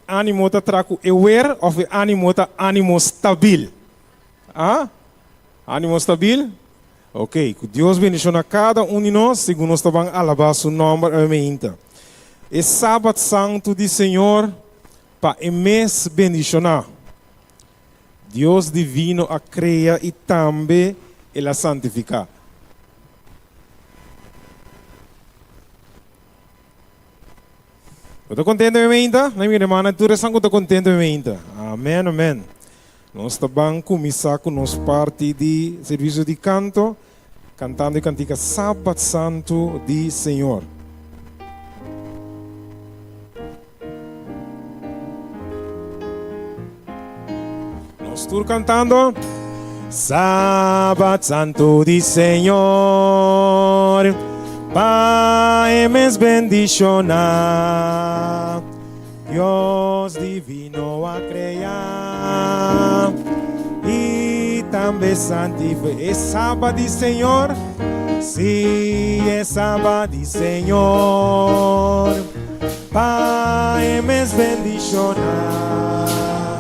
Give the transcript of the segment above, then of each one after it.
ânimo está trago aware of o ânimo está ânimo stabil. Ah? Ânimo stabil? Ok, que Deus bendiga a cada de nós, segundo nós estamos alabar seu nome, amém. É sábado santo do Senhor, para o mês bendicionar. Deus divino a criar e também ele a santificar. Estou contente, amém? Na minha irmã, tu estás contente, amém? Amém, amém. Nós estamos começar com nossa parte de serviço de canto, cantando a cantiga Sábado Santo do Senhor. Nós estamos cantando Sábado Santo do Senhor, Pai mes bendicionar, Dios divino a crear e também santificar. É sábado do Senhor, sim, é sábado do Senhor, Pai mes bendicionar,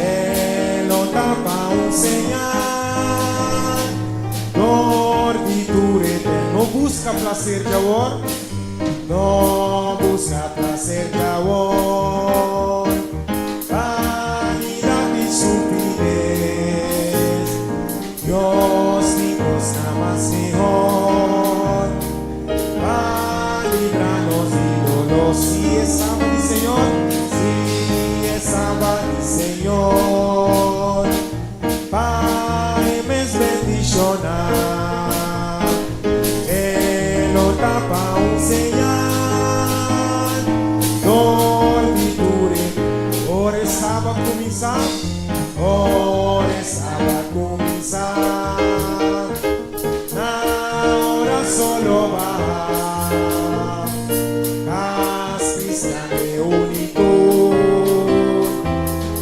Ele tapa señal, gloritura eterna. No busca placer de amor, no busca placer de amor, vanidad y stupidez, Dios ni nos ama Señor, va a librarnos de dolor. Si es sábado del Señor, si es sábado del Señor, Pai mes bendicionar, tapa señal, dormiture. Ora é sábado começar, ora é sábado começar. Na hora solo bajar, as cristianas é único.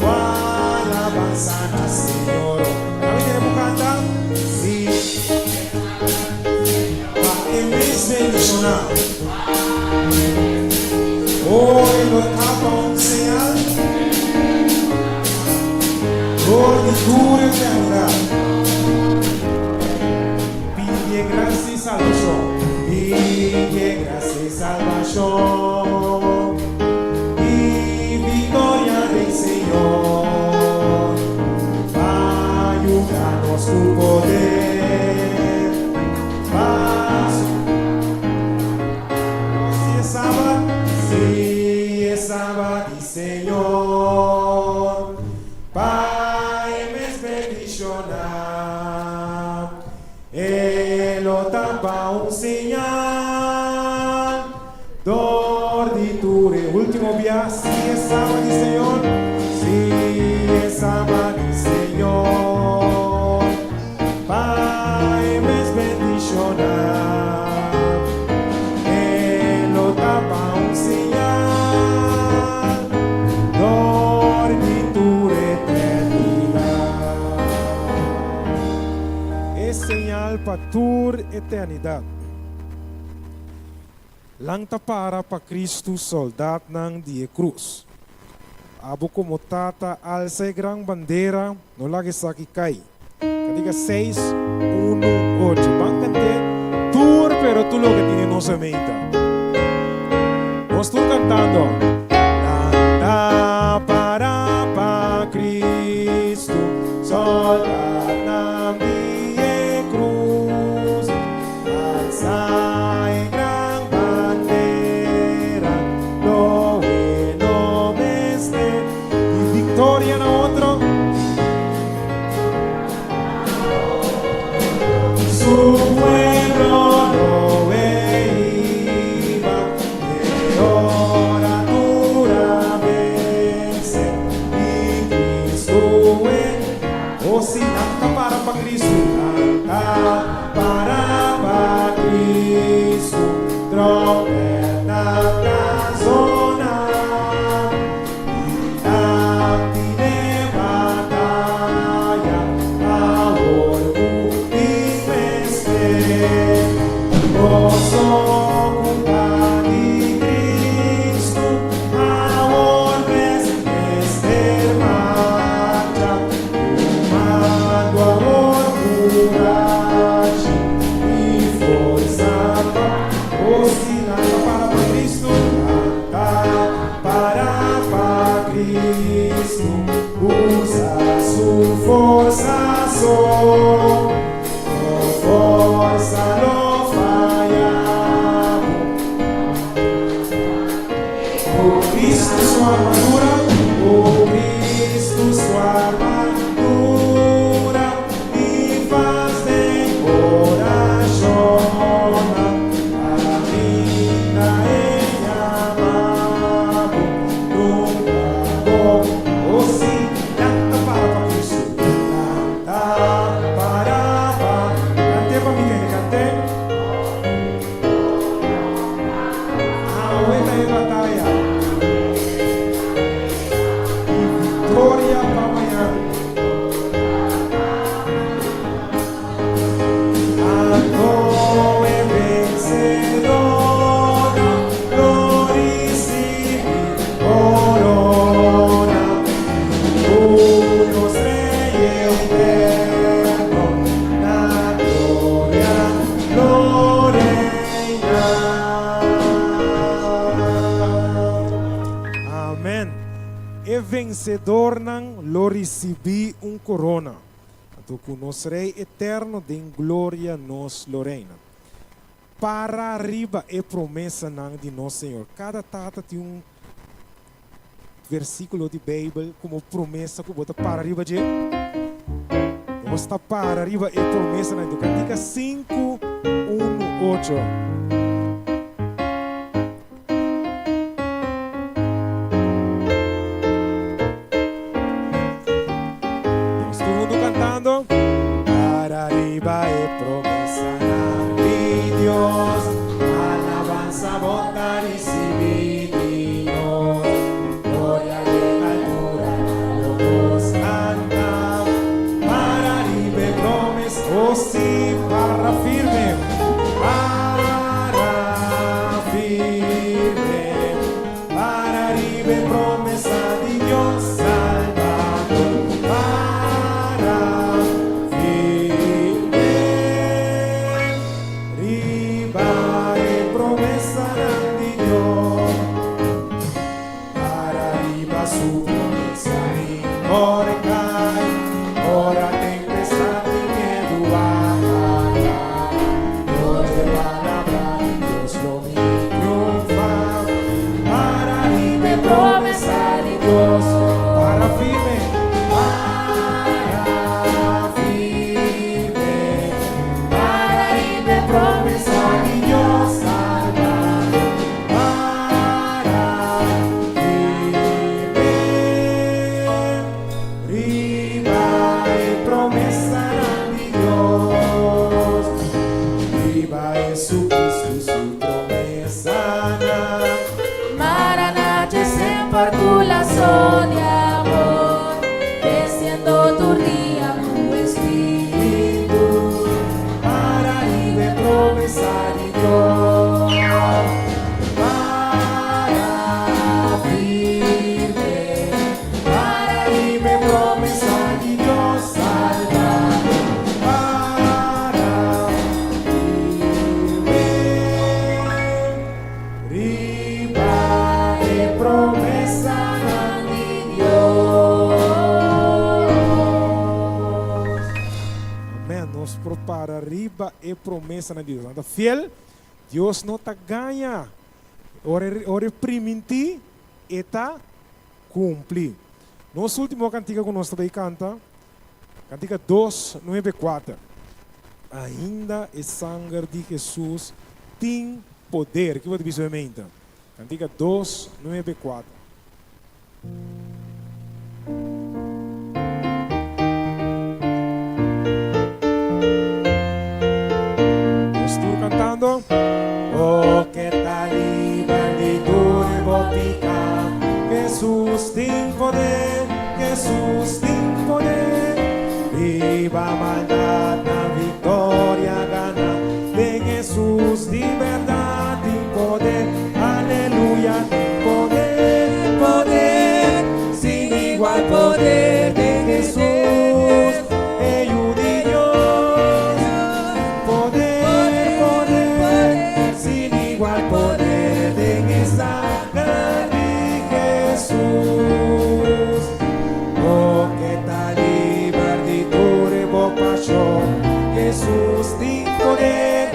Alabanza na Senhor. Kami queremos cantar? Sim. Bendicionar. Hoy lo tapa señal, gloritura eternidad. Pide gracia y salvación, pide gracia y salvación, y victoria del Señor, para ayudarnos tu poder, paz. Sábado y Señor, Pai mes bendicionar, Ele tapa señal, dormiture. Último día, si es sábado y Señor, si es sábado y Señor, Pai mes bendicionar, Ele tapa señal. Señal para tu eternidade. Lang tapara para Cristo soldado ng die cruz. Abo como tata alza gran bandeira no lagi sa kikay. Kadiga 6:1-8. Bangkante tour pero tu lo que tiene no se meta. Nós estamos cantando. Lang tapara para Cristo soldado ng pueblo lo veía, de ahora tú lo fallamos. Oh Cristo, su armadura, oh Cristo, su armadura, y faz de corazón a la vida ella amado, nunca vos, oh sí, canta para Cristo, canta para, cante para mí que cante, vuelta de batalla. Gloria para mañana. Algo es vencedora, lo recibí corona, unos reyes eterno, la gloria lo reina. Amén. E vencedor nan lo recibí un corona. Tu nos rei eterno de glória nos lo reina. Para arriba é promessa nan de nosso Senhor. Cada tata tem um versículo de Bíblia como promessa que bota para arriba de. Está para arriba é promessa nan do Cantiga 5:1-8. Para arriba es promesa de Dios, alabanza votar y Dios, gloria de altura, los canta. Para arriba es promesa, oh sí, para firme, para arriba es promesa de Dios, salvador. Ora tempestad y miedo bajará, Dios de palabra, Dios lo triunfa. Para arriba promesa de Dios, para firme, para arriba promesa de Dios, salvador. Para firme, arriba promesa de Dios, viva Jesucristo, su promesa. Maranatha sempre tu lazo de amor, desciendo tu día tu espíritu. Para arriba promesa de Dios, para firme, para arriba promesa de Dios, salvador. Para firme, arriba promesa de Dios. Amém. Nos para arriba é promessa de Deus. Anda fiel, Deus não tá ganha. Ora priminti e tá cumprir. Nosso último cantiga que nós também canta, cantiga 2:9-4. Ainda o sangue de Jesus tem poder. Que vai dizer mente? Cantiga 2:9-4. Estou cantando. Oh, que tal de turbo picar. Jesus tem poder, Jesus tem poder. Viva a maldade, na vitória gana. De Jesus de verdade tem poder. Aleluia, tem poder, poder. Sem igual poder de Jesus. É o de Deus. Poder, poder. Sem igual poder de essa Jesus. Oh, que tal libertador e boa paixão. Jesus tem poder.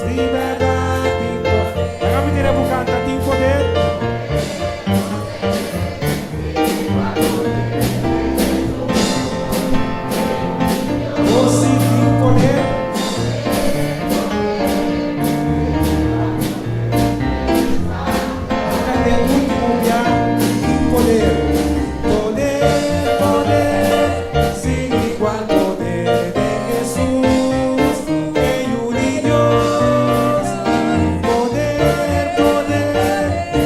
liberdad, tem poder. Kami tira bukanta, tem poder. Oh, sim, tem poder. Cadê o último piano? Tem poder. Poder, poder, sin igual poder de Jesús, en Dios. Poder, poder,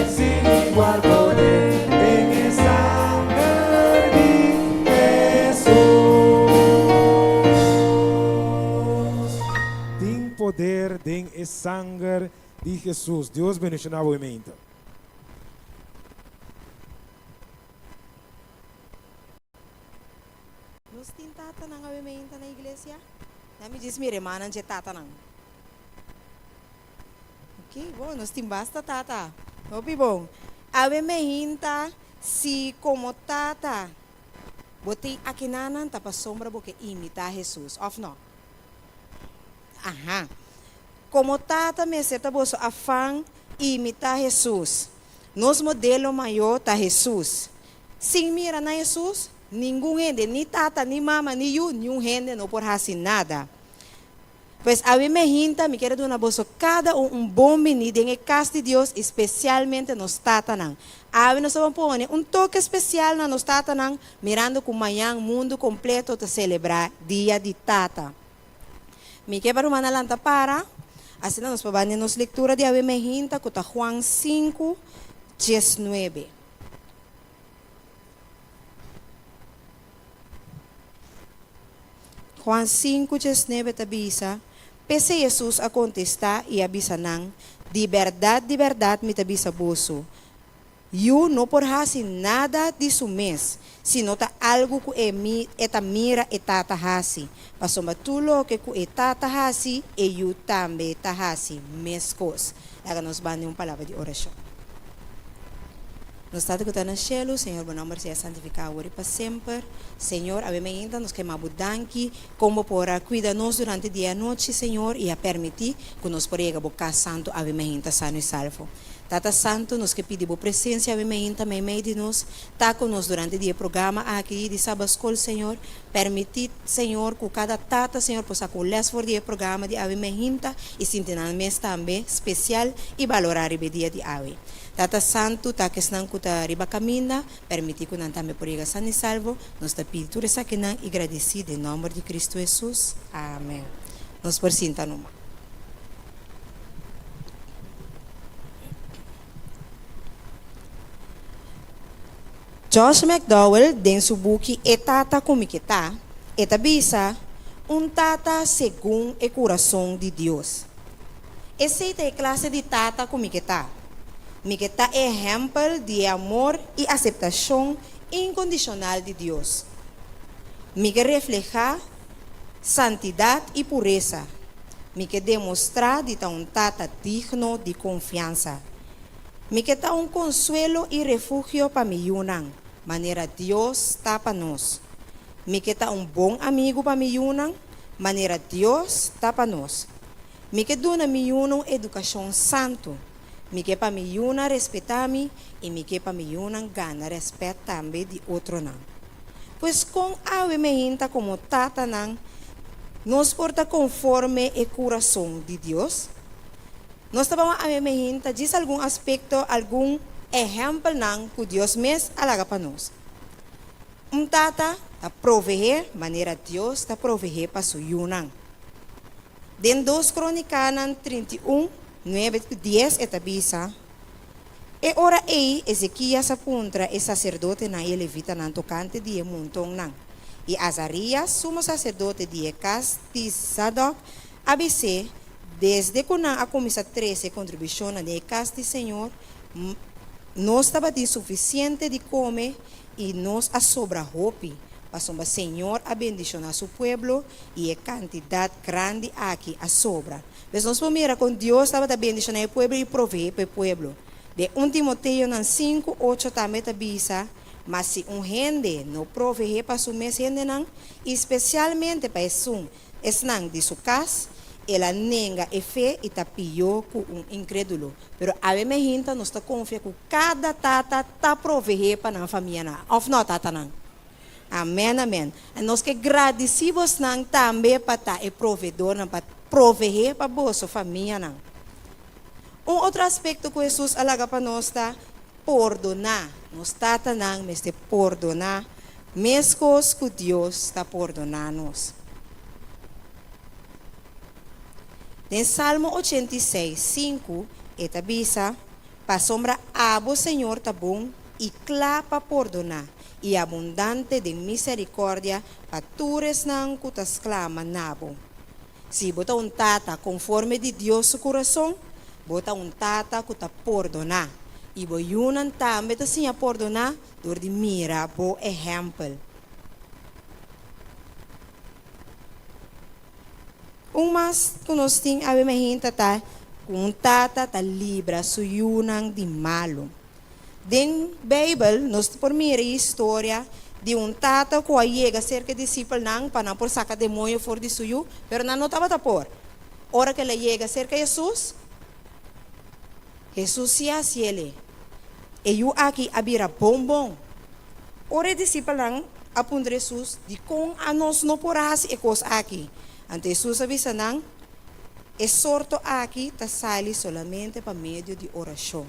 sin igual poder en el sangre de Jesús. Tem poder en el sangre de Jesús. Dios bendiga a mente. Nos tin tata nang awimenta na iglesia? Nami diz mi remanan je tata nang. Ok, bom, nos tin basta tata. Opi bom. Awimenta si como tata. Boti akinanan tapa sombra bo que imita Jesus. Of no? Aha. Como tata me certa boso afang imita Jesus. Nos modelo maior ta Jesus. Sin mira na Jesus, nenhum gente, ni tata, ni mama, ni you, nenhum gente não por fazer nada. Pois a mim me hinta, me quero dar uma bolsa, cada bom menino em casa de Deus, especialmente nos tata não. A mim nós vamos pôr toque especial na nos tata não, mirando como amanhã o mundo completo te celebrar dia de tata. Me quero uma lanta para, assim nós vamos nos leitura de a mim me hinta, que está Juan 5, 19. Juan 5:19 tabisa, pese Jesus a contestar e abisa nang, de verdade me tabisa boso. You não por hasi nada de su mes, sino ta algo que eta mira etata hasi. Paso matulo que ku etata hasi, e you tambe tahasi meskos. Laga nos bande palavra de oração. Nos está que está no cielo, Senhor, bom nome seja santificado para sempre. Senhor, a mim ainda nos queimamos danki, como por cuidar-nos durante o dia e a noite, Senhor, e a permitir que nos porega boca santo, a mim ainda sano e salvo. Tata Santo, nos que pedimos presença, a mim ainda me meio de nós, está conosco durante o dia programa aqui de Sabascol, Senhor. Permitir, Senhor, que cada tata, Senhor, possa colher por dia programa de ave ainda e sentir mês também especial e valorar o dia de ave. Tata Santo, tá que senang kuta riba camina, permitir que não também porega san e salvo, nos ta pedido essa que não e agradecido em nome de Cristo Jesus. Amém. Nos por sinta numa. Josh McDowell, den su buki etata kumikita, etabisa, tata según el corazón de Dios. Essa é a classe de tata kumikita. Mikita é exemplo de amor e aceitação incondicional de Deus. Mique refleja santidade e pureza. Mique demonstrar de tata digno de confiança. Mique tá consuelo e refúgio para miúnan, maneira Deus está para nós. Mique tá bom amigo para miúnan, maneira Deus está para nós. Mique dona miúnan educação santo. Mique para miúnan respeitar-me e mique para miúnan gana respeito também de outro não. Pois com a meinta como tata não, nos porta conforme o coração de Deus. Nós estamos a meinta diz algum aspecto, algum exemplo não que Deus mesmo alaga para nós. Tata a proveer maneira Deus está proveer para su yunang. Den 2 Crônicas 31 9:10 etabisa. E ora Ezequias apuntra e sacerdote na e levita nan tocante de montong nang. E Azarias, sumo sacerdote de casa de Zadok, ABC, desde quando a comissão 13 contribuição na casa do Senhor, não estava de suficiente de comer e nos a sobra roupa. Para o Senhor abendicionar seu povo e a quantidade grande aqui a sobra. Mas nós vamos ver com Deus estava a bendicionar o povo e prover para o povo. De 1 Timoteo 5:8 também está, mas se gente não prover para o mês gente não, especialmente para isso, de sua casa, ela nega e fé e tapio com incrédulo. Pero ave me hinta nos ta confia que cada tata ta proveer para a família na. Of não tata não. Amém, amém. E nós que agradecemos não também para ta e provedor não para proveer para boa família não. Outro aspecto que Jesus alaga para nós tá perdonar. Nós tata não, mas te perdonar. Mescos que Deus está perdonar-nos. Em Salmo 86, 5, eta bisa, pa sombra abo Senhor tá bom e clapa perdonar, e abundante de misericórdia, pa tures nang kutas clama nabo. Se bota tata conforme de Deus seu coração, bota tata que tá perdonar. E boiunan também tá sim a perdonar, door de mira, bo exemplo. Mas que nós temos a ver tá tata tá libra suyunang de malo. Den Bible nós por mira história de tata que chega cerca de discípulo nang para por sacar demônio fora de suyo, pero não estava por. Ora que ele chega cerca de Jesus, Jesus se hace ele. E eu aqui abira bom. Ora discípulo nang apun Jesus de com a nós não porás e cos aqui. Ante Jesus avisa nang, exorto aqui ta sali solamente para meio de oração.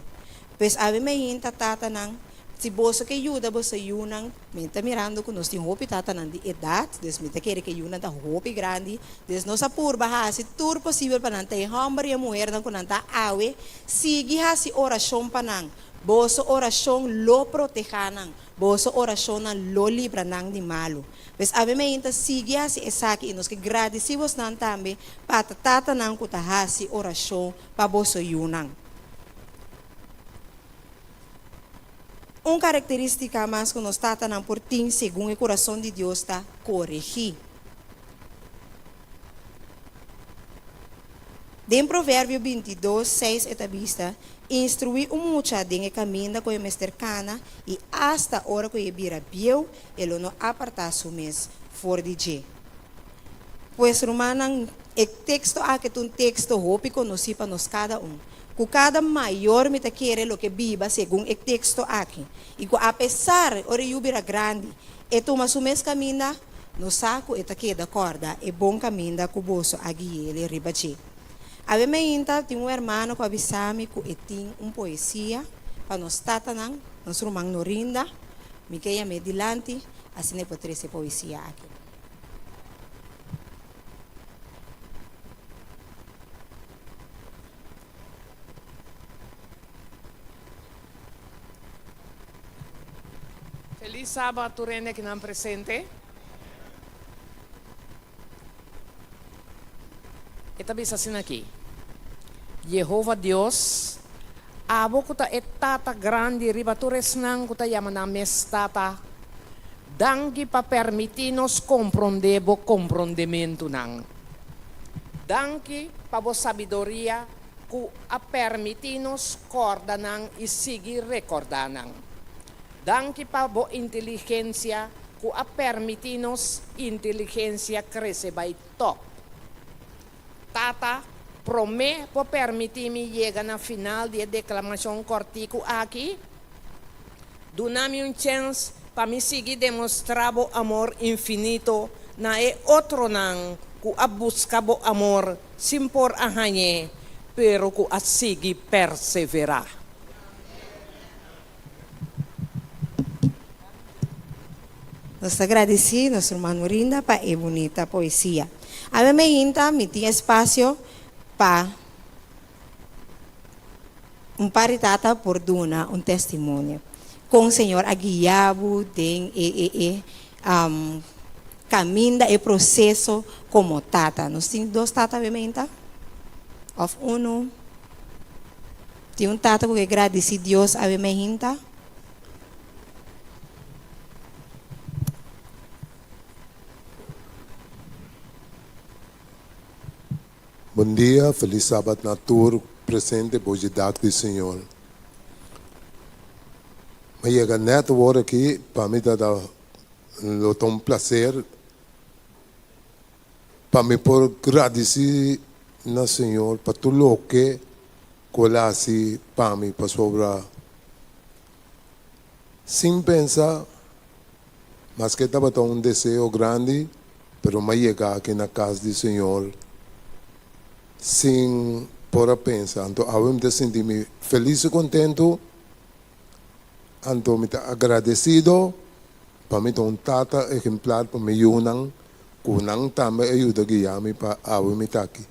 Pois ave me hinta tata nang, se você que ajuda você yunang, me está mirando que nós temos hopi tata nang de idade, des me está querendo que yunang da hopi grande, des nós apur bahas, se tudo possível para nang tay homem e mulher nang kunan ta awe, sige ha si oração pa nang, boso oração lo proteja nang, boso oração nang lo libra nang de malo. Pois ave me hinta sige ha si esaki e nós que agradecemos nang tambe, para tata nang kutaha si oração pa boso yunang. Característica mais que nós tratamos por ti, segundo o coração de Deus, está corrigir. Em Provérbio 22, 6, eta vista, instruir muchacho em caminho com o mestre cana e hasta a hora que ele vira biel, ele não aparta su mes fora de dia. Pois, Romanos, o texto aqui é um texto hopi conhecido para nós cada que cada maior me te quer lo que viva según el texto aqui. E que apesar de eu vir grande, e tu mas o mes caminha, no saco e te queda corda, e bom caminha que o bolso agui ele ribachi. Ave me inta, tem irmão que avisame que tem poesia, para nós tatanang, nós rumang norinda, me queia me dilante, assim ne pode ser poesia aqui. Feliz sábado, Turene, que não presente. Esta vez assim aqui. Jehová Deus, abo kuta etata grande ribatures nang kuta yaman mestata, dangi pa permitinos comprondebo comprendimento nang. Dangi pa bo sabidoria ku a permitinos corda nang isigi recorda nang. Danke pa bo inteligencia ku a permitinos inteligencia crece by top. Tata, prome po permitimi llega na final de declamação cortico aqui. Dunami chance pa mi sigi demonstrabo amor infinito na e outro nang ku a buscabo amor simpor ahanye pero ku a sigi persevera. Nós agradecemos nosso irmão Rinda para a bonita poesia. A minha hinta me tinha espaço para paritata por duna testemunho. Com o Senhor a guiabo de caminho e processo como tata. Nós temos dois tata a minha hinta? Of uno. Tem tata que agradece Deus a minha hinta. Bom dia, feliz sábado na tour presente, boa tarde do Senhor. Mas chega neto agora aqui, para mim está um prazer, para mim por agradecer na Senhor patuloke wala si Pami pa sobra. Sin pensar, mas que estaba un deseo grande, pero me llega aquí en la casa del Señor sin por pensar. Entonces, ahora me sentirme feliz y contento, entonces me agradecido, para mí un tata ejemplar para me ayudan, kunang también ayuda guiarme para ahora me está aquí.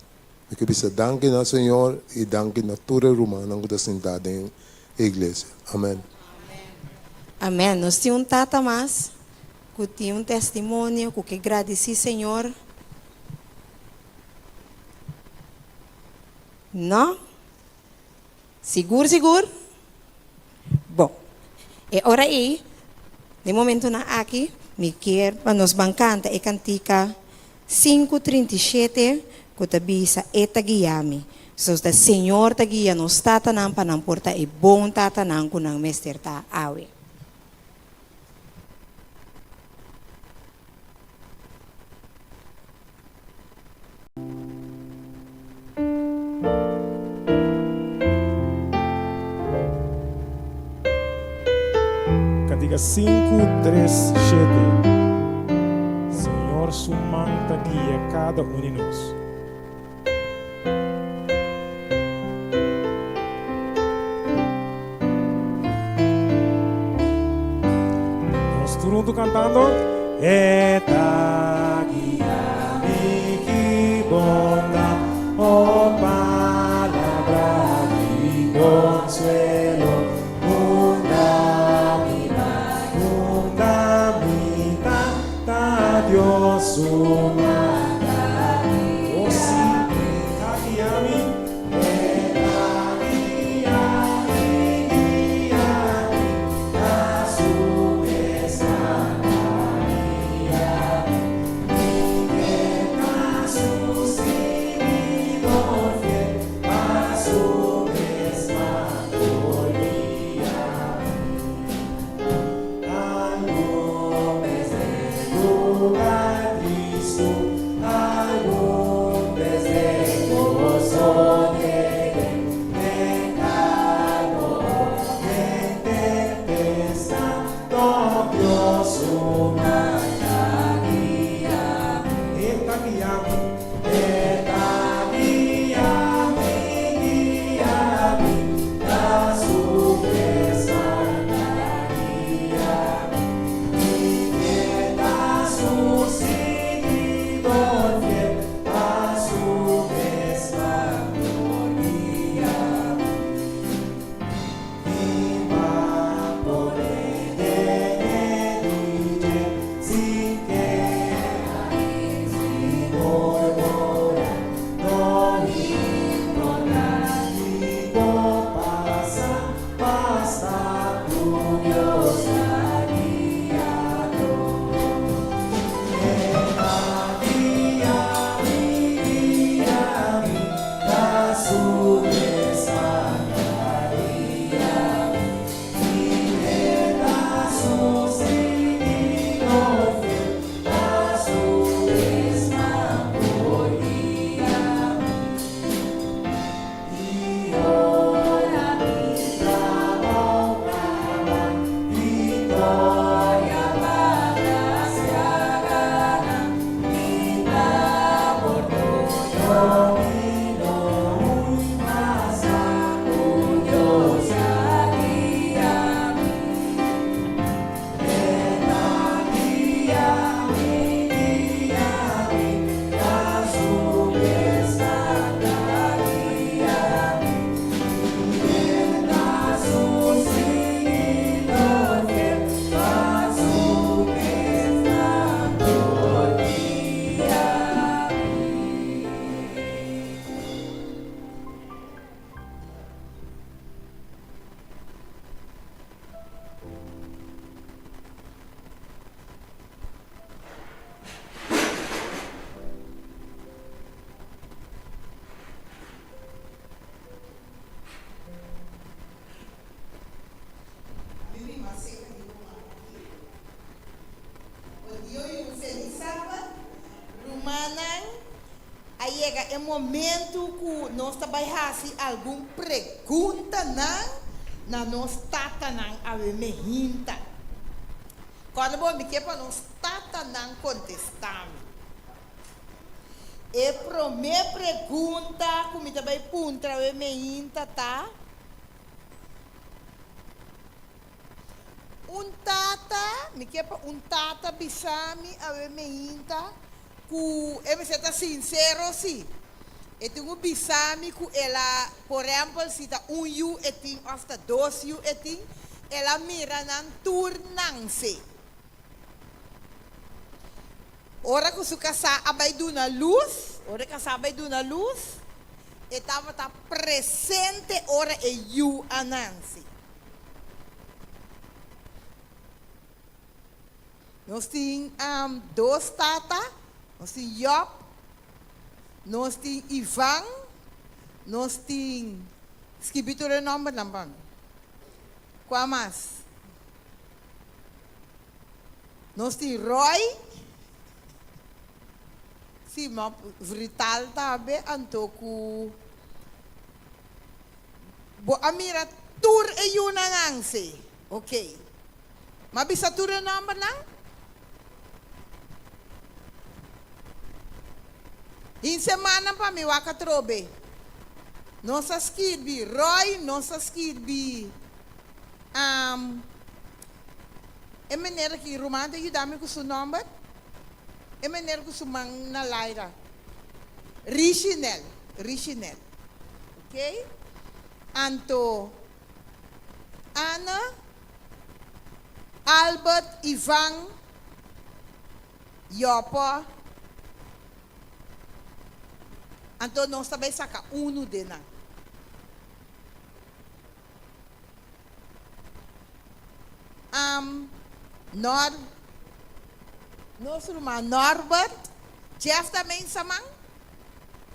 Me que bisa danke na Señor y danke na tura romana que está sentada en la iglesia. Amén. Amém. Nós tínhamos tata mais, que tinha um testemunho, que agradeci, Senhor. Não? Seguro, seguro? Bom, é hora aí, de momento na aqui, me quer para nos bancanta e cantica 5:37, que tabisa e tagiami. So, the Senhor tagia nos tata nang panamporta e bom tata nang kunang mester ta awe. Cantiga 5:37. Senhor, su manta guia cada um de nós. Nós todos cantando. Eta guia-me que bonda, oh palabra de consuelo, Dios su manda, oh sí, guíame, guíame, a su descanso, guíame, a su seguidor fiel, a su descanso. momento que nós também fazemos alguma pergunta na nós tata não a me hinta. Quando bom me que para nós tata não contestar. E para minha pergunta, como também punta a me hinta tá? Me que para tata bisami a me hinta, que é me ser sincero sim. E tenho bisami que ela, por exemplo, se tá yu eting ou dois yu eting, ela mira nan turnanse. Ora que se casar abai na luz, e tava tá presente ora e yu ananse. Nós temos dois tata, nós temos Job, nós temos Ivan, nós temos... Escrevi o nome naman. Qual mais? Nós temos Roy. Sim, mas Vrital também, antoku. Bo amira tur e yun nangansi. Okay. Mabisa tur o nome não? Em semana para mim, waka trobe. Nossa skirbi Roy, nossa skirbi. É maneira que Romanda ajudar-me com o seu nome. É maneira que o seu mang na Laira. Richinel. Ok? Anto. Ana. Albert, Ivan. Yopa. Então, nós também saca uno de nós. Nosso irmão Norbert, Jeff também samang.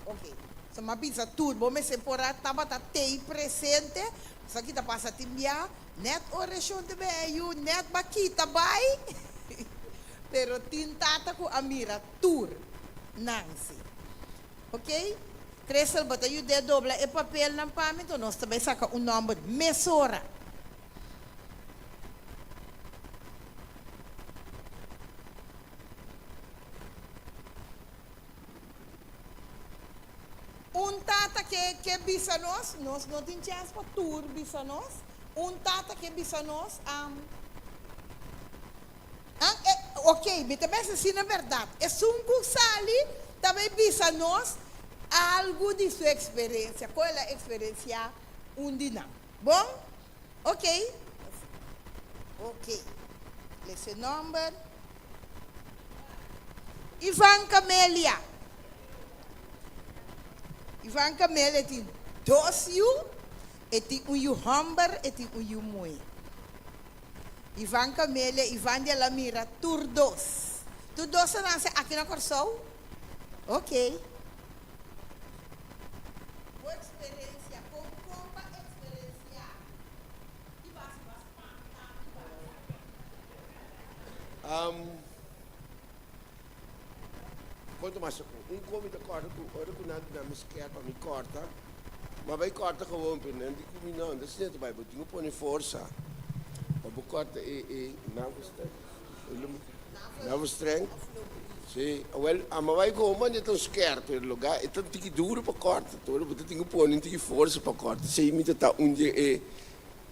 Ok. So, mabisa tudo, mas se por estava tei presente, só que tá passa timbia, net oração de beio, net bakita bai. Pero tintata ko amira tur Nancy. Ok? Crescel bota o dedo dobla e papel na pamento, nós também saca o nome de mesora. Tata que bisa nós não temos chance para tur bisa nós. Tata que bisa nós, ok, me também assim na verdade. É um sali também bisa nós algo de sua experiência. Qual é a experiência undina? Bom? Ok. Esse número. Ivan Camélia tem 2 yu, e tem yu hamber, e tem yu mui. Ivan Camélia, Ivan de la Mira, tur 2. Tur 2 nasce aqui na Corsol? Ok. Boa experiência, com experiência. Quanto mais come da corda, ora que nada na mesquer para me corta, mas vai corta com o não de combinando, das net vai botar põe força. O corta navo strength. Sim, well, mas vai com o então esquer pelo lugar, então tem que duro para corta, todo botar tem que pôr tem que força para corta. Sei me tá onde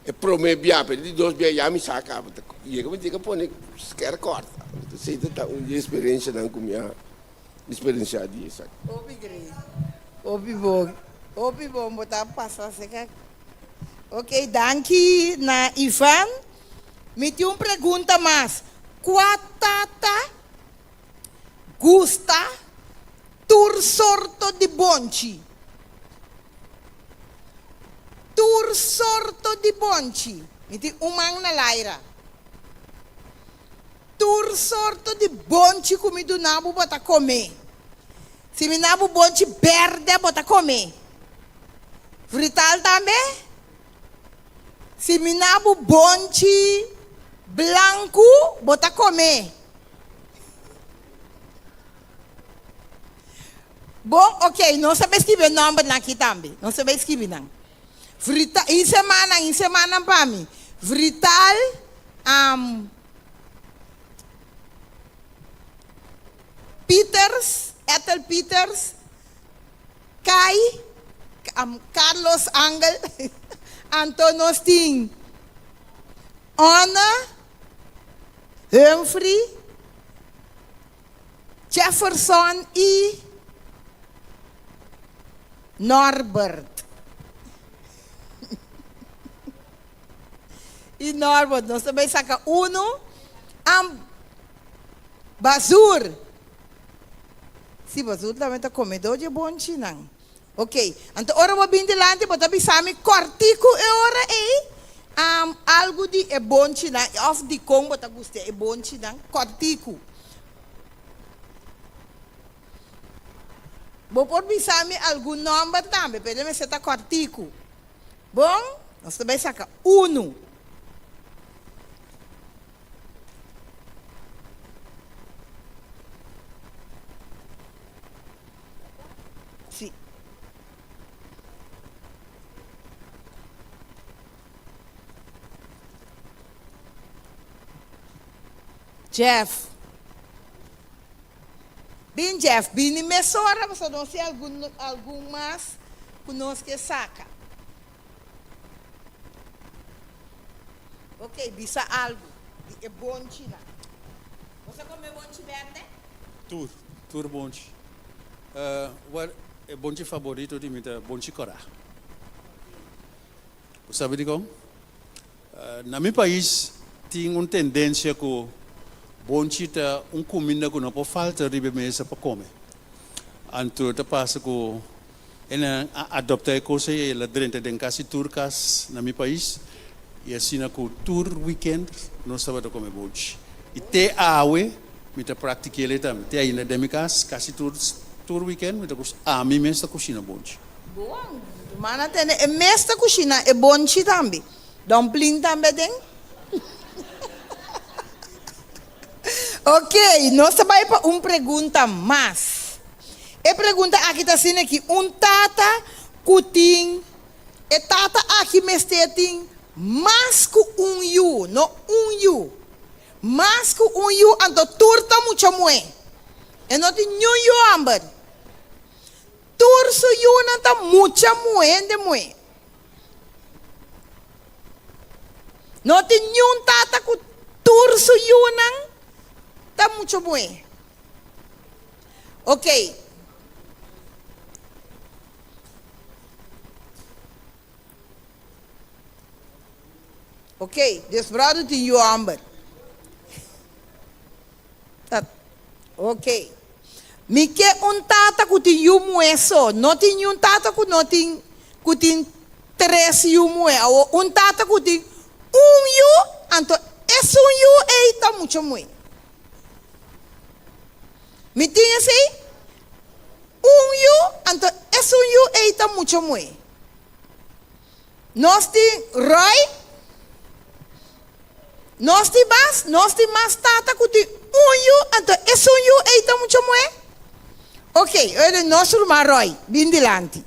é promebia, per di dos bia me saca, e como diga põe esquer corta. Sei tá onde experiência não comia. Experiência disso. Obi bom, botar passar seca. Ok, danke na Ivan. Me tem uma pergunta mais. Qual tata gusta tur sorto de bonchi? Tur sorto de bonchi. Me tem uma na Laira. Tur sorto de bonchi comido nabo bota comer. Se me nabo bonchi verde bota comer. Frital também? Se me nabo bonchi branco bota comer. Bom, ok, não sabe escrever número aqui também. Não sabe escrever não. Vrita, em semana para mim. Vrital, Peters, Ethel Peters, Kai, Carlos Angel, Antonio Sting, Anna, Humphrey, Jefferson e Norbert. E Norbert, nós também saca uno, Basur. Si Basur também está comedor de bom chinang. Ok, então ora vou vir delante, mas também sabe cortico e ora algo de é bom chinang, of de Congo tá gostei é bom chinang, cortico. Vou por pensar algum número também, pelo menos está cortico. Bom, nós também saca uno. Sim. Jeff. Bem, Jeff, bem emissora, você não sei algum mais conosco que saca. Ok, bisa algo. É bom china. Você come bom verde? Tur bonchi. O bonchi favorito de mim é bonchi corá. Você sabe de como? Na meu país tem uma tendência que bonchi tá comida que não pode faltar de mesa para comer. Então tá passa que ela adopta coisa e ela dentro de casa turcas na meu país e assim na tour weekend nós estamos a comer bonchi. E te awe me tá pratica ele também. Te ainda de minha casa casi tour weekend me tá a mim mesmo cozinha bonchi. Bom, mana tem é mesmo cozinha é bonchi também. Dumpling também tem. Ok, nós vamos para uma pergunta mais. A pergunta aqui está sendo aqui, tata kuting, tata aqui mesmo mais que yu, não yu. Mais que yu, então turta muito moe. E não tem yu amber. Turso yu não está muito moe de moe. Não tem tata ku turso yu não. Está muito bom. Ok. Ok, desbrado de you amber. Ok. Me que tata que tem you moeso, não tem tata que não tem três you moe, ou tata que tem you, então esse you está muito bom. Me tinha assim? You, então esse you está muito bom. Nós temos Roy, nós temos mais tata que tem you, então esse you está muito bom. Ok, olha nosso irmão Roy, bem delante.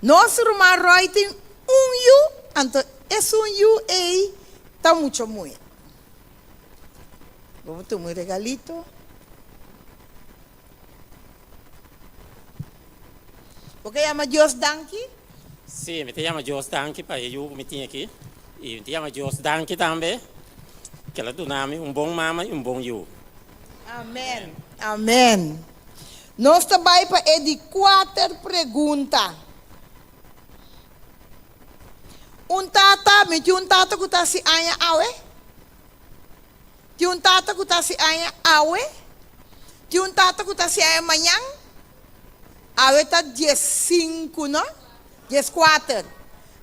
Nosso irmão Roy tem you, então esse you está muito bom. Vamos tomar um regalito. Porque chama Jos Danki? Sim, me chama Jos Danki, para eu me tinha aqui. E me chama Jos Danki também. Que ela do nome bom mama e bom you. Amém. Amém. Nós também para de 4 perguntas. Tata, me tinha tata que está se anha awe. Tinha tata que está se anha awe. Tinha tata que está se anha amanhã. Awe está 15, não? 14.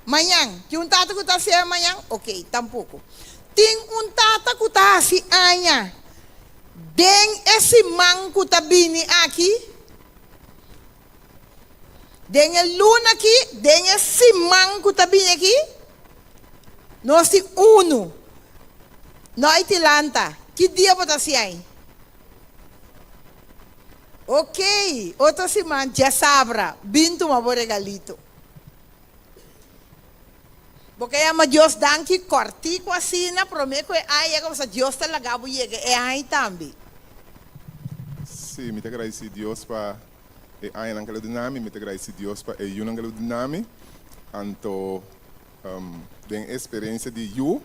Manhã. Tinha tata que está se anha amanhã? Ok, tampouco. Tem tata que está se anha. Den esse man que está vindo aqui. Den a luna aqui. Den esse man que está vindo aqui. Nós temos Nós Atlanta, que dia você está aí? Ok, outra semana, já sabra, bintu uma bo regalito. Porque ama Deus danke, corti com a sina, prometo que aí é como se Deus te lagabo e é aí também. Sim, me agradeço a Deus para a naquela dinâmica, me agradeço a Deus para a naquela dinâmica. Então, tem experiência de eu,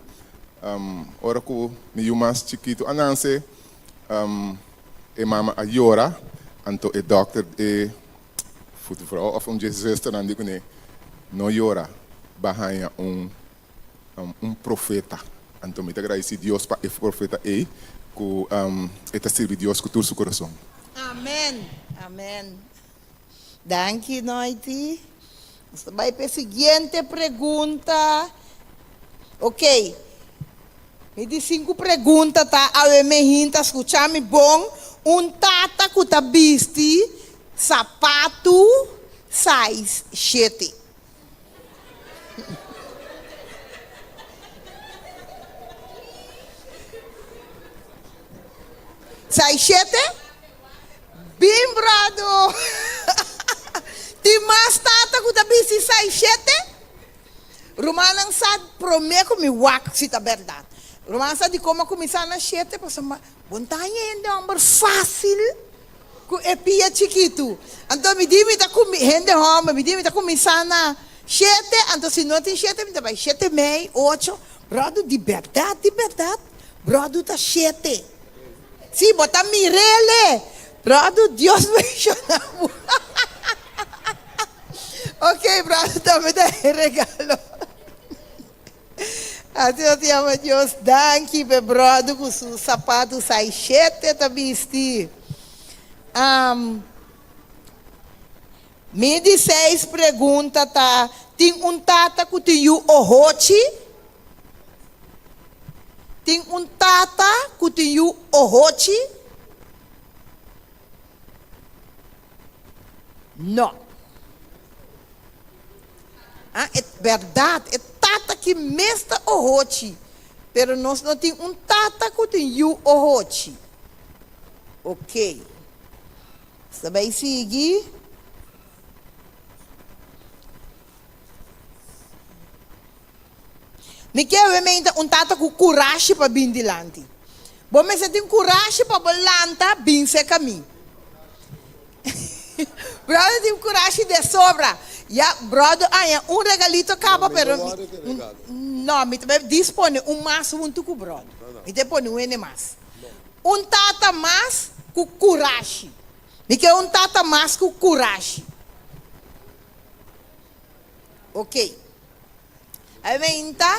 ora que me mais chiquito, ananse, mama a Yora, então o doctor é futebol of Jesus está não digo né, não Yora, bahia profeta. Então, me agradeço a Deus para esse profeta que está servindo Deus com todo o seu coração. Amém, amém. Danke, noite. Vai para a seguinte pergunta. Ok. Me diz 5 perguntas, tá? A me hinta, escuchar-me bom. Tata que tá vesti, sapato, size 7. Size 7? Bem, brado! Tem mais tata que tá vesti size 7? Romanang sa prometo me wak se tá verdade. Romanang sa di como começar na 7, porque bontanya ainda é um fácil. Com é pia chiquito. Então me dime tá com gente home, me dime tá começar na 7, então se não tem 7, me dá vai 7 meio, 8. Brado de verdade, brado tá 7. Sim, bota mirele. Brado Deus me chama. Ok, brado, também dá regalo. Assim eu te amo, Deus. Danke, meu brother, com seu sapato sai 7, tá vesti. Me diz 6 perguntas, tá? Tem tata que tem o ohochi? Tem tata que tem o ohochi? Não. É verdade, é tata que mesta ohochi. Pero nós não tem tata que tem o ohochi. Ok. Você vai seguir? Me quer ver ainda tata com coragem para vir dilante. Bom, mas você tem coragem para balanta, vir se caminho. Brother, tem coragem de sobra. Brother, regalito acaba, pero não, me dispone mais junto com o brother. Me dispone mais. Tata mais com coragem. Me quer tata mais com coragem. Ok. Aí vem, tá?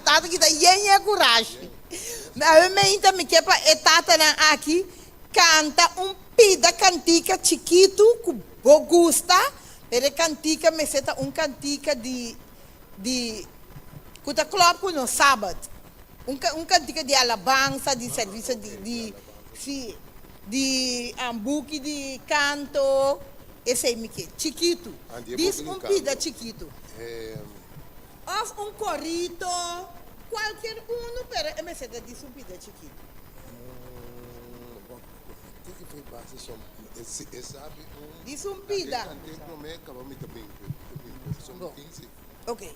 Tata que tá yenha coragem. Aí vem, tá, me quer para tata aqui. Canta pida cantica chiquito que gosta, pero cantica me seta cantica de que tá club no sábado, cantica de alabança, de serviço de buque de canto, esse aí me quer chiquito, diz pida chiquito, ou corrito, qualquer pero me seta diz pida chiquito. Diz pida. Ok.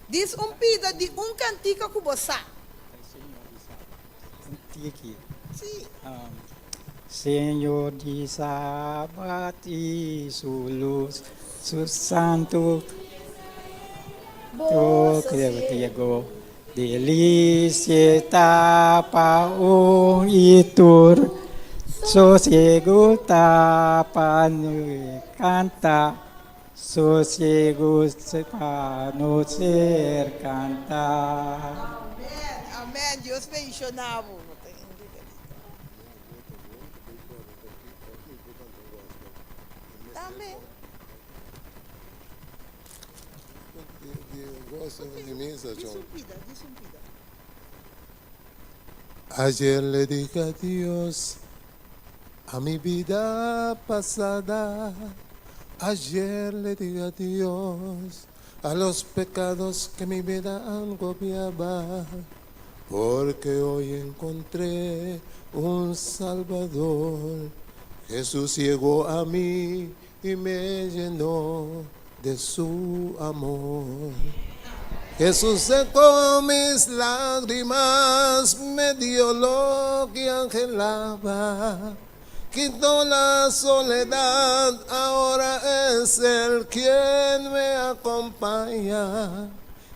Diz pida de cantico que você. Sim. Senhor de Sabat e Sulus, Santo, to Criego, delícia tapa itur. Sosiego tapanu canta, sosiego sepano ser canta. Amém, amém. Deus mencionava. Também. Ayer le dije a Dios a mi vida pasada, ayer le dije adiós a los pecados que mi vida agobiaba. porque hoy encontré un Salvador. Jesús llegó a mí y me llenó de su amor. Jesús secó mis lágrimas, me dio lo que anhelaba, quitó la soledad, ahora es Él quien me acompaña.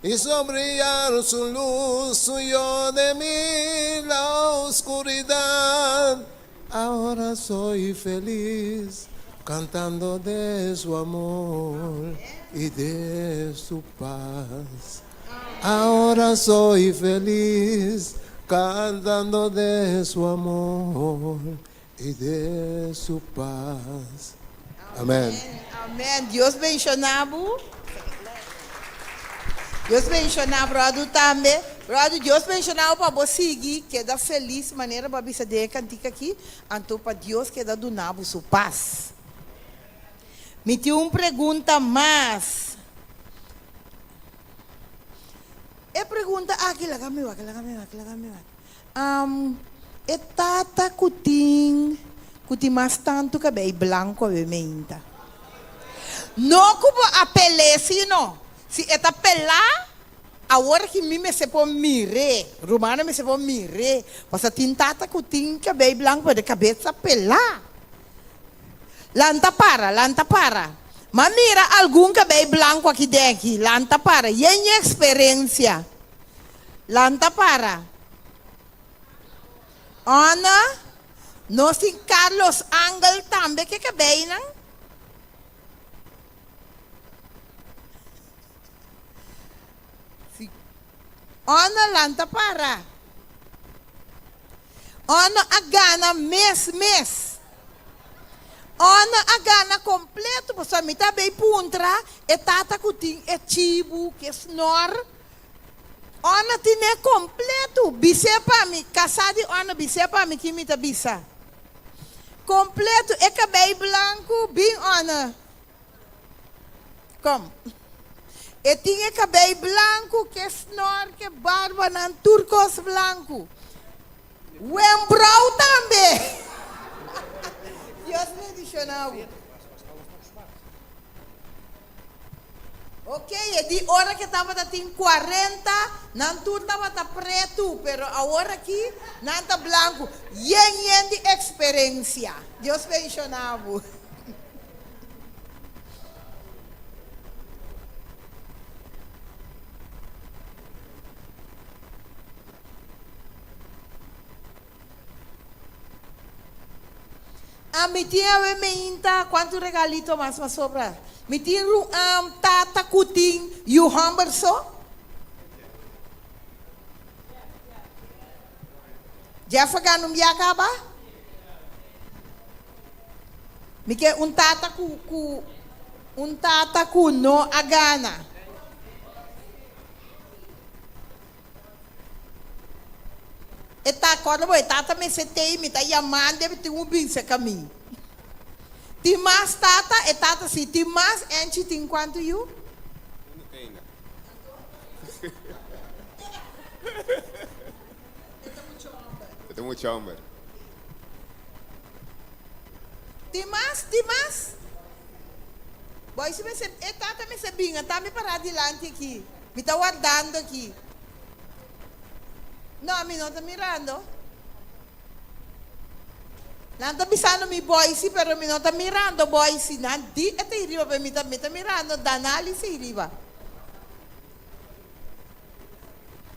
Hizo brillar su luz, huyó de mí la oscuridad. Ahora soy feliz, cantando de su amor y de su paz. Ahora soy feliz, cantando de su amor y de su paz. Amén. Amém. Deus mencionava. Deus mencionava, brother, também. Brother, Deus mencionava para você seguir, que da feliz maneira para você de cantar aqui, então para Deus que da donar sua paz. Me tem uma pergunta mais. É pergunta, que lagame. É tata cutim mais tanto cabelo branco a menta. Não como apelece, não. Se é pelar, agora que me se pode mirar, romana me se pode mirar, porque tem tata cutim cabelo branco de cabeça pelar. Lanta para. Mas mira algum cabelo branco aqui dentro, lanta para. E a experiência. Lanta para. Ana, nós temos Carlos Angel também, que cabelo, não? Ana, lanta para. Ana, a gana mês. Ana a gana completo, porque me tá bem puntra, e tata cutim, e chibu, que snor. Ana tinha completo, bise para mim, casado Ana bise para mim, que me tá bisa. Completo, e cabelo branco, bem Ana. Como? E tinha cabelo branco, que snor, que barba, nan turcos branco. Wembrau também. Deus me adicional. Ok, é de hora que estava tem 40, não tudo estava preto, pero agora aqui não está branco. Yen de experiência. Deus me adicional. Me tinha meinta, quanto regalito mais para sobrar? Me tinha tata cutim e o hamburso? Já foi não me acaba? Me quer tata cu no agana. Eta corda boy, tata me setei, me tá chamando, deve ter bem se caminho. Tem mais tata, e tata se tem mais, enche tem quanto you? Não tem, né? Tem muito chamber. Tem mais? Boy, se me se, e tata me se binga, tá me parar adiante aqui. Me tá guardando aqui. Não, me não está mirando. Não está pisando mi boysi, pero me não está mirando boysi. Não, di até iriba, pero me está mirando, danali se iriba.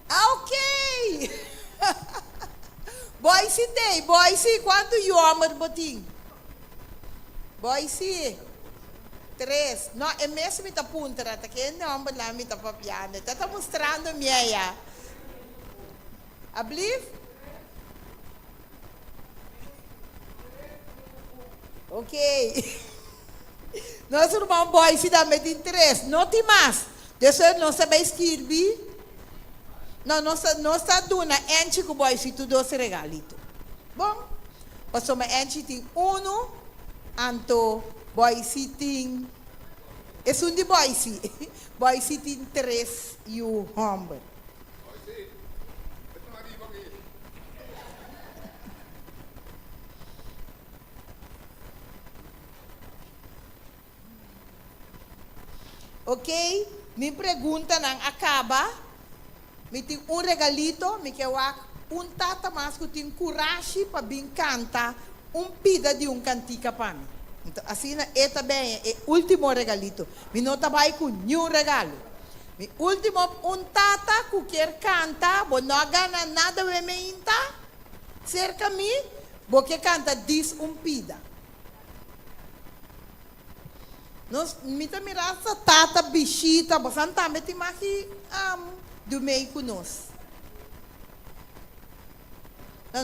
Ok. boysi, quanto you amor botim? Boysi, 3. Não, é mesmo me está punta, tá que não, mas me está papiando. Tá mostrando minha. Alsjeblieft. Ok. Nós irmãos boys se dá met interesse. Não tem mais. Desde não sabe escrever. Não está dando enche com boys se tudo se regalito. Bom. Passou uma enche tem 1, anto boys se tem. É de boys se. Boys se tem 3 e o humble. Ok? Me pergunta nang acaba. Me tem regalito, me quer um tata mas que tem coragem para vir cantar pida de cantica para mim. Então, assim, é também o último regalito. Me não trabalho com nenhum regalo. Mi último tata que quer cantar, bo não gana nada me inta, cerca me, bo que canta dis pida. Nós me tá mirando tata bichita, bo santa me te maki do meio com nós.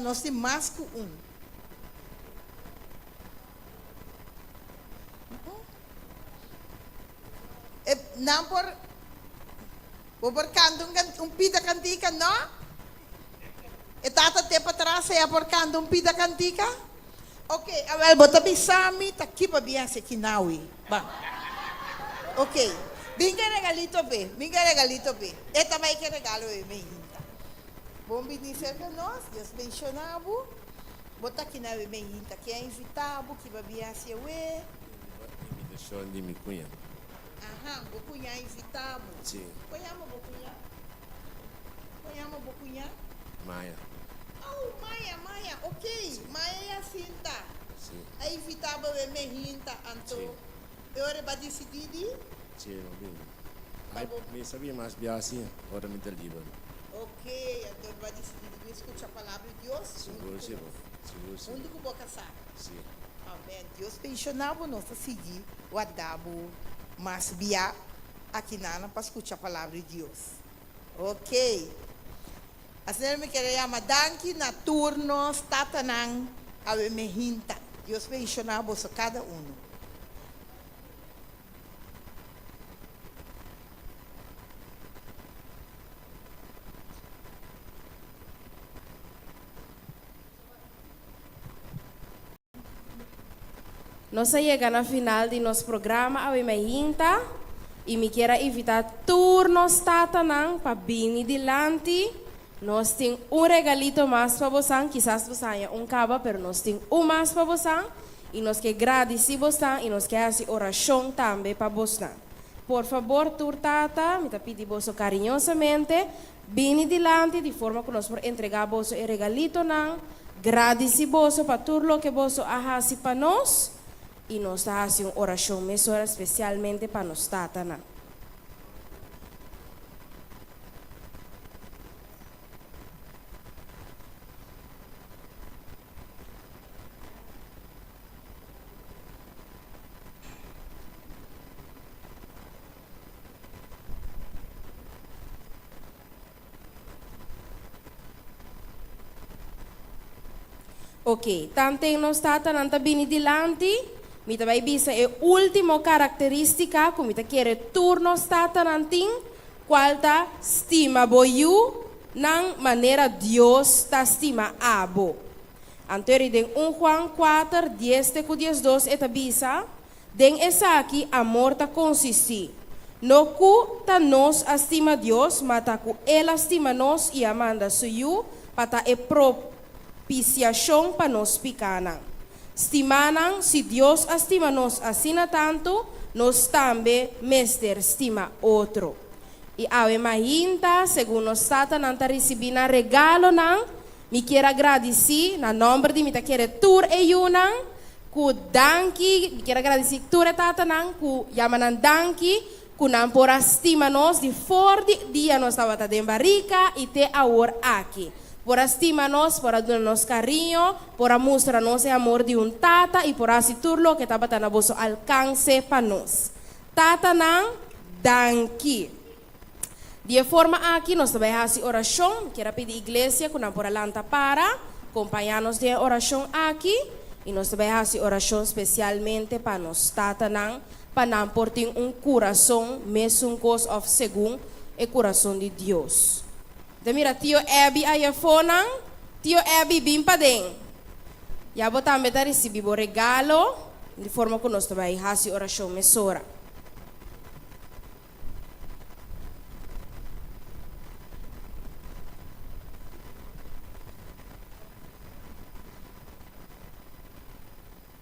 Nós temos mais que Não por canto pida cantica, não? E tata te para trás é por canto pida cantica? Ok, well, bota bisami, tá aqui para biar se kinawi. Bang. Ok, binga regalito pe. E também que regalo é me hinta. Bom bendizer a nós, Deus mencionava. Bota aqui na me hinta, que é invitado, que vai biar se ué. Invitação de minha cunha. Aham, bocunya invitado. Sim. Conhamo bocunya? Maia. Oh, Maia, ok. Sim. Maia é cinta. Sim. É invitado a me hinta, anto. Sim. Eu vai decidir? Sim, não bem. Mas me sabia mais bem assim, ora me der livre. Ok, então vai decidir de escutar a palavra de Deus. Seguro, sim. Onde que vou casar? Sim. Amém. Deus pensionava nós a seguir o adabo, mas bia aqui na para escutar a palavra de Deus. Ok. A senhora me quer chamar danke na turnos tatanang a me hinta. Deus pensionava a cada um. Nós chegamos na final de nosso programa, a me hinta, e me quero invitar turnos tatanang para vir delante. Nós temos regalito mais para você, quizás você tenha caba, mas nós temos mais para você. E nós queremos agradecer você e nós queremos fazer oração também para você. Por favor, tata, me pedir você carinhosamente, vir delante de forma que nós podemos entregar você o regalito. Agradecer você para tudo que você faz para nós. E nós fazemos uma oração mesora especialmente para nós tata. Ok, tanto nós tata nanta bini dilante, mi vai bisa e último característica como mi quer turno tata nanting, qual ta stima boyu nang maneira Deus ta stima abo. Anterior den 1 Juan 4, 10 ku 12 eta bisa, den esa aqui amor ta consisti. No ku ta nos estima Deus, mata ku ela estima nos e amanda suyu, pata e propiciação para nos picana. Stimanang si Deus estima nos assina tanto, nos também mester estima outro. E ave mahinta, segundo nos tata nanta recibina regalo nang, me quero agradecer na nome de me quero tur e yunang, ku danki, me quero agradecer tur e tata nang, ku yamanan danki, ku nan por estima nos de for dia nos estava ta de barrica e te aor aqui. Por estima-nos, por dar-nos carinho, por mostrar-nos o amor de tata e por assim tudo que estava na vosso alcance para nós. Tata nang danki. De forma aqui, nós também fazemos oração. Quero pedir a igreja que não por alanta para acompanhar-nos de oração aqui. E nós também fazemos oração especialmente para nós. Tata nang, para não por ter coração, mesmo coisa segundo o coração de Deus. Mira, tio Abby aí fora, tio Abby bimpa den. Já botamos a receber o regalo, de forma que nós também fazemos oração mesora.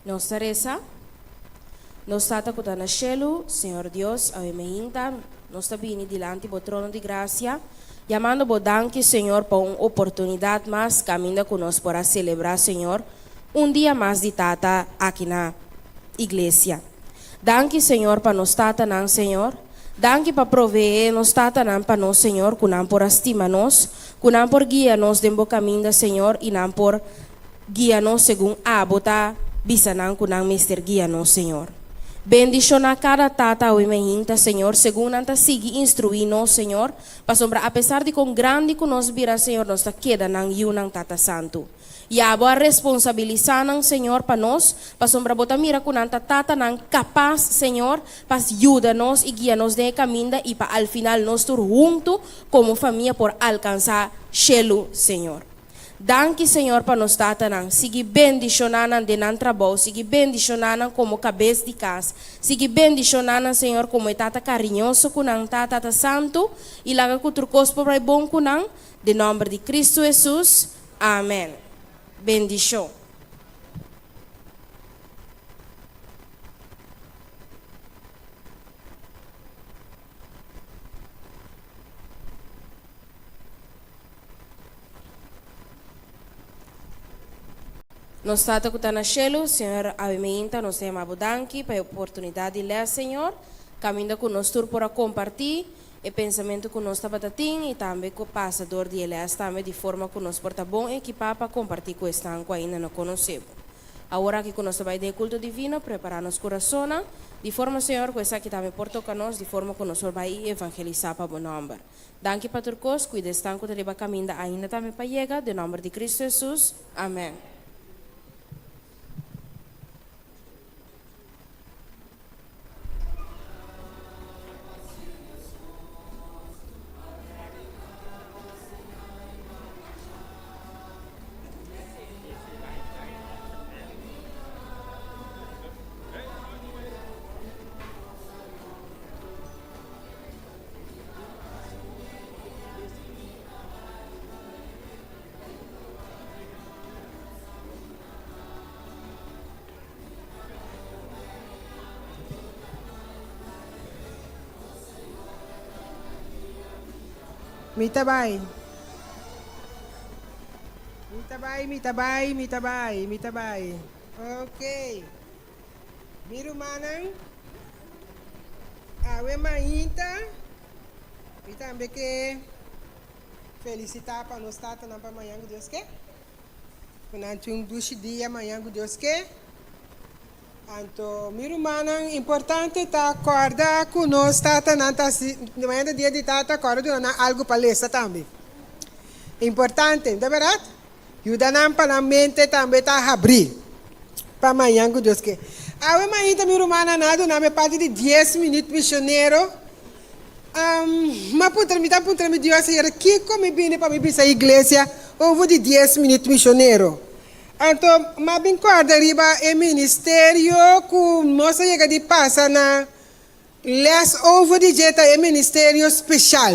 Nossa Teresa, Nos stata kuta na cielo, Senhor Deus, ao emehinta, nos tabini dilante do trono de graça, llamando bo danke, Senhor, por uma oportunidade mais, caminha conosco para celebrar, Senhor, dia mais de tata aqui na igreja. Danke, Senhor, para nos tata nan, Senhor. Danke para proveer nos tata nan para nós, Senhor, kunam por estima nos, kunam por guia nos dembo caminho, Senhor, e nam por guia nos segundo a bota bisanan kunam mister guia nos, Senhor. Bendición a cada tata o imehinta, Senhor, segundo anta sigue instruindo, Senhor, para sombra, a pesar de com grande que nos vira, Senhor, nos ta queda nang yunang tata santo. E a boa responsabilizar nang, Senhor, para nós, para sombra, bota mira com anta tata nang capaz, Senhor, para ajudar nos e guia nos de caminho e para al final nós tur junto como família por alcançar cielo, Senhor. Danke, Senhor, para nos tata nang. Sige bendicionanan de nan trabalho, sige bendicionanan como cabeça de casa, sige bendicionanan, Senhor, como tata carinhoso kunang tata santo, e laga kuturcos para bom kunang, de nome de Cristo Jesus. Amém. Bendição. Nos tata kuta na cielo, Senhor, avimenta, nos tema danke para a oportunidade de ler, Senhor, caminho conosco para compartilhar e pensamento conosco batatim e também com o passador de elas também de forma que nos porta bom equipar para compartilhar com esta que ainda não conhecemos. Agora que conosco vai de culto divino, preparar nos coração, de forma, Senhor, que essa que também porta conosco, de forma que nos vai evangelizar para o bom nome. Danke para todos, cuide estão que te caminho ainda também para chegar, de nome de Cristo Jesus. Amém. Mitabay. Okay. Miru manang. Awe mainta. Mitambe que felicitar para nós tata na para amanhã, Deus que. Kunanti dushi dia amanhã, Deus que. Anto, miru manang importante tá acorda com nós tata nanta de manhã dia de tata acorda na algo palestra também. Importante, de verdade? Ajuda nam para a mente também tá abrir. Para amanhã, Deus que. Awe mainta miru manang nado na me parte de 10 minutos missioneiro. Mas putra me Deus aí que como bem para me bisa igreja, ovo de 10 minutos missioneiro. Então, mas bem corda riba é ministério que nossa chega de passa na les over de jeta é ministério especial.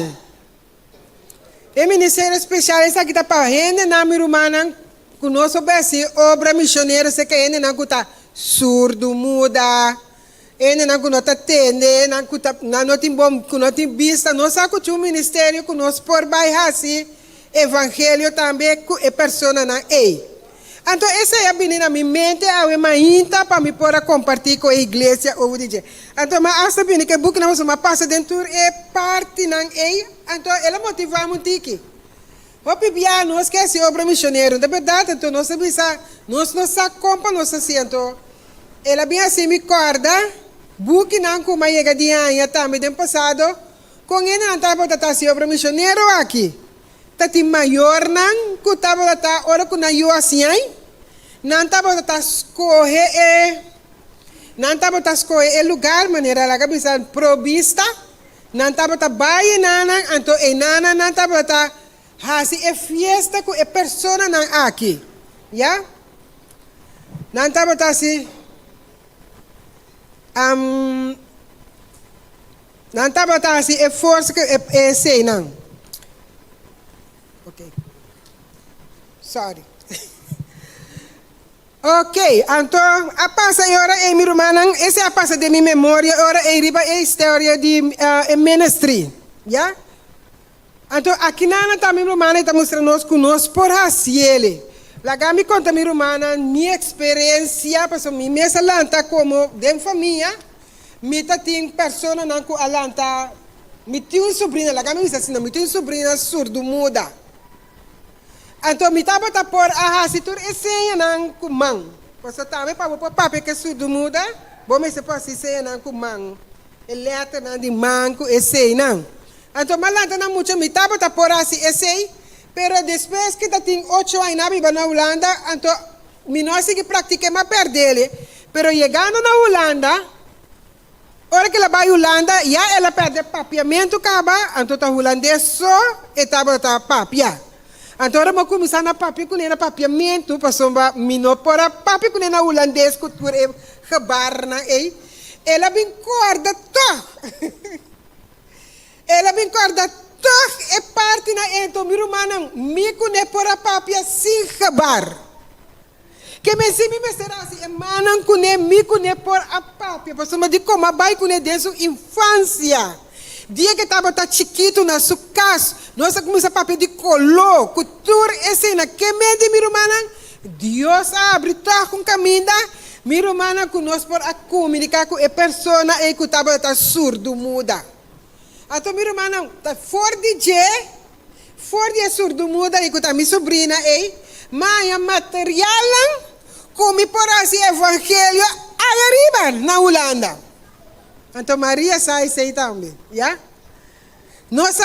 É ministério especial essa que tá para rende na mirumana que nosso besi obra missioneiro se que rende na kuta surdo muda, rende na kunota tende na kuta na notim bom kunotim vista nossa que um ministério que nós por bairrasi evangelho também é persona na ei. Então, essa é a menina minha mente, a minha para me pôr a compartilhar com a igreja ou DJ. Então, mas essa menina que book não uma passa dentro é parte não é, então ela motiva muito aqui. O pibia nós que é obra missioneiro, de verdade, então nós sabemos nós compra nós assim, então ela bem assim me corda, book não com uma chega de ano também do passado, com ele não estava tratando obra missioneiro aqui. Tati maior não, que estava tratando ora com eu assim aí. Não estava tratando escolher não estava tratando escolher lugar maneira lá que bisa provista, não estava tratando baia nana, então e nana não estava tratando assim é fiesta com é persona não aqui, já? Não estava tratando assim não estava tratando assim é força que é sei não. Ok. Sorry. Ok, então, a passa agora em Mirumanan, essa é a passa de minha memória, agora é riba a história de ministry, já? Então, aqui na também Mirumanan está mostrando conosco por ele. Lá me conta Mirumanan, minha experiência, porque minha mesa lanta como de família, me tem pessoa não com alanta, me tem uma sobrinha, lá me diz assim, me tem uma sobrinha surdo-muda. Então, me estava a pôr a situr essenha não com mão. Porque também para o papai que é surdo-muda, bom, mas se pode essenha não com mão. E letra não de mão com essenha não. Então, malanta não muito, me estava a pôr assim essenha, pero depois que tem 8 anos na Holanda, então, me não sei que pratica mais perder. Pero chegando na Holanda, hora que ela vai à Holanda, já ela perde papiamento, então a holandês só estava a papia. Então, ora vamos começar na papi com ela papiamento, para mino para papi com ela holandês que tu é gebar na ela bem corda toch. Ela bem corda toch é parte na então mirumana me cone para papia sem gebar. Que me se me será assim, emanan cone me cone por a papia, para me de como vai cone desde sua infância. Dia que estava chiquito na sua casa, nós começamos a papel de color, cultura, escena, que me de mirumana, Deus abre tá com caminho, mirumana conosco por a comunicar com a pessoa que estava surdo muda. Então mirumana, tá fora de surdo muda e que minha sobrinha mas material como por assim evangelho aí arriba na Holanda. Então, Maria sai também, já? Nós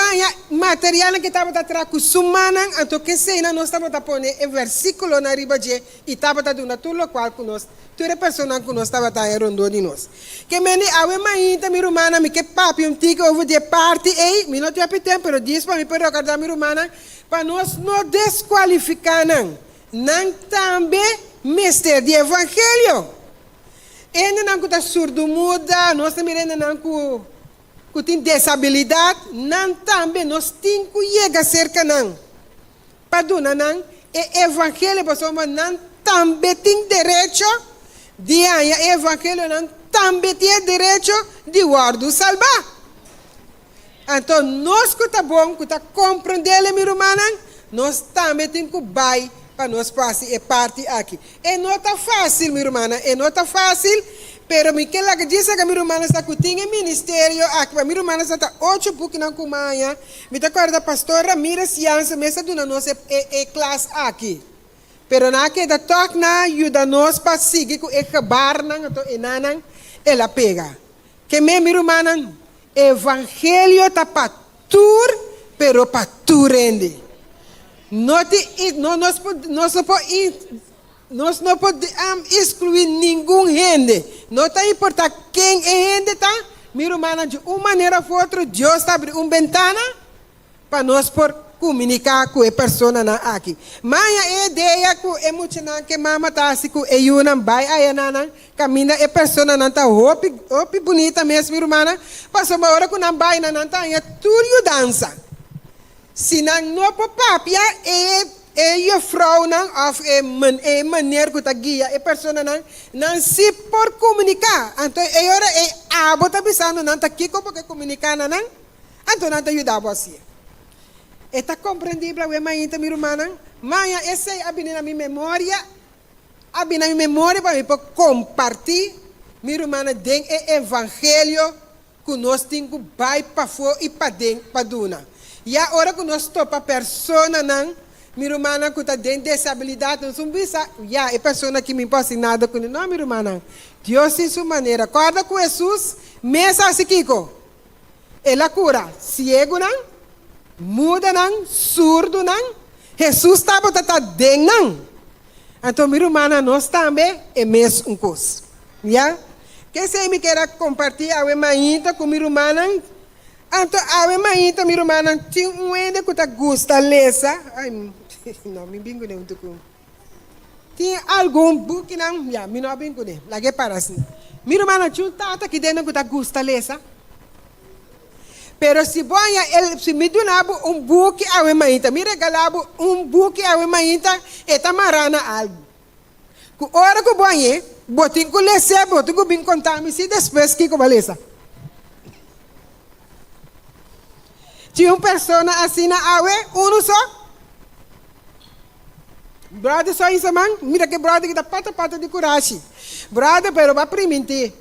material que estava atrás com sumana, então que sei nós estava a pôr o versículo na riba de e estava a dar tudo o qual conosco, toda pessoa que nós estava a rondo de nós. Que me ave mãe minha romana me que papi tico over de parte me não tinha tempo, pero diz para mim para recordar minha romana para nós não desqualificar não também mestre de evangelho. Ainda não está surdo muda, nós também ainda não tem desabilidade, não também nós temos que chegar cerca não. Para dona não, o evangelho pessoal não também tem direito de o evangelho não também tem direito de guardar salvar. Então nós que está bom, que está compreendendo minha irmã, nós também temos que vai para nós passar e parte aqui. E não está fácil, minha irmã, e não está fácil, pero me que lá que diz que minha irmã está com o ministério aqui, minha irmã está 8 pouco na Cumaia, me está com a pastora Ramirez Jansen, me está dando nossa classe aqui. Pero na que da toque na ajuda nós para seguir com o cabar na então enanan ela pega. Que minha irmã, evangelho está para tur, pero para tu rende. Nós não podemos excluir nenhum gente. Não está importante quem é gente, tá? Minha irmã, de uma maneira ou outra, Deus está abrindo uma ventana para nós por comunicar com a pessoa aqui. Mas a ideia que é muito que mama está assim, que eu não vai aí na caminha a pessoa não está roupa bonita mesmo, minha irmã. Passou uma hora que não vai não está aí tudo dança. Se não for papia, a vrouw of a maneira que está guia, a pessoa não se por comunicar. Então, agora a abo está pensando não está aqui como que comunicar não, então não está ajudando você. Está compreendível a mãe minha irmã, mas essa é a minha memória para mim compartilhar minha irmã den o evangelho que nós temos para fora e para dentro para duna. E a hora que nós topa a pessoa minha irmã que está dentro dessa habilidade, nós vamos pensar, a pessoa que me passa nada com não, minha irmã, Deus em sua maneira, acorda com Jesus, mesa assim, Kiko, ela cura, cego não, muda não, surdo não, Jesus estava dentro não. Então, minha irmã, nós também é mesmo coisa, já? Que se me quer compartilhar a mãe com minha irmã, então, a mãe minha irmã, tinha um ende que gosta de ler. Ai, não, me bingo nem muito com. Tinha algum book não, me não bingo nem. Lá que para assim. Minha irmã tinha um tata que dentro que gosta de ler. Pero se se me donava um book a mãe, me regalava um book a mãe, eta marana algo. Ku ora ku banhe, botin ku lese, botin ku bin contami si depois que ku balesa. Tinha uma pessoa assim na awe, só. Brother só isso, man. Mira que brother que dá pata de coragem. Brother, pero vai primente.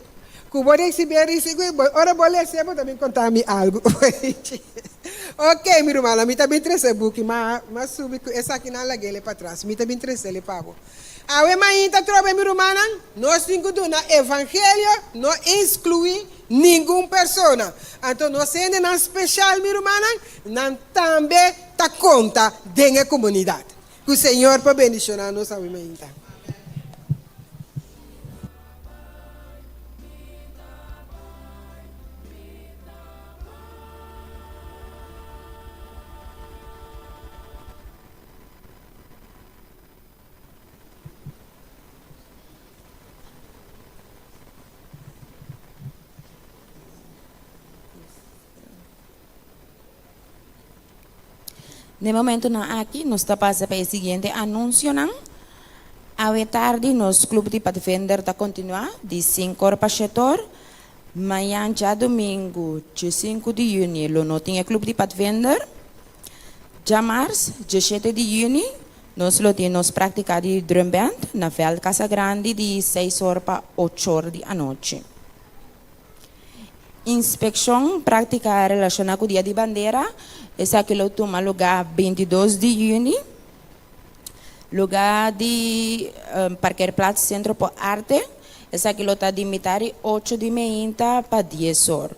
Cubo de exibir isso, ora vou ler sempre também contar-me algo. Ok, meu irmão, me também trouxe book, mas subi essa aqui na laguele para trás. Me também trouxe ele pago. Awe mainta trobe meu irmão, nós temos que na evangelho não exclui nenhuma pessoa. Então nós sendo na especial meu irmão, não também tá conta da comunidade. Que o Senhor para bendicionar nós awe mainta. No momento na aqui, nós está passando para o seguinte anúncio, não? À tarde, nos clube de Pathfinder está continuar, de 5 horas para 7 horas. Amanhã, já domingo, dia 5 de junho, nós temos clube de Pathfinder. Já março, dia 7 de junho, nós temos prática de drum band na Veld Casa Grande, de 6 horas para 8 horas da noite. Inspeção prática relacionada com o dia de bandeira. Esse aqui lo toma lugar 22 de junho. Lugar de Parkeerplaats Centro por Arte. Esse aqui lo está de metade 8 de manhã para 10 horas.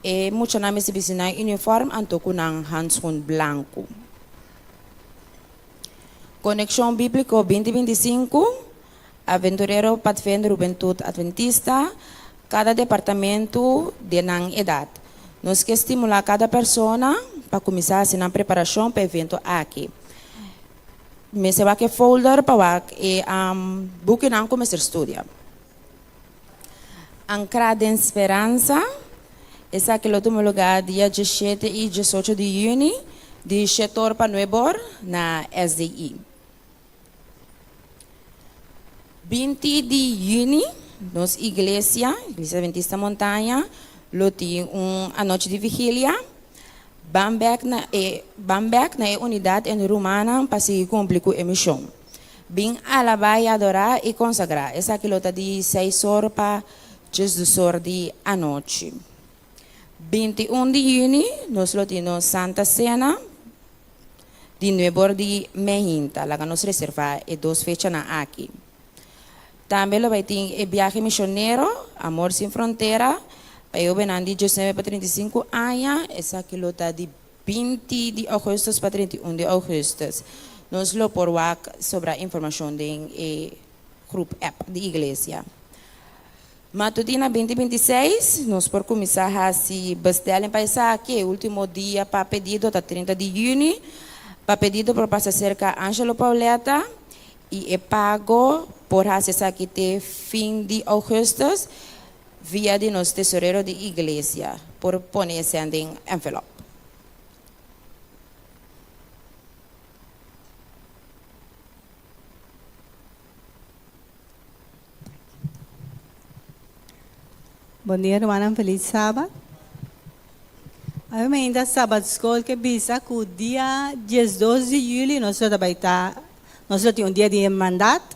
E muitos names se vistam em uniforme, anto com handschoen branco. Conexão Bíblico 2025. Aventureiro Pathfinder Juventude Adventista. Cada departamento de edade. Nós queremos estimular cada pessoa para começar a na preparação para o evento aqui. Me se vai que folder para que book não começar a estudar. Ancrada em Esperança, esse aqui é o lugar dia 17 e 18 de junho, de 7 horas para 9 horas na SDI. 20 de junho, nossa igreja Adventista Montanha, tem uma noite de vigília. Bamberg na unidade em Romana para se cumprir com a missão. Bem alabar e adorar e consagrar. Essa aqui é de 6 horas para 10 horas da noite. 21 de junho, nós temos Santa Cena, de 9 horas de manhã. Lá nós reservamos 2 fechas aqui. Também vai ter o viagem missionário, Amor Sem Fronteira. Eu venho de 19 para 35 anos, essa aqui está de 20 de agosto para 31 de agosto. Nós lo por sobre a informação do grupo app da igreja. Matutina 2026, nós por começar a se bestelem para essa aqui, o último dia para pedido, está 30 de junho, para pedido por passar cerca Ângelo Pauleta, e é pago por essa aqui até fim de agosto, via de nosso tesoureiro de igreja, por poner-se em envelope. Bom dia, irmã. Feliz sábado. Eu me ainda sábado escola que bisa que o dia 12 de julho nós temos um dia de mandato.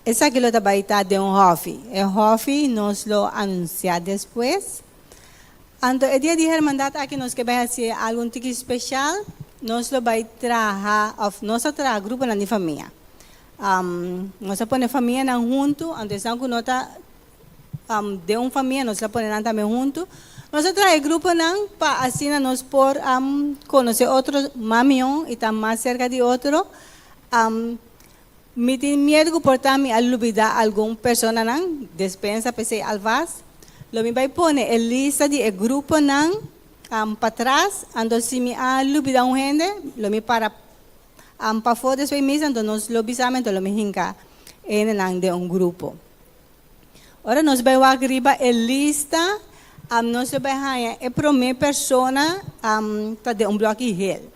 Esse aqui lo também está de hobby. O hobby nós lo anunciamos depois. Então, o dia de mandato aqui nós queremos fazer algo tipo especial. Nós lo vai trabalhar, nós trabalhamos grupo na família. Nós põe família na junto, então estamos com nota de uma família, nós la ponemos também junto. Nós trabalhamos grupo não para assim nós por conhecer outro mamião e estar mais cerca de outro. Me tenho medo de portar-me a olvidar alguma pessoa não, despensa, pensei alvas. Lo me vai pôr a lista de grupo não para trás, então se me olvidar gente, lo me para fora de sua mesa, então nós lo bisamos, então lo me hinca de um grupo. Ora nós vai arriba a lista, nós vai a primeira pessoa de um bloco hell.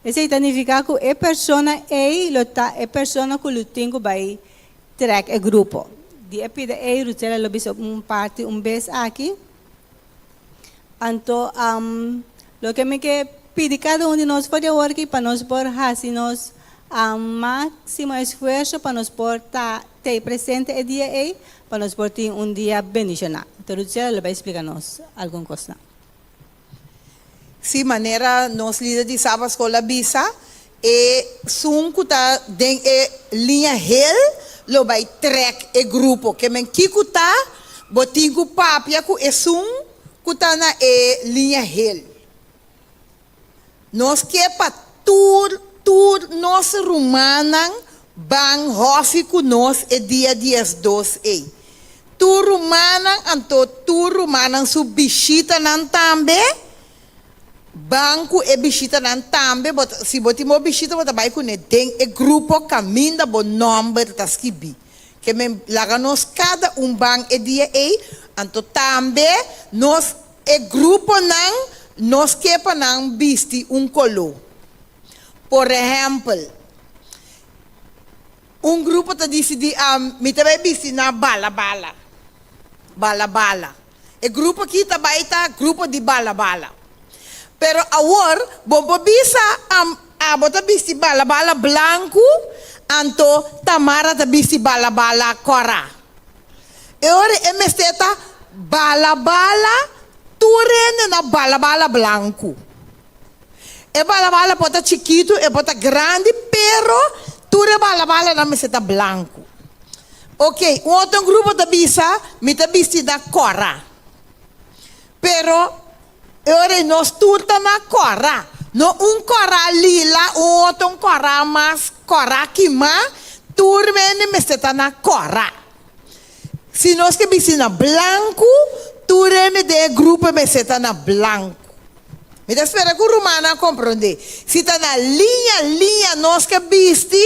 Isso significa que a pessoa que eu tenho vai trek e grupo. Die pide e Rutela lo bis parte vez aqui. Anto lo que me que pide cada de nós por hoje para nós por hacernos máximo esforço para nós por ter presente o dia aí, para nós por ter dia bendicionado. Então Rutela lo vai explicar-nos alguma coisa. Si maneira nos líder de sábado escola bisa e sunkuta den e linha hel lo vai trek e grupo que men kikuta botingu papia ku e sun kuta na e linha hel nos que pa tur nos rumanan bang hofiku nos e dia 10 e tur rumanan anto tur rumanan su bishita nan tambe banco e bisita nan tambe si botimo bisita bota vai com den e grupo caminda bo number taskibi que me laga nos cada bang e dia e anto tambe nos e grupo nan nos kepa nan bisti colo por exemplo grupo ta decidi mi te vai bisti na bala e grupo aqui ta vai grupo de bala pero agora, bobo bisa bota bisti bala blanco, anto Tamara ta bisti bala cora. E ora mesteta bala turene na bala blanco. E bala bota chiquito e bota grande, pero ture bala na mesteta blanco. Ok, outro grupo ta bisa, mi ta bisti da cora. Pero ora nós turta na cora. No cora lila, outro cora mas cora kima, turmene mesteta na cora. Se nós que bisina branco, turene de grupo mesteta na blanco. Me dá espera que o romana compreende. Se tá na linha nós que bisti,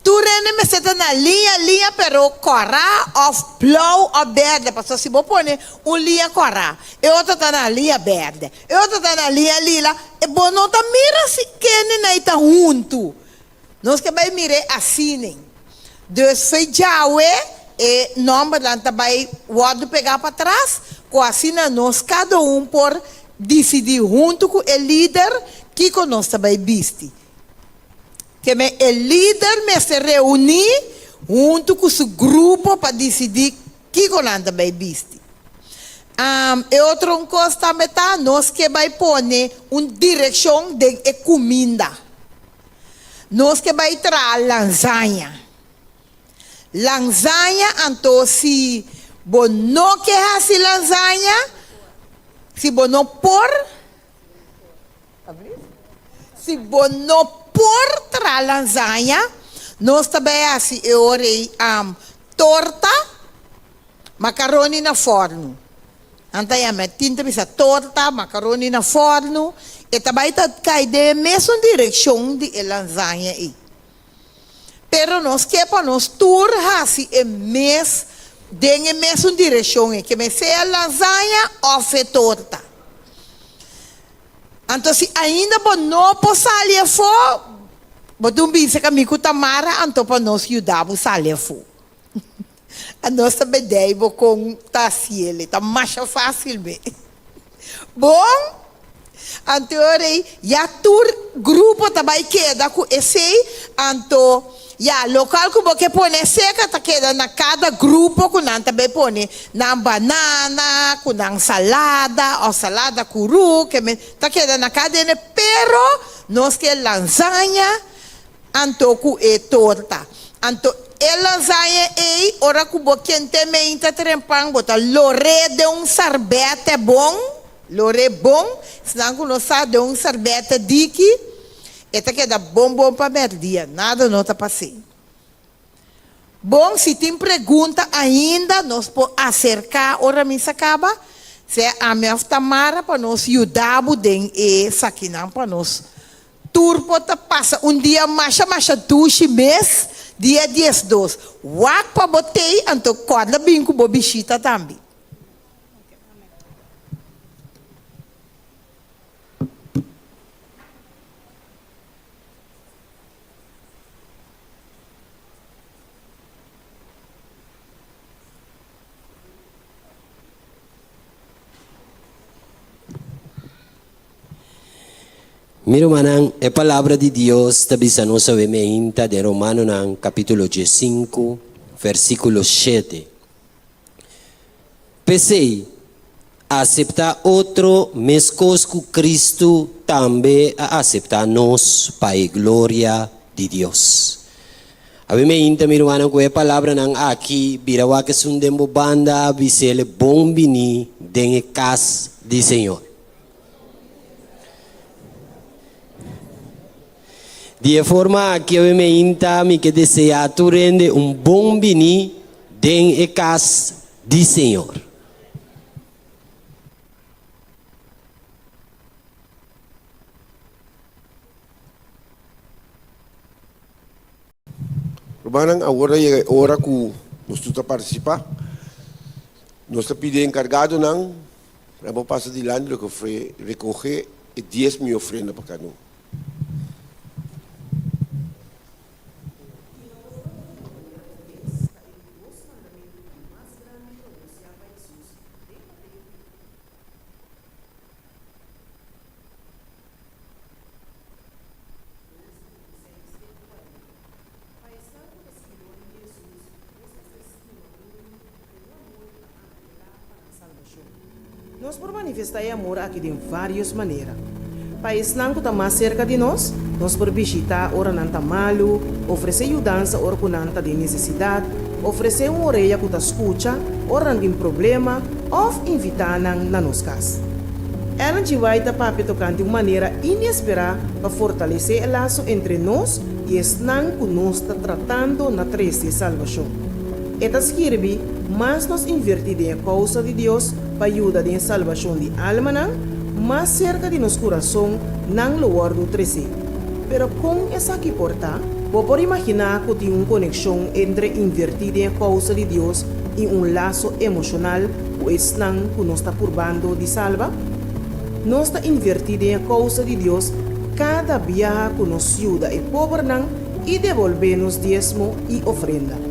turene mesteta na linha pero cora of blauw of verde. Pastor, se você põe linha cora, e outra tá na linha verde, e outra tá na linha lila, e bom não tá mira se quem não está junto. Nós que vai mirar assim. Dus foi Jawe e nome lá tá vai o pegar para trás, com assim nós cada por decidir junto com o líder que conosco vai bisti. Que o líder me se reunir junto com seu grupo para decidir que colanda vai bisti. E outra coisa também tá, nós que vai pôr direção de comida. Nós que vai trazer lasanha. Então se você não quer fazer lasanha, se você não pôr, se você não por tra lasanha, nós também assim orei torta, macarrone na forno. Antaiame tinta bisa torta, macarrone na forno, e também tá cai de mesma direção de lasanha aí. Pero nós que para nós tur assim é mes de mesma direção que me seja lasanha ou torta. Então, se ainda não salir fora, você bisa kami com Tamara, então para nós ajudar a salir fora. A nossa ideia com Tassiele, tá mais fácil bem. Bom, então já tur grupo também queda com esse, então já local que você põe seca tá queda na cada grupo que não também põe na banana, com na salada ou salada curu que tá queda na cada pero nós que lasanha anto com torta. Então lasanha ora que você também tá trempando bota lore de sorbete bom, lore bom, senão que nós de sorbete diki. Eta queda bom para merdia, nada não está passando. Bom, se tem pergunta ainda, nós podemos acercar, ora me acaba, se a minha Tamara para nós ajudar e saquinam para nós. Turpo tá passa dia mais 2 mês, dia 10 Wak para botei, então corda bem com bobicita também. Miro manang a palavra de Deus tabisa nossa vemeinta de Romano nang capítulo 5, versículo 7. Pensei, aceitar outro mescos com Cristo também a aceitar nós para a glória de Deus. A vemeinta miro manang com a palavra nang aqui, birawa que sundembo banda, bisele bom bini, den casa de Senhor. De forma que eu me inta me que deseja tu rende bom bini den e casa de Senhor. Romanang agora é hora que nós tudo participar. Nós está pedindo encargado não, para o passo de lá recoger 10 mil ofrendas para cada um. Nós por manifestar amor aqui de várias maneiras. País não está mais cerca de nós por visitar ora não está malo, oferecer ajudança ora que não está de necessidade, oferecer uma orelha que está escuta, ora não tem problema, ou invitar na nossa casa. Ela vai estar para tocar de uma maneira inesperada para fortalecer o laço entre nós e o não que nós está tratando na triste de salvação. Esta escreve, mas nós invertimos em causa de Deus para ajudar em salvação de alma, mais cerca de nosso coração, não lugar do 13. Pero com essa que porta, vou por imaginar que tem uma conexão entre invertir em causa de Deus e laço emocional, o não que nós está purbando de salva. Nós está invertido em causa de Deus cada viagem que nos ajuda e pobre e devolver-nos diezmo e ofrenda.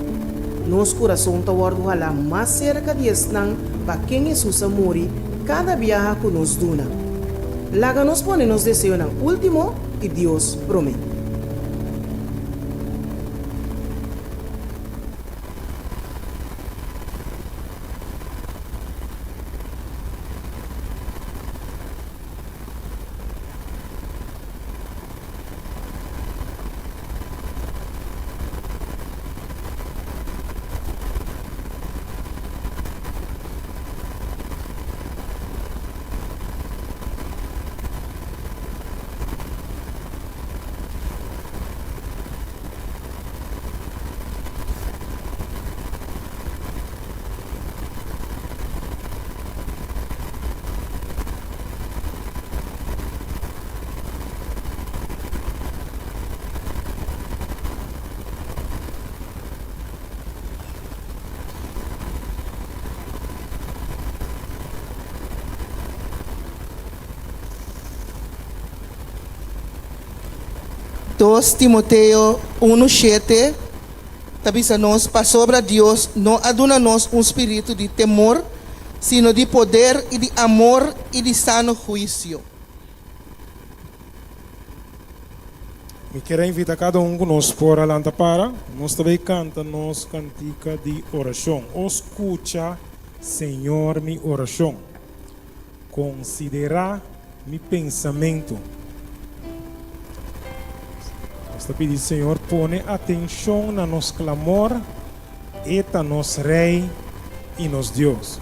Nosso coração está guardado mais cerca de Esnan para quem Jesus morre cada viagem que nos duna. Laga nos pone nos desejo no último que Deus promete. Timoteo 1:7 Tabisa-nos para sobre Deus não aduna-nos espírito de temor, sino de poder e de amor e de sano juízo. Me quero invitar cada conosco por alanta para nós também canta nos cantica de oração. Escucha, Senhor, minha oração. Considera meu pensamento. Nós pedimos, Senhor, põe atenção na nosso clamor, eta nosso Rei e nosso Deus.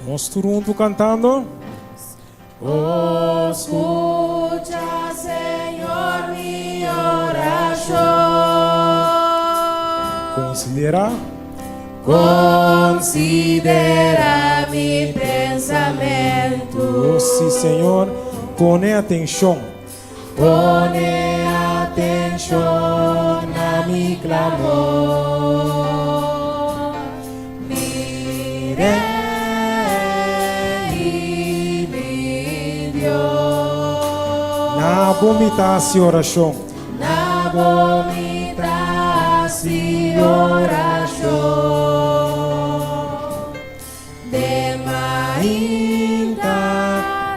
Nós juntos cantando. Escucha, Senhor, minha oração. Considera mi pensamento. Oh, sim, Senhor, põe atenção. Põe atenção na mi clamor. Mire. Na Nabomita-se oração. Nabomita-se oração. De mainta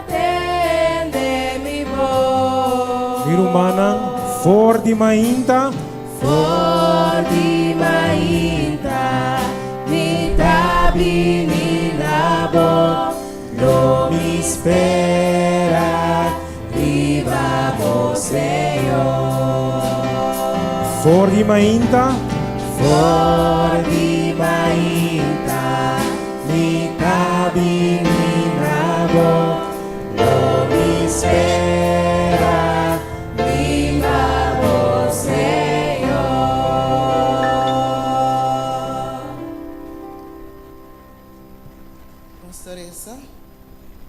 tende-me bo. Mirumanang for di mainta. For di mainta mi tabi mi nabo. No me espera, viva o Senhor. For di mainta. For di mainta, mi tabi mi nabo. No me espera, viva o Senhor. Nuestra reza.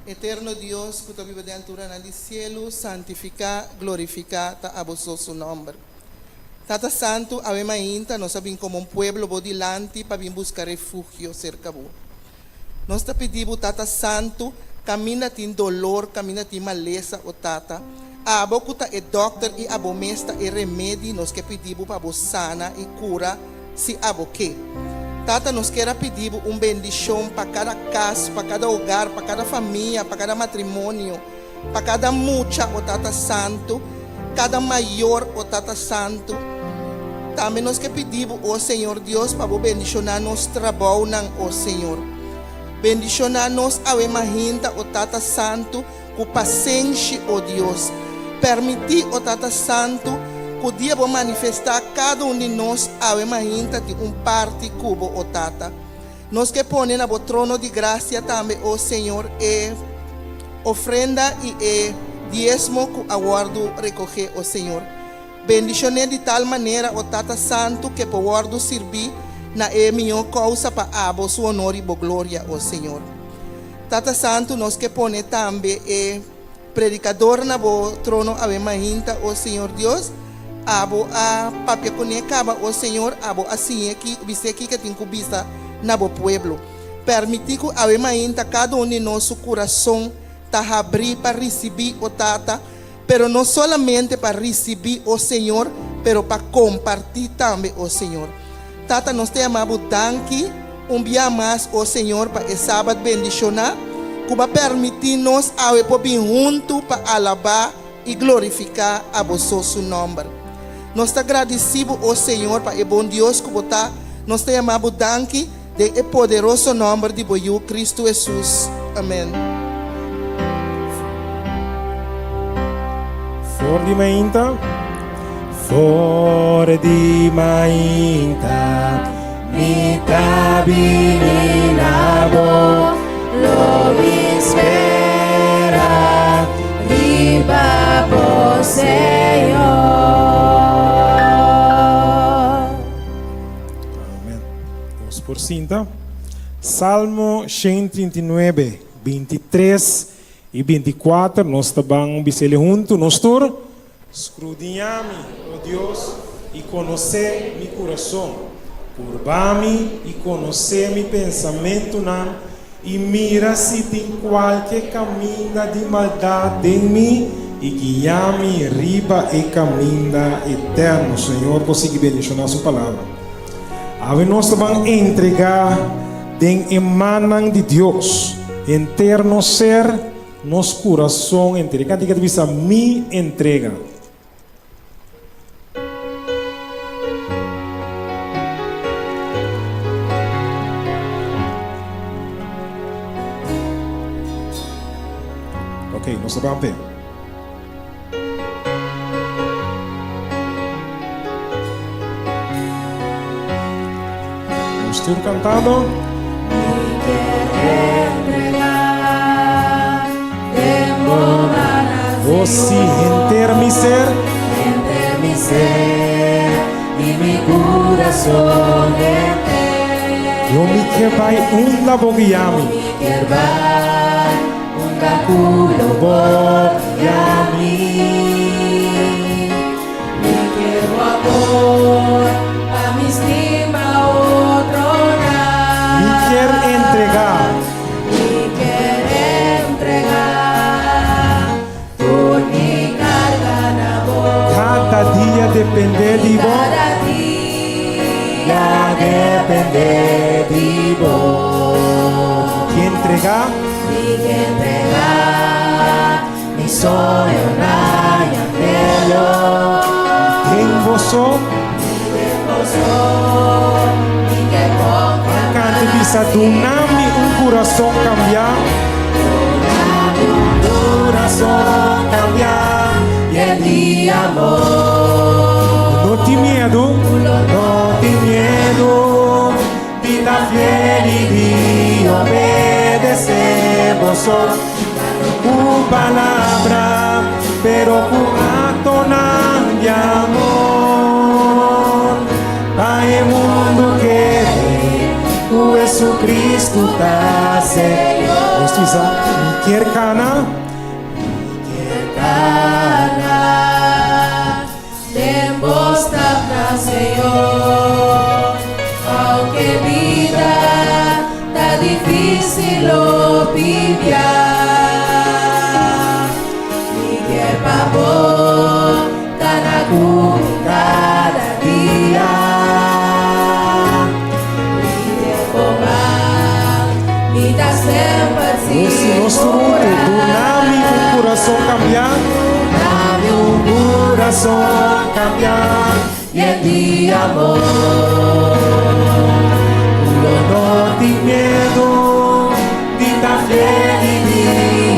Eterno Dios, que tu vive de altura en el cielo, santifica, glorifica, ta aboso su nombre. Tata Santo, ave mainta, nos abin como un pueblo bodilante para bien buscar refugio cerca de nos te pedimos, Tata Santo, camina tin dolor, camina tin maleza, o Tata. Abo kuta e doctor e abo mesta e remédio, nos que pedimos para vos sana e cura, se abo que. Tata, nos quer pedir uma bendição para cada casa, para cada hogar, para cada família, para cada matrimônio, para cada mucha, o Tata Santo, cada maior, o Tata Santo. Também nos que pedimos, ó Senhor Deus, para bendicionar nosso trabalho, ó Senhor. Bendicionar-nos, ave mahinta, o Tata Santo, com paciência, ó Deus. Permitir, o Tata Santo, podia manifestar cada de nós, ave mahinta, de parte cubo, o Tata. Nós que põe na trono de graça também, ó Senhor, e ofrenda e diezmo que aguardo recoger, ó Senhor. Bendicionar de tal maneira, o Tata Santo, que aguardo servir na minha causa para abo su honor e glória, ó Senhor. Tata Santo, nós que põe também predicador na trono, ave mahinta, ó Senhor Deus. Abo a papia conecaba, ó Senhor, abo assim aqui, você aqui que tem cubista na bo pueblo. Permitir que ave mahinta cada de nosso coração tá abrir para receber o Tata, pero não solamente para receber o Senhor, pero para compartilhar também o Senhor. Tata, nós te amamos danke, dia mais o Senhor para esse sábado bendicionar, que vai permitir-nos a vir junto para alabar e glorificar a vosso nome. Nós te agradecemos ao Senhor para o bom Deus que botar, nós te amamos danke, de poderoso nome de Cristo Jesus. Amém. For di mainta. For di mainta, Mi tabi mi nabo, lo mi espera, viva o Senhor. Vamos por cinta. Salmo 139, 23 e 24. Nós também bisele junto, nós tur. Escudriñame, ó Deus, e conhecer mi coração. Curva-me e conhecer mi pensamento, e mira se tem qualquer caminho de maldade em mim, e guia-me riba e caminho eterno. Senhor, consiga bendicionar sua palavra. Ave nós vamos entregar den emanan de Deus, interno ser, nosso coração entrega. Diga visa mi entrega. Ok, nós vamos ver. Vamos todos cantando. Você enter mi ser e mi coração eu me quebai da bogiami culo bogiami mi quiero amor a mi estima otro me quer entregar por mi carga soy raya pelo. Tengo sol, cante bisa dunami un corazón cambiar. Corazón cambiar y el día amor. No te miedo, No te miedo, vida fiel y di obedecemos tu palabra, pero con acto de amor. Hay mundo que tu Jesucristo está Señor. justicia, quer cana, Demostra Senhor, aunque vida tá difícil obliviar, e que pavor tá na cruz cada dia, e que bombar, me dá sempre se nosso dunami un corazón cambiar. Corazón cambiar y el día amor. No te miedo, dita fiel y di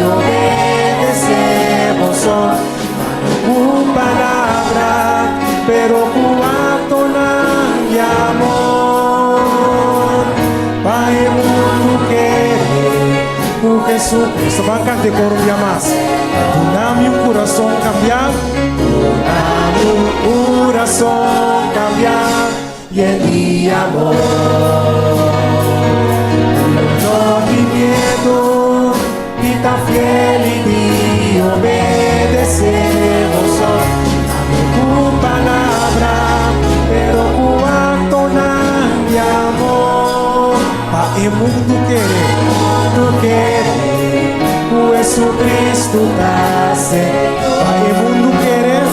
obedecemos tu palabra, pero con acto de amor. Pai mundo querer, o Jesucristo Van a cantar con un día más. Dunami un corazón cambiar. un corazón cambiar y el día amor. No te miedo, dita fiel y di obedecemos tu palabra, pero con acto de amor. Pa el mundo querer. No quiere, o Jesucristo tá Senhor. Pa el mundo querer.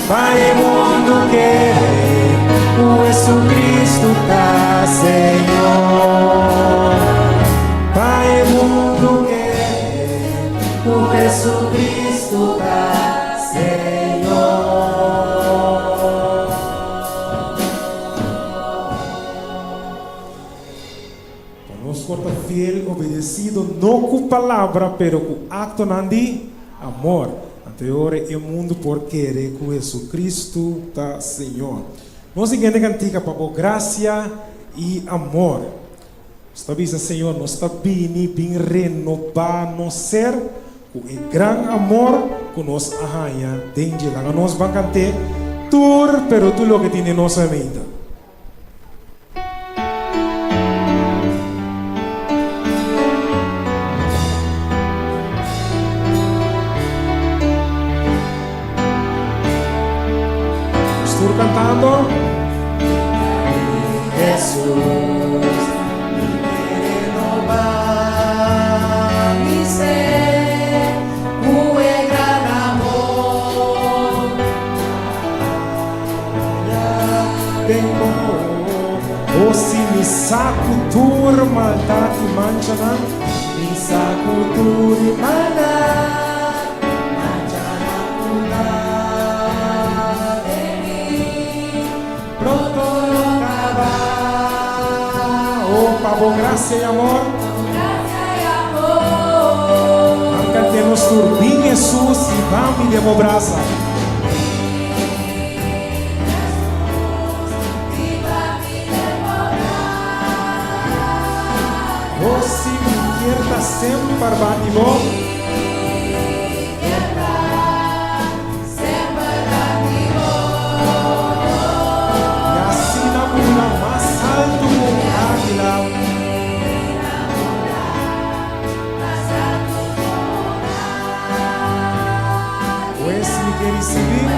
Vai mundo querer, o Jesucristo tá Senhor. Vai mundo querer, o Jesucristo tá Senhor. Nos corta fiel, obedecido, no con palabra, pero con acto de amor. Anterior el mundo por querer que Jesucristo está Señor. Nos siguiente cantica para gracia y amor. Está diciendo Señor, nos está bien renovar no ser con el gran amor que nos arranha dentro de la nos van a cantar tur, pero tú lo que tiene nos mente. Estou cantando. Jesús, mi renovar mi ser, un gran amor. Tengo, oh si mi saco tur maldad y mancha, Mi saco tu rimana, pronto lo acabar. oh pavo gracia y amor. Cantemos turbin Jesús y vamos y demos braza. Oh si mi izquierda sempre bativo. Y así la pula más alto como águila. Pues si me quieres recibir,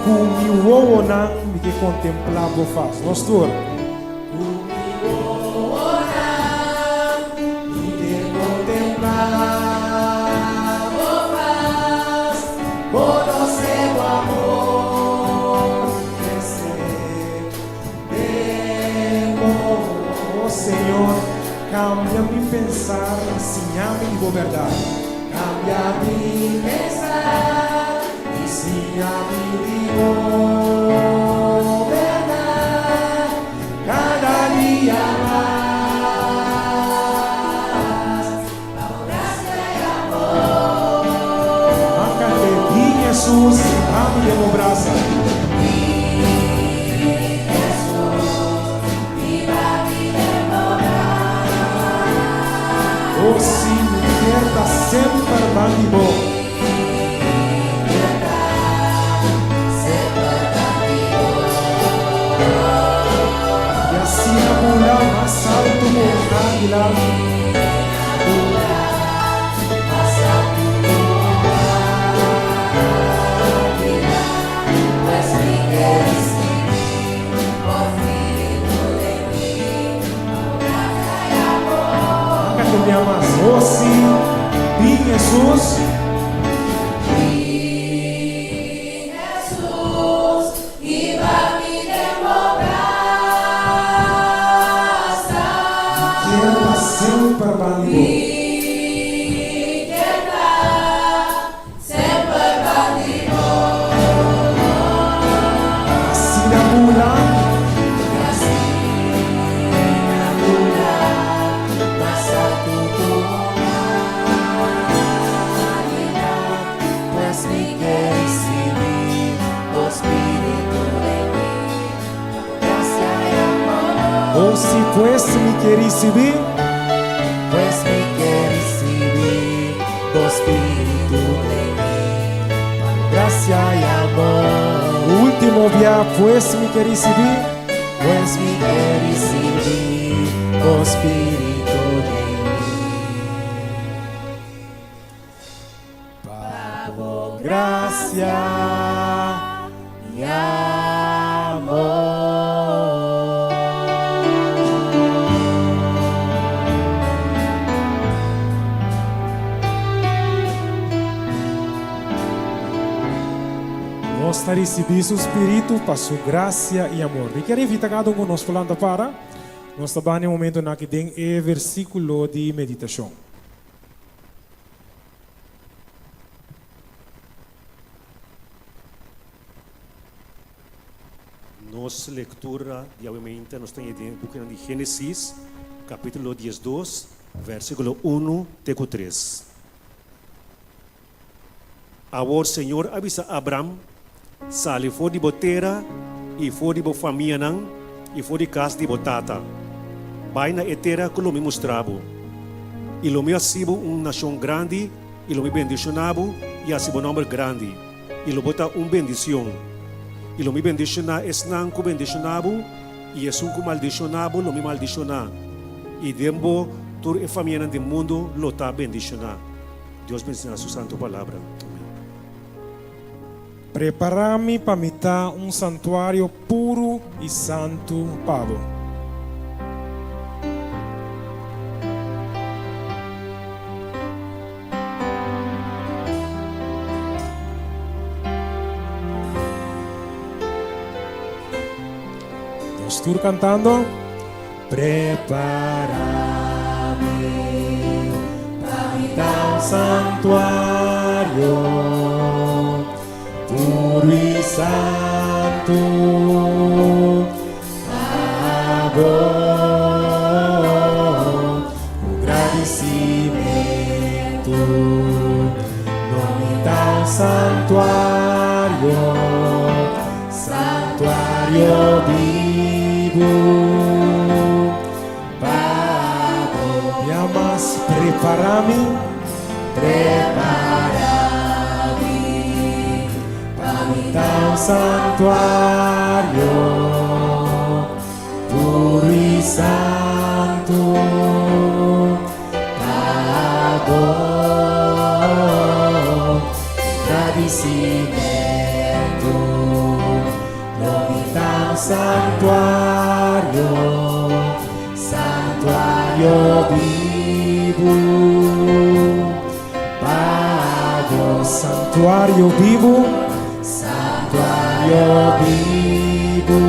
com mi uovo nan mi que contemplar vos faz. Nós todos. Conocer o amor, cambia mi pensar, enséñame mi verdad. Cambia mi pensar, enséñame mi verdad. Cada día más, bajo gracia y amor. Mácate, di Jesús, ame y abraza. Oh sì, libertà sempre vivo. Y así la mula más alto que el águila. Más, oh sí, vi Jesús. Vi Jesús, iba mi democracia. Quieta sempre bandido. Quieta sempre bandido. Así la mula. Oh, si pues me quieres recibir, pues me quieres recibir, tu espíritu de mí, gracia y amor. Último día, pues me quieres recibir, pues me quieres recibir, tu espíritu de mí. Pago gracia y amor. Nós recebemos o Espírito para sua graça e amor. E quero invitar cada um conosco falando para. Nós estamos em um momento na que tem o versículo de meditação. Nossa leitura diariamente nós temos em book de Gênesis, capítulo 12, versículo 1 até 3. Agora, Senhor avisa Abraham, sale fora de botera e fora de família não e fora de casa de botata. Vai na etera que me mostrava. E lo me asibo nação grande e lo me bendicionava e asibo nome grande. E lo bota bendição. E lo me bendiciona es não que bendicionava e es que maldicionava lo me maldiciona. E dembo tur e família do mundo lo tá bendicionar. Deus bendiga a sua santa palavra. Preparami para me dar santuário puro e santo, Pablo. Nós estamos cantando. Preparami para me dar santuário puro e santo, amor, agradecimento, não me dá santuário, santuário vivo, Pablo, me amas, prepara-me, da santuário puro e santo, adoro, agradecimento, nome da santuário, santuário vivo, Pago, santuário vivo. Santuário vivo,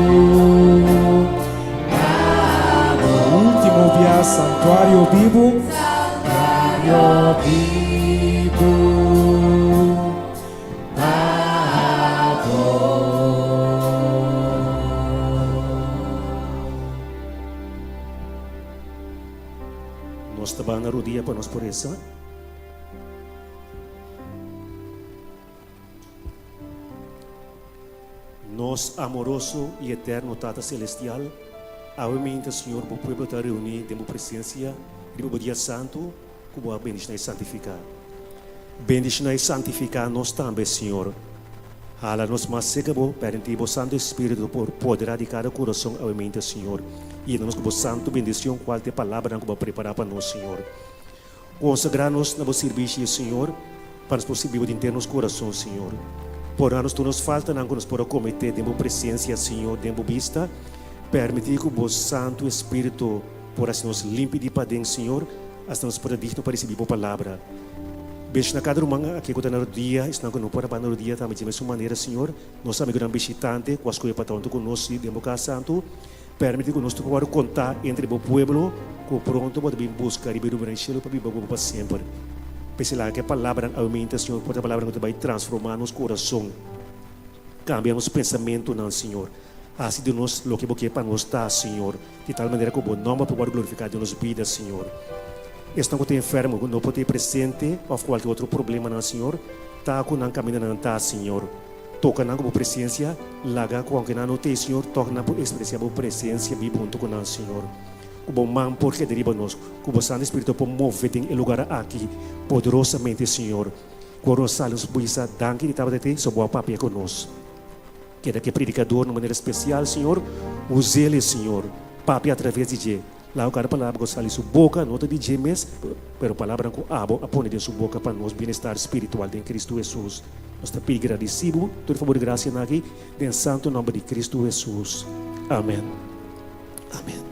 último dia, santuário vivo. Salvario vivo. Nós estamos na rodia para nós por essa. Nós, amoroso e eterno Tata Celestial, obviamente, Senhor, o povo está reunido em presença do dia santo, como a bendição e santificar. Bendição e santificar nós também, Senhor. Hala nos mais seguro, perante o Santo Espírito, por poder de cada coração, obviamente, Senhor. E nós, com o Santo, bendição, qual te palavra, que vai preparar para nós, Senhor. Consagrar-nos no serviço, Senhor, para os possíveis de ter nos corações, Senhor. Por anos, tu nos falta, não nos para cometer, de presença, Senhor, de vista. Permitir que o Santo Espírito, por assim nos limpe de padrão, Senhor, assim nos para digno para receber a palavra. Beijo na cada uma aqui que está no dia, estão com o para no dia, também de mesma maneira, Senhor. Nós amigos não visitante, com as coisas para tanto conosco, de boca santo. Permite que nós possamos contar entre o povo, que pronto pode vir buscar e vir o cielo para viver para sempre. Pense lá que a palavra aumenta, Senhor, porque a palavra vai transformar nosso coração. Cambia nosso pensamento, não, Senhor. Assim de nós, o que para nós está, Senhor. De tal maneira que o bom nome pode glorificar de nossa vida, Senhor. Estão com o enfermo, não pode ter presente, ou qualquer outro problema, não, Senhor. Está com o caminho, não está, Senhor. Toca na tua presença, laga com que não tem, Senhor, toca na expressão da presença, vive junto com nós, Senhor. O bom man, porque deriva nós, o Santo Espírito pode mover em lugar aqui, poderosamente, Senhor. Quando nós saímos, buisa, danke, de tal de so boa papel conosco. Queda que predicador, de maneira especial, Senhor, use ele, Senhor, papel através de Jê. Lá o cara palavra que sai sua boca, nota de Jê mesmo, pero a palavra que abo, apone de sua boca para nós, bem-estar espiritual em Cristo Jesus. Nós te pedimos agradecido, todo favor e graça aqui, em santo nome de Cristo Jesus. Amém. Amém.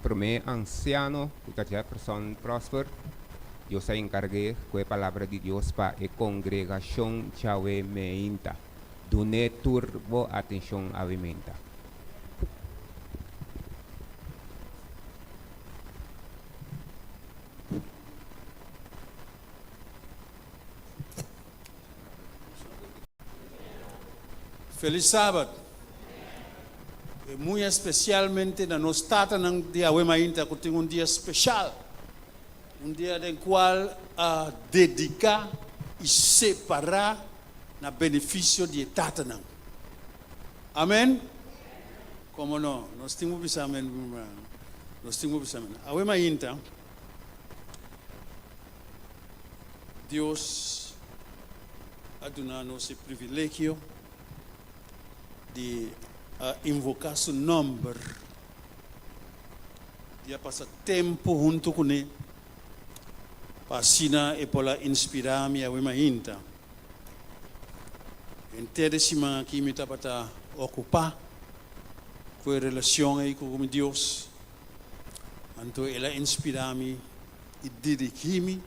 Promé anciano, que persona próspera, yo se encargué con la palabra de Dios para la congregación Chave Meinta. Dune turbo atención a Meinta. Feliz sábado. Muito especialmente na nossa data ng dia Wemainta, que tem dia especial. Dia no qual dedicar e separar na benefício de data nang. Amém? Como não? Nós temos que amém. Nós temos que amém. A Wemainta, Deus aduna-nos esse privilégio de invocar seu nome, de passar tempo junto com ele, para sina e para inspirar-me a Wemainta. Interessima que me está para ocupar com a relação aí com Deus, então ela inspira-me e dirige-me.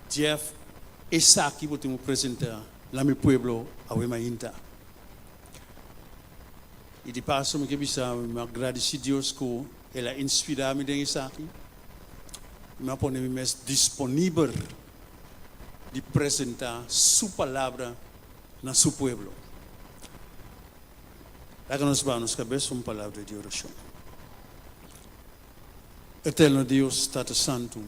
Jeff, essa aqui vou te apresentar lá no pueblo a Wemainta. E de passo, me agradecer a Deus que ela inspira-me nisso aqui. Me põe mais disponível de apresentar sua palavra na seu pueblo. Lá que nós vamos cabeça uma palavra de oração. Eterno Deus, Tata Santo,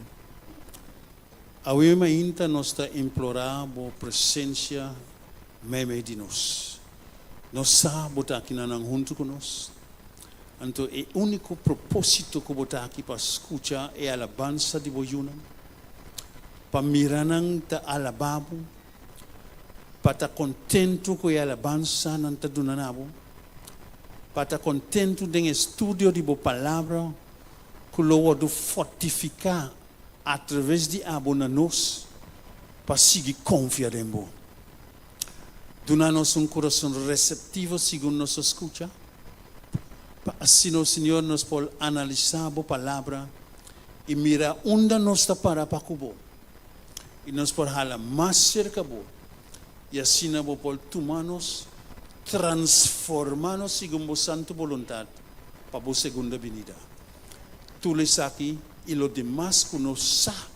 a Wemainta nós está implorar a presença meme de nós. Nós sabemos aqui nang junto conosco. Então, o único propósito que botar aqui para escutar é a alabança de Boyuna, para mirar ta alababo, para estar contento com a alabança nanta dunanabo, para estar contento com o estudo de boa palavra, que lo do fortificar através de abo na nós, para seguir confiar em bo. Dá-nos um coração receptivo segundo nos escuta. Assim o Senhor nos pode analisar a palavra e mira onde nós está para cubo. E nos pode falar mais cerca bo. E assim nós pode tomar-nos, transformar-nos segundo a santa vontade para a segunda venida. Tulis aqui e lo demais que nós sabemos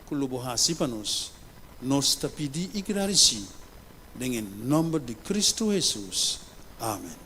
que lo bohasi para nós te pedi e agradeci. Em nome de Cristo Jesus. Amém.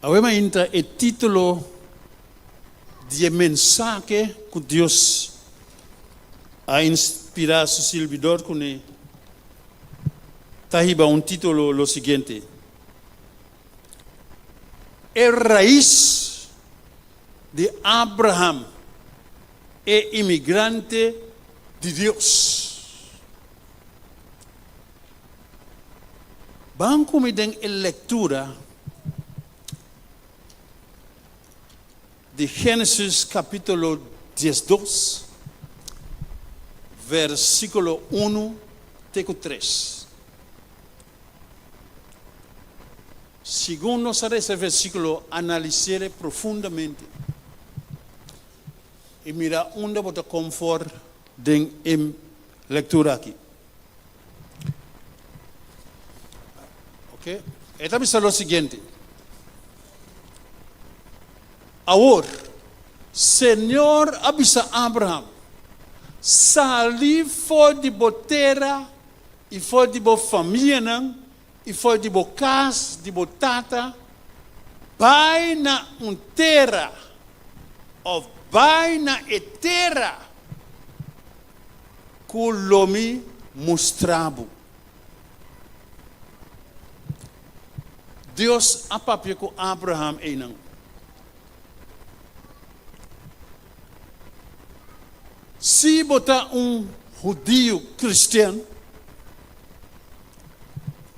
Agora entra o título de mensagem que Deus a inspirado seu servidor com ele. Tahiba título o seguinte: a raiz de Abraham é imigrante de Deus. Vamos começar a leitura de Gênesis capítulo 12, versículo 1 até 3. Segundo esse versículo, analisarei profundamente e mira onde você confort em leitura aqui. Ok? Então, é o seguinte. Agora, Senhor avisa Abraham, sali fora de terra e fora de família, e fora de casa, de tata, vai na terra, ou vai na terra, que o homem mostrava. Deus apapia com Abraham e não. Se botar judeu cristiano,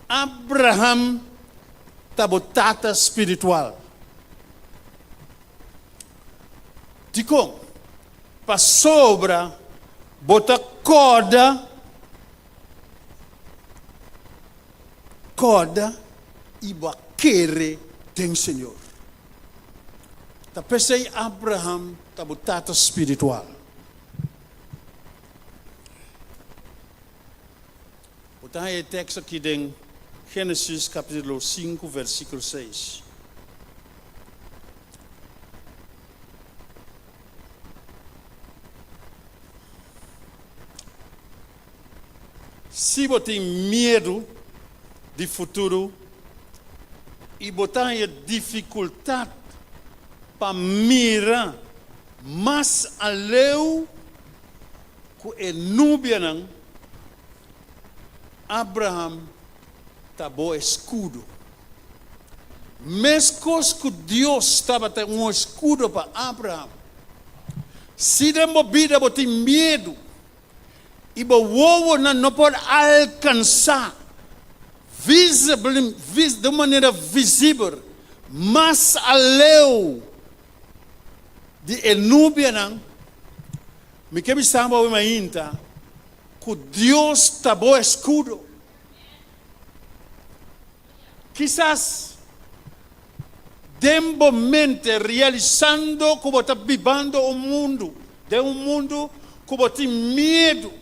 Abraham está botata espiritual. De como? Para sobra, bota corda e baquere tem Senhor. Tá pensei Abraham está botata espiritual. Botar o texto aqui em Gênesis capítulo 5, versículo 6. Se você tem medo de futuro e botar a dificuldade para mirar mais além que é núbia, Abraham está bom escudo. Mesmo que Deus estava tendo escudo para Abraham, se a vida tem medo, e o não pode alcançar de maneira visível, mas além de Enúbia, me quero saber ainda que Deus está bom escudo. Quizás dembamente realizando como está vivendo o mundo, de mundo que você tem medo.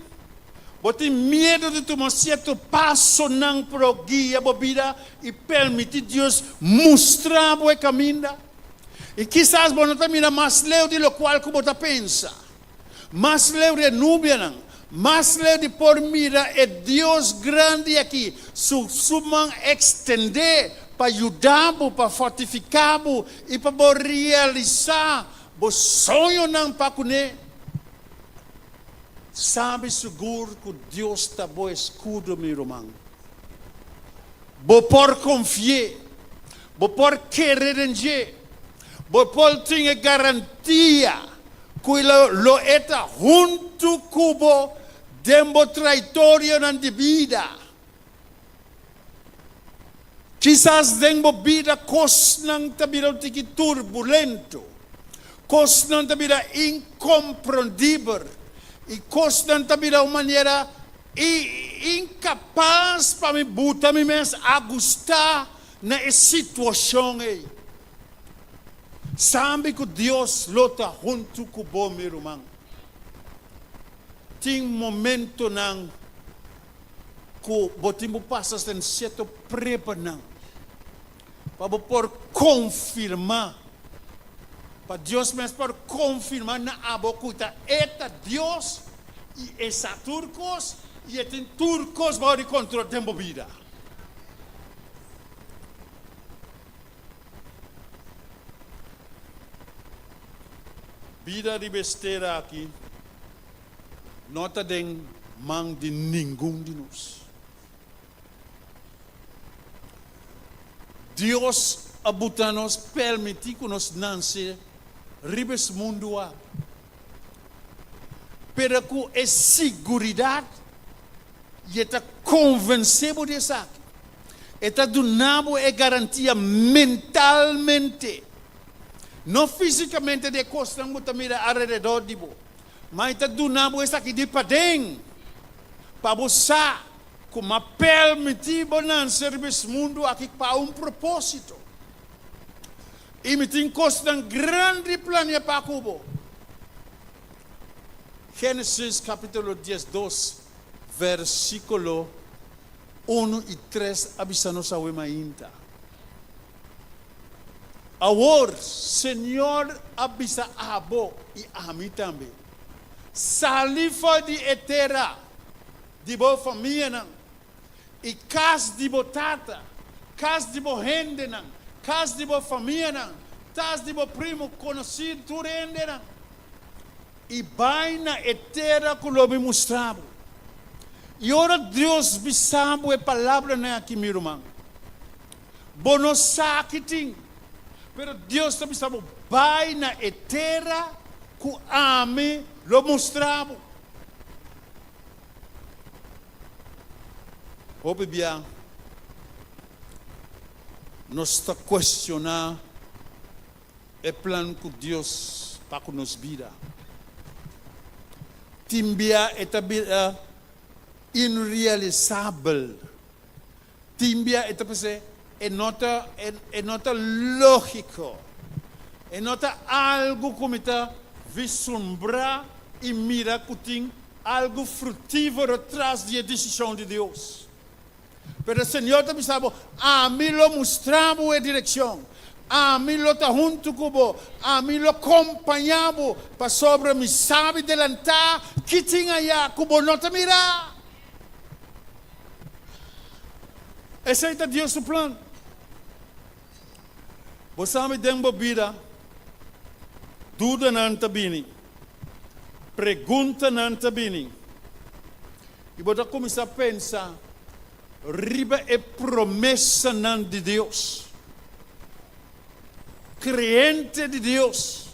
Você tem medo de tomar certo passo não para guiar a vida e permitir Deus mostrar o caminho. E quizás você não mira mais leu de lo qual que você pensa. Mais leu de Núbia, mais leu de por mira é Deus grande aqui. Sumam estender para ajudar, para fortificar e para realizar o sonho não para comer. Sabe seguro que Deus está bom escudo, meu irmão. Vou por confiar por querer en je. Por tiene garantía que lo eta junto cubo dembo traitória na vida. Quizás dembo vida cosnang tabira tiki turbulento, cosnang tabira incompreendível, e cosnang tabira uma maneira incapaz para me botar me mes a gostar na situação aí. Sabe que Deus lota junto com o bom meu irmão. Tem momento nang que botimos passas em certo preparando para por confirmar, para Deus mesmo para confirmar na abocuta eta Deus e essa turcos e tem turcos para controlar tempo vida. Vida de besteira aqui, nota den mang de nenhum de nós. Deus abuta nos permitir que nós nasce ribes mundo a. Pero que é seguridade e está convencido de isso. Está donando é garantia mentalmente. Não fisicamente de costa não está mira alrededor de você, mas está donando isso aqui de padem para você como permitir bonan serviço mundo aqui para propósito. E me tem costa grande plano para Cuba. Gênesis capítulo 12, versículo 1 e 3 abisamos a ainda. Agora, Senhor abisa a abo e a mim também. Salifa de etera, de boa família, e casa de botata, casa de boa rende, casa de boa família, casa de boa primo conhecido, tu rende. E vai na etera que eu me mostrava. E ora Deus me sabe a palavra aqui, meu irmão. Bono sakiting. Pero Deus também sabe, vai na etera que ame lo mostrava. Hoje bem, nós está questionar o plano que Deus para com nos vida. Timbia é irrealizável. Timbia é nota lógico. É nota algo como está vislumbrar e mira que tem algo frutífero atrás da decisão de Deus. Pero o Senhor também sabe, a mim lo mostrava a direção. A mim lo está junto comigo. A mim lo acompanhava para sobre me sabe delantar que tinha aí como não te mirar. Esse é Deus o plano. Você sabe dentro da vida, dúvida não está bem, pergunta não está bem. E você começa a pensar, riba é promessa não de Deus. Crente de Deus,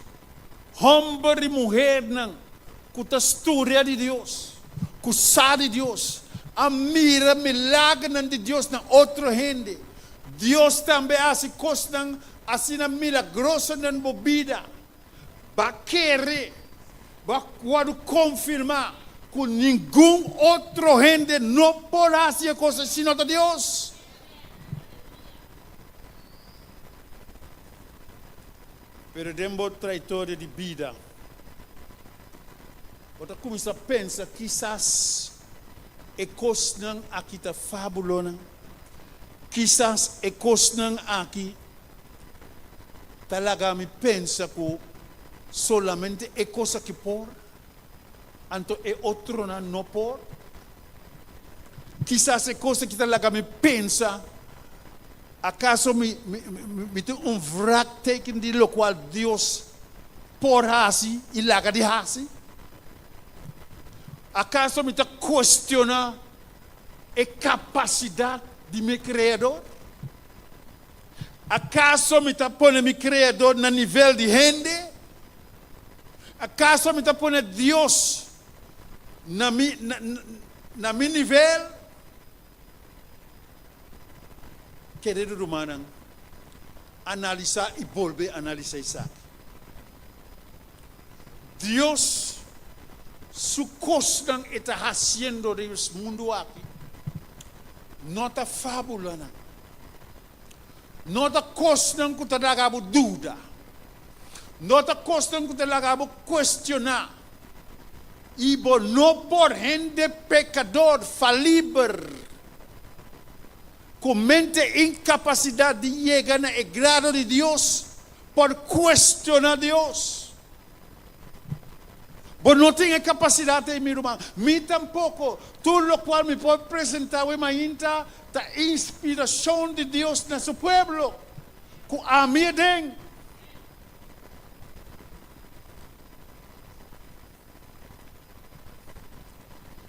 homem e mulher não, com a história de Deus, com sabe de Deus, a mira milagre de Deus na outra gente. Deus também assim costa assim na milagrosa na vida. Vai querer, vai confirmar que nenhum outro gente não poderá fazer coisa senão de Deus. Pero dentro da trajetória de vida, você começa a pensar, quizás é coisa aqui está fabulosa, quizás é coisa aqui talaga me pensa que solamente é coisa que por, então é outro não por. Quizás é coisa que talaga me pensa, acaso me tem vraagteken de lo qual Deus por assim e laga de assim? Acaso me está questionar a capacidade de meu Criador? Acaso me está pone mi criador na nível de gente? Acaso me está pone Deus na mi nível? Querido humano, analisar e volver a analisar isso. Deus, su costa está haciendo de este mundo aqui, não está fábula, não está costa que está dando dúvida, não está costa que está dando questionar, e não por gente pecador, falível, com mente incapacidade de chegar no grado de Deus, por questionar Deus. Você não tem capacidade, meu irmão. Me tampouco. Tudo o qual me pode apresentar, ainda a inspiração de Deus no seu povo. Com a minha den.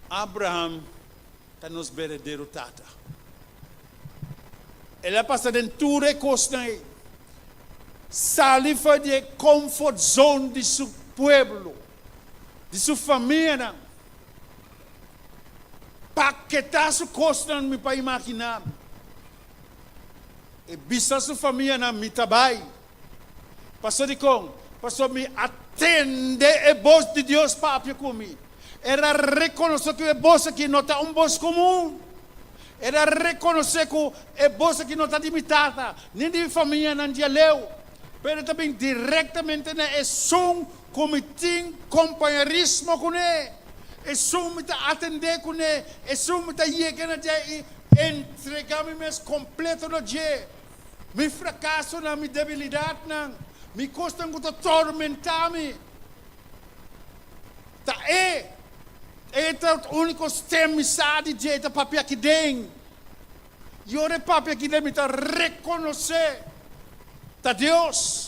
Abraham está nos verdadeiro tata. Ele passa dentro de costa. Sali foi de comfort zone de seu povo. De sua família, paquetar sua costa não me para imaginar. E bisa sua família na me trabalho. Passou de com, passou me atender a voz de Deus para comigo. Era reconhecer que a voz aqui não está voz comum. Era reconhecer que a voz aqui não está limitada, nem de família, nem de leu. Mas também diretamente na som como tem companheirismo com ele. É som me atender com ele. É som me chegar e entregar-me mais completo no dia. Me fracasso na minha debilidade, me custa que tormentar-me. Tá é o único sistema de é papel aqui dentro. E o papel aqui dentro me está reconhecer. Tá Deus.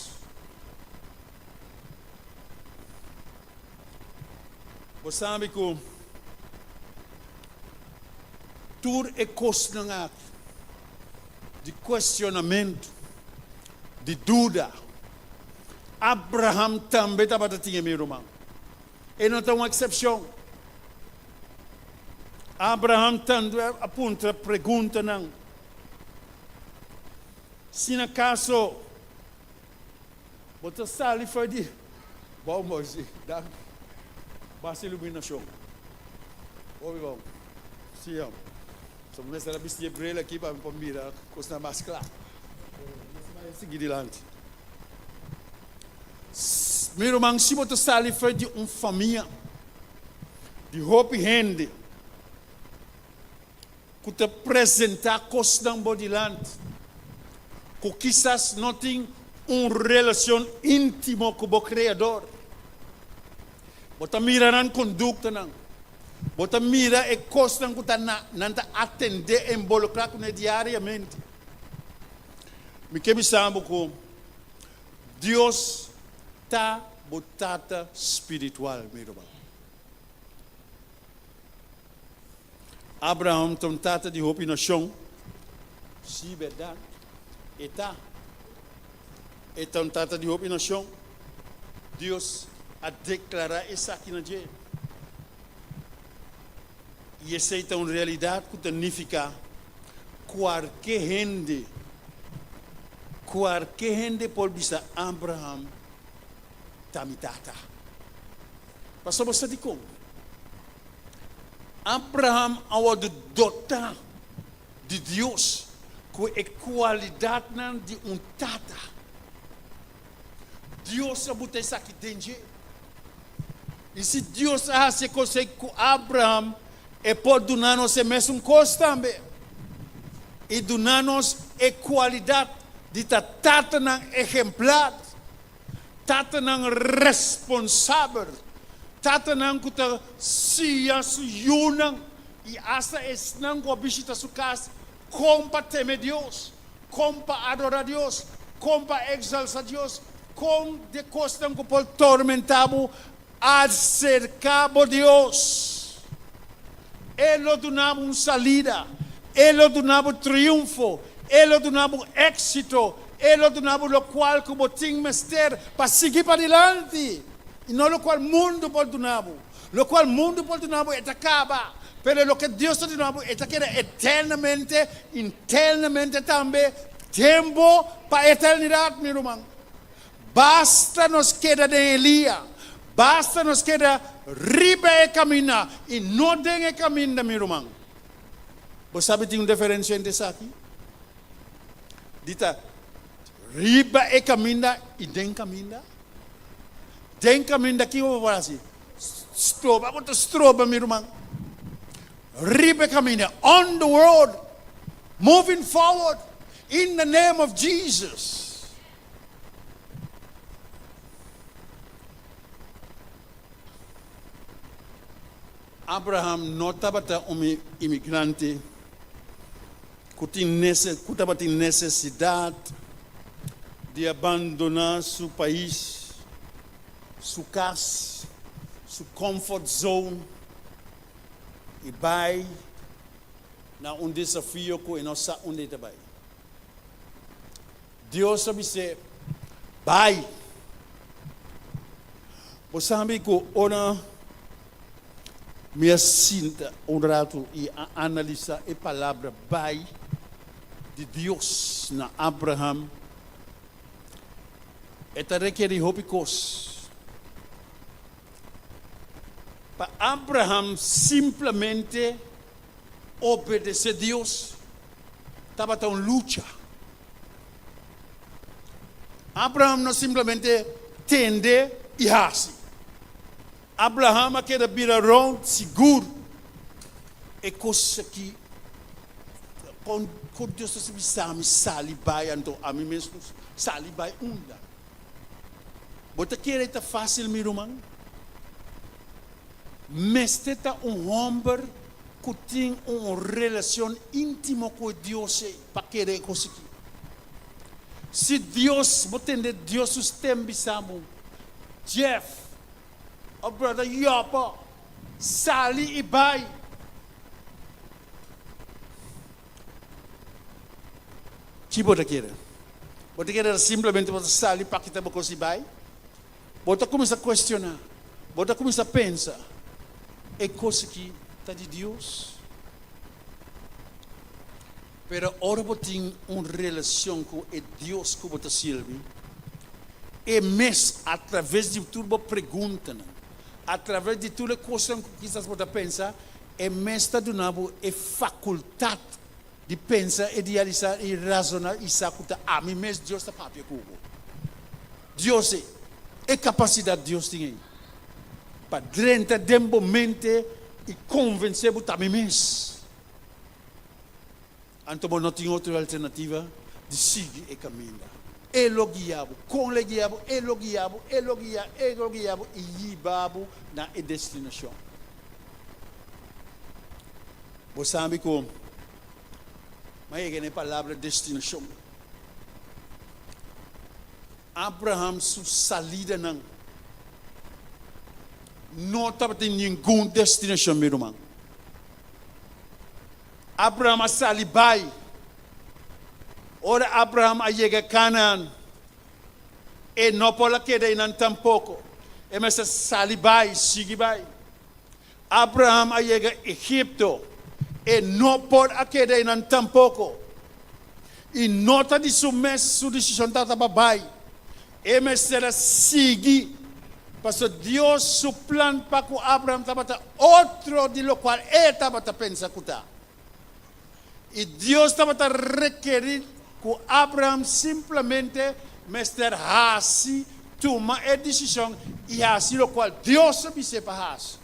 Você sabe que tudo é coisa de questionamento, de dúvida. Abraham também estava tinha meu irmão. Ele não tem uma exceção. Abraham também aponta pergunta não. Se na caso você sali foi de bom moço, dá baixa iluminação. Ouve bom. Sim, ó. Só me será vestir brilho aqui para mirar coisa mais clara. Vai seguir adiante. Meu irmão, se você sali foi de uma família de roupa e rende, que te apresentar coisa não adiante, que quizás não tem uma relação íntima com o Criador. Você mira na conduta, você mira a coisa que você não atender, involucrar com ele diariamente. Me que me sabe que Deus está botata espiritual, meu irmão. Abraão tem tata de roupa na chão, sim, verdade. Eta tata de roupa na chão. Deus a declarar isso aqui na dia. E essa é uma realidade que significa qualquer gente pode dizer Abraham tamitata. Pastor você diz como? Abraham ao dotar de Deus com a qualidade de tata. Deus botou isso aqui dentro. E se Deus se consegue com Abraham, pode dar-nos a mesma coisa também. E dar-nos a qualidade de tata exemplar, tata responsável, tata que se yunang e asa esnang ko visita sua casa, compa temer Deus, compa adorar Deus, compa exaltar Deus, com de costa que pode tormentabo acercar Deus. Ele donava salida, ele donava triunfo, ele donava êxito, Elo dunabo lo qual como ting mester para seguir para adelante. E não lo qual mundo pode dunabo. Lo qual mundo pode dunabo é acaba. Pero lo que Deus está dunabo é que eternamente, internamente também tempo para a eternidade, meu irmão. Basta nos queda de Elia. Basta nos queda riba e caminhar e não tem e caminhar, meu irmão. Você sabe que tem uma diferença entre isso aqui? Dita, riba e caminhar e tem caminhar. Tem caminhar aqui, eu vou falar assim. Stroba, meu irmão. Riba e caminhar. On the road. Moving forward. In the name of Jesus. Abraham não estava imigrante, que estava com necessidade de abandonar seu país, sua casa, sua comfort zone e vai na desafio que não sabe onde ele vai. Deus sabe se vai. Você sabe que ora me sinta um rato e analisar a palavra vai de Deus na Abraham. Esta requer coisas. Para Abraham simplesmente obedecer a Deus, estava tão luta. Abraham não simplesmente tende e hace. Abraham quer vir around seguro. É coisa que quando Deus se sabe salibai então a mim mesmo salibai unda. Bota quer é fácil meu irmão. Mas está homem que tem uma relação íntima com Deus para querer conseguir. Se Deus, botar Deus os tempos Jeff, o brother Yopa, Sali e Bai. Que você quer? Você quer simplesmente você Sali para que você possa Bai? Você começa a questionar, você começa a pensar, é coisa que está de Deus? Pero ora você tem uma relação com Deus que você serve. E mesmo através de tudo pergunta, através de tudo coisa que quizás você pensa, é mesmo está dando a faculdade de pensar, idealizar e razonar e saber a mim mesmo Deus está papia com Deus é capacidade de Deus tem para dentro de momento e convencer você a mim mesmo. Então não tem outra alternativa de seguir e caminhar. Ele guiava, com ele guiava, ele guiava e levava na destinação. Você sabe que mas é a palavra destinação. Abraham sua salida não estava tendo nenhuma destinação, meu irmão. Abraham salibai. Ora Abraham chega a Canaã. E não pode querer nem tampouco. E mas salibai, sigibai. Abraham chega a Egipto. E não pode querer nem tampouco. E nota de sua decisão estava babai. E mas será seguir. Porque Deus seu plano para que Abraham estava outro de lo qual ele estava pensando que está. E Deus estava requerindo que Abraham simplesmente mestre hasi toma a decisão e hasi o qual Deus sabe se faz.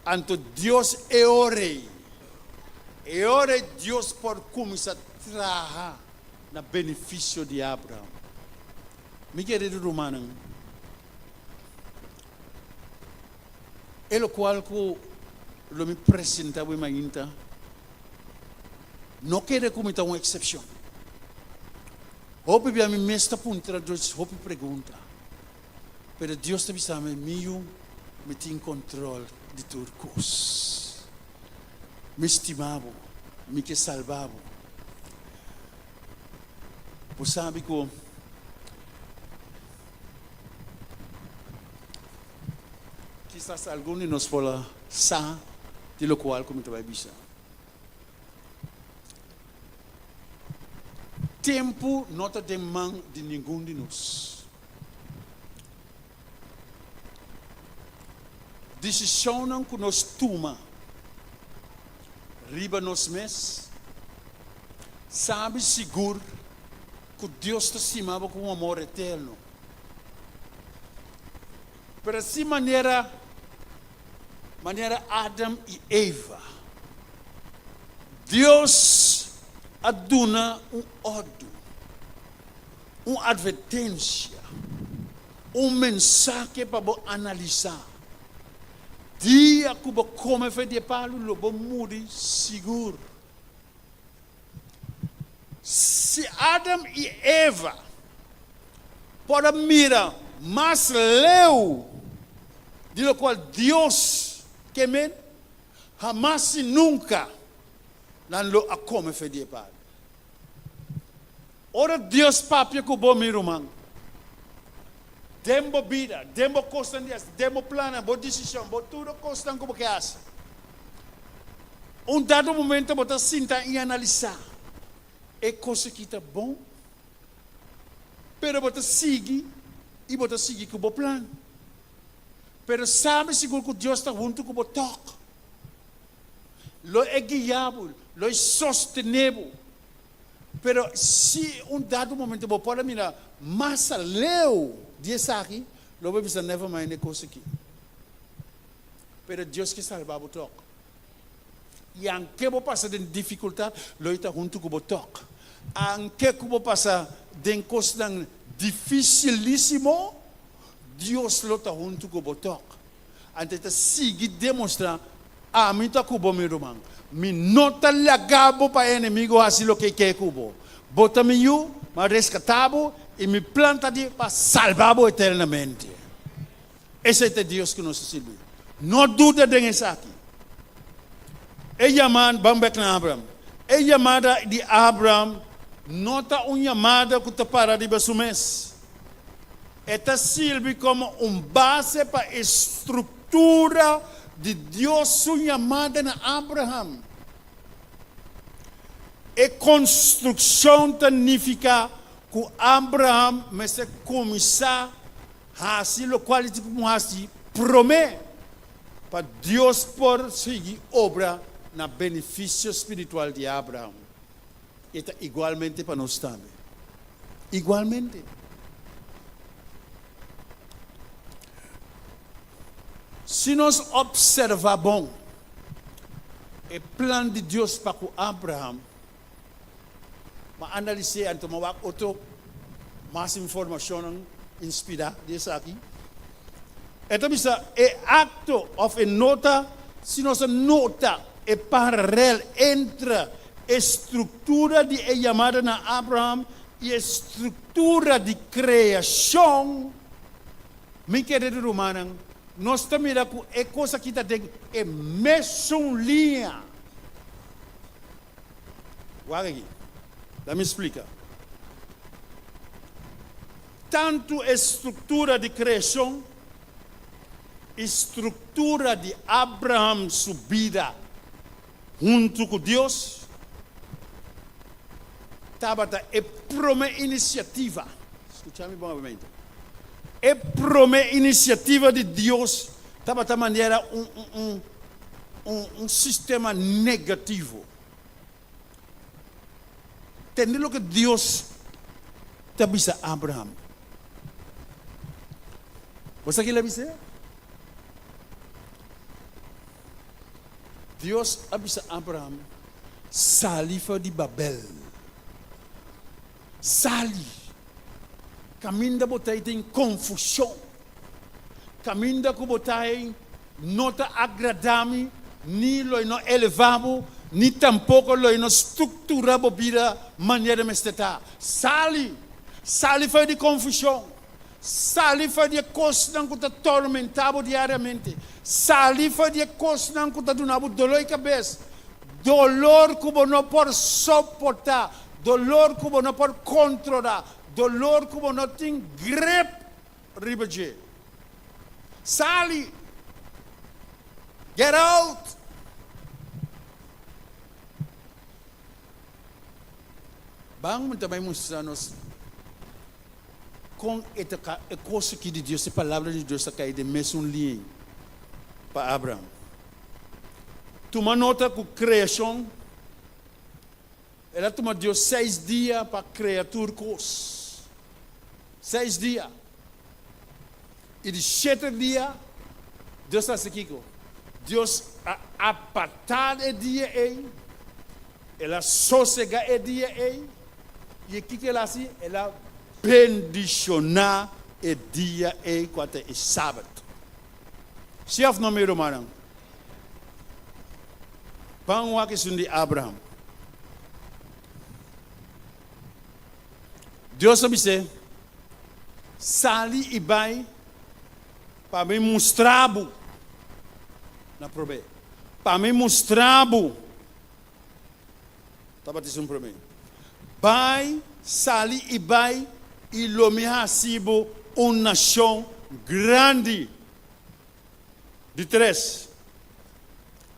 Então Deus é o rei. E ora Deus por começar a trabalhar no benefício de Abraham. Meu querido romano, é o qual que eu me apresentava ainda. Não quero cometer uma exceção. Hope a mim mesmo punta dos hope pergunta. Pero Deus te sabe meu me tem controle de tudo coisas. Me estimava, me que salvava. Pois sabe que quizás alguns de nós fala sa de lo qual como tu vai bisa. Tempo não está de mão de nenhum de nós. Decisão que nós toma riba nós mesmos, sabe seguro que Deus está cima com um amor eterno. Pero assim maneira Adam e Eva, Deus aduna ordem, uma advertência, mensagem para você analisar. Dia que você come fé de palo, você mude seguro. Se Adam e Eva podem mirar mais leu de lo qual Deus quemen, jamás e nunca não lo a come fé de palo. Ora Deus papia que você mira, man. Dembo vida, dembo costan dias, dembo plana, bo decisão, bo tudo costan como que hace. Dado momento você sinta e analisar. É coisa que está bom, pero você segue e você segue com o plano. Pero sabe seguro que Deus está junto com o toque. Lo é guiável, lo é sostenível. Pero se dado momento você pode mirar, mas leu Diz aqui, não vai precisar never mind coisa aqui. Pero Deus que salva o toque. E anche você passa de dificuldade, Ele está junto com o toque. Anche você passa de coisa dificilíssimo, Deus está junto com o toque. Então, siga demonstrar, mim está com o meu irmão. Me nota lagabo para inimigo assim o que quer com o bota me eu, mas rescatado e me planta para salvar eternamente. Esse é Deus que nos serve. Não duda disso aqui. É chamado, vamos back na Abraham. É chamada de Abraham, não está uma chamada que está para de basumés. Esta serve como base para a estrutura de Deus, sua chamada na Abraham. E construção significa que Abraham se começar a fazer o qual ele promete para Deus por seguir obra na benefício espiritual de Abraham. E igualmente para nós também. Igualmente. Se nós observamos o plano de Deus para com Abraham, mas analisar e tomar mais informação inspirada disso aqui. Então, é acto of a nota, se nós nota é paralelo entre a estrutura de chamada na Abraham e a estrutura de criação, meu querido romano, nós também é coisa que está dentro, é mesma linha. Olha aqui. Me explica. Tanto a estrutura de criação, estrutura de Abraham subida junto com Deus, estava a primeira iniciativa. Escute-me bem. A primeira iniciativa de Deus estava de maneira sistema negativo. Entender o que Deus te avisa a Abraham. Você que lhe avisa? Deus avisa a Abraham, salifa de Babel. Sali. Caminho botai tem confusão. Caminho que botai não está agradável, nem não elevável, ni tampouco lo não estrutura a vida maneira mesteta. Sali foi de confusão. Sali foi de coisa que está atormentado diariamente. Sali foi de coisa que está dando dolor de cabeça. Dolor que você não pode suportar. Dolor como não pode controlar. Dolor como não tem grip. Ribeje. Sali. Get out. Bang também mostrar-nos com a coisa que de Deus, a palavra de Deus está caída mesmo linha para Abraão. Toma nota com a criação. Ela toma Deus 6 dias para criar turcos. 6 dias. E de 7 dias, Deus está aqui. Deus apartar o dia aí. Ela sossegar o dia aí. E o que ela faz? Ela bendicionar o dia aí quando é sábado. Chef número manang. Pangwa kisundi Abraham. Deus sabe sali ibai para me mostrar na prove. Para me mostrar tava dizendo para mim. Bai sali ibai e lo me hasibo uma nação grande de 3.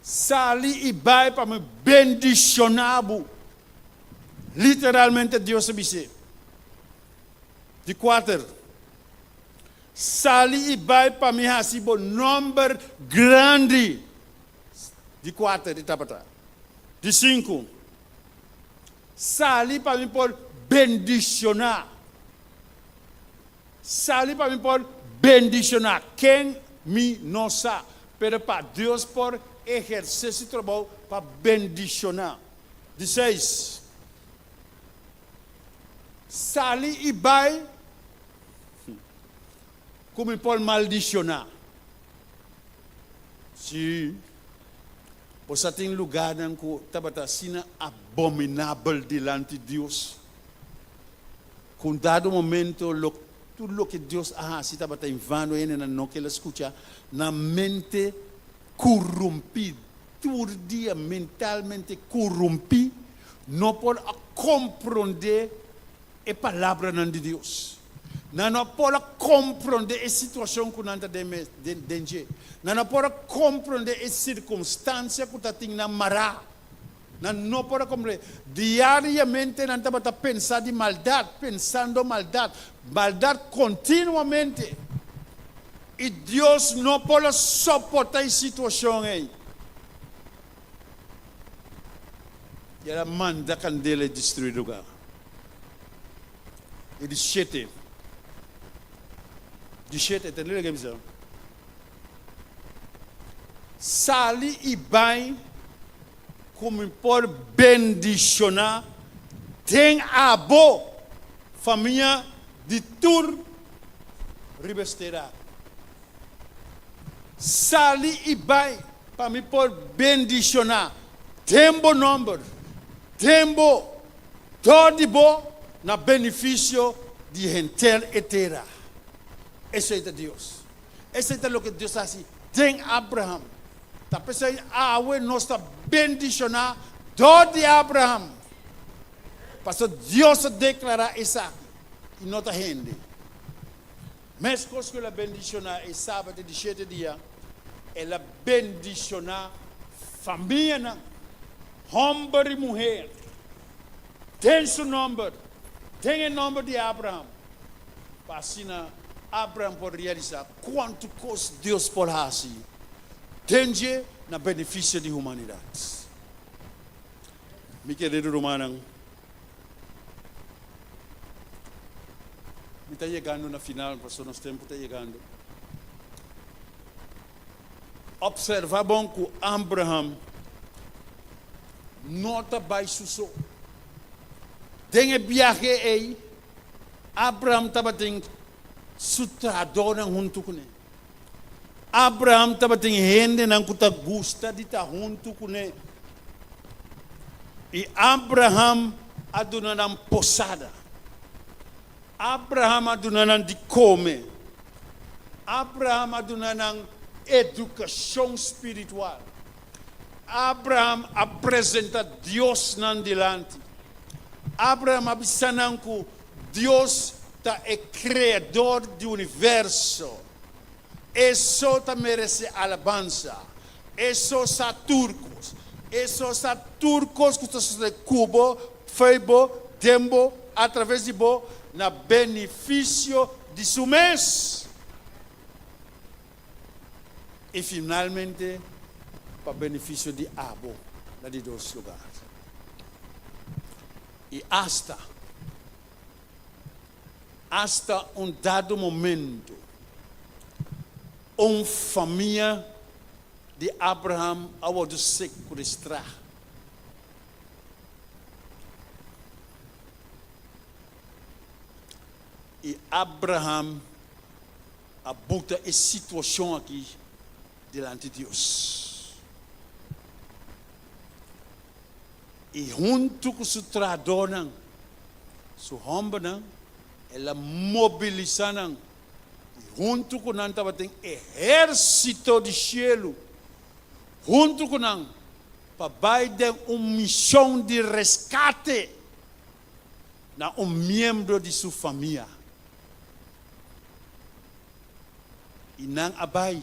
Sali ibai para me bendicionar. Literalmente Deus sabe. De 4. Sali ibai para me hasibo número grande. De 4 de tapata. De 5. Sali para me por bendicionar. Sali para me por bendicionar. Quem me não sabe. Pero para Deus por exercer esse trabalho para bendicionar. De 6. Sali e vai como por maldicionar. Se você tem lugar em que está sendo abominável diante de Deus, com dado momento, tudo o que Deus se está em vano e não que ele escuta, na mente corrompida, todo dia mentalmente corrompido, não pode compreender a palavra de Deus. Não pode compreender a situação que nós temos dentro. Não pode compreender a circunstância que nós temos na mará. Não pode compreender. Diariamente nós estamos pensando em maldade, pensando maldade continuamente. E Deus não pode suportar a situação aí. E ela manda a candela destruir o lugar. E de 7. De 7, entendeu o que eu Sali e vai como por bendicionar. Tem a boa família de tur ribesteira. Sali e vai para me por bendicionar. Tempo número. Tempo todo bom na benefício de gentil etera. Esse é Deus. Esse é o que Deus faz. Tem Abraham. Tá pensando, nós está bendicionar todo de Abraham. Para Deus declarar essa e não está rende. Mas coisa que ela bendicionar é sábado de 7 dias, ela bendicionar família, homem e mulher. Tem seu nome, tem o nome de Abraham. Para assim, Abraham pode realizar quanto coisa Deus pode fazer. Tende na benefício da humanidade. Meu querido Romanang, está chegando na final, pastor, nosso tempo está chegando. Observa bom que Abraham nota baixo só. Tem viagem aí, Abraham estava tendo sutradora junto com ele. Abraham estava tendo gente que gosta de estar junto com ele. E Abraham adunando posada. Abraham adunando de comer. Abraham adunando educação espiritual. Abraham apresenta Deus nan delante. Abraham abisanan que Deus é criador do universo. Isso tá merece alabança. Isso sa turcos. Isso sa turcos que estão de Cuba, feibo, tempo, através de bo, na benefício de seu mês. E finalmente, para benefício de Abo, lá de dois lugares. E hasta dado momento, família de Abraham ao do sequestrar. E Abraham abuta essa situação aqui diante de Deus. E junto com o trador, su homem, ela mobiliza, junto com nós estava tem exército de cielo, junto com nós, para dar uma missão de resgate na membro de sua família. E não abai,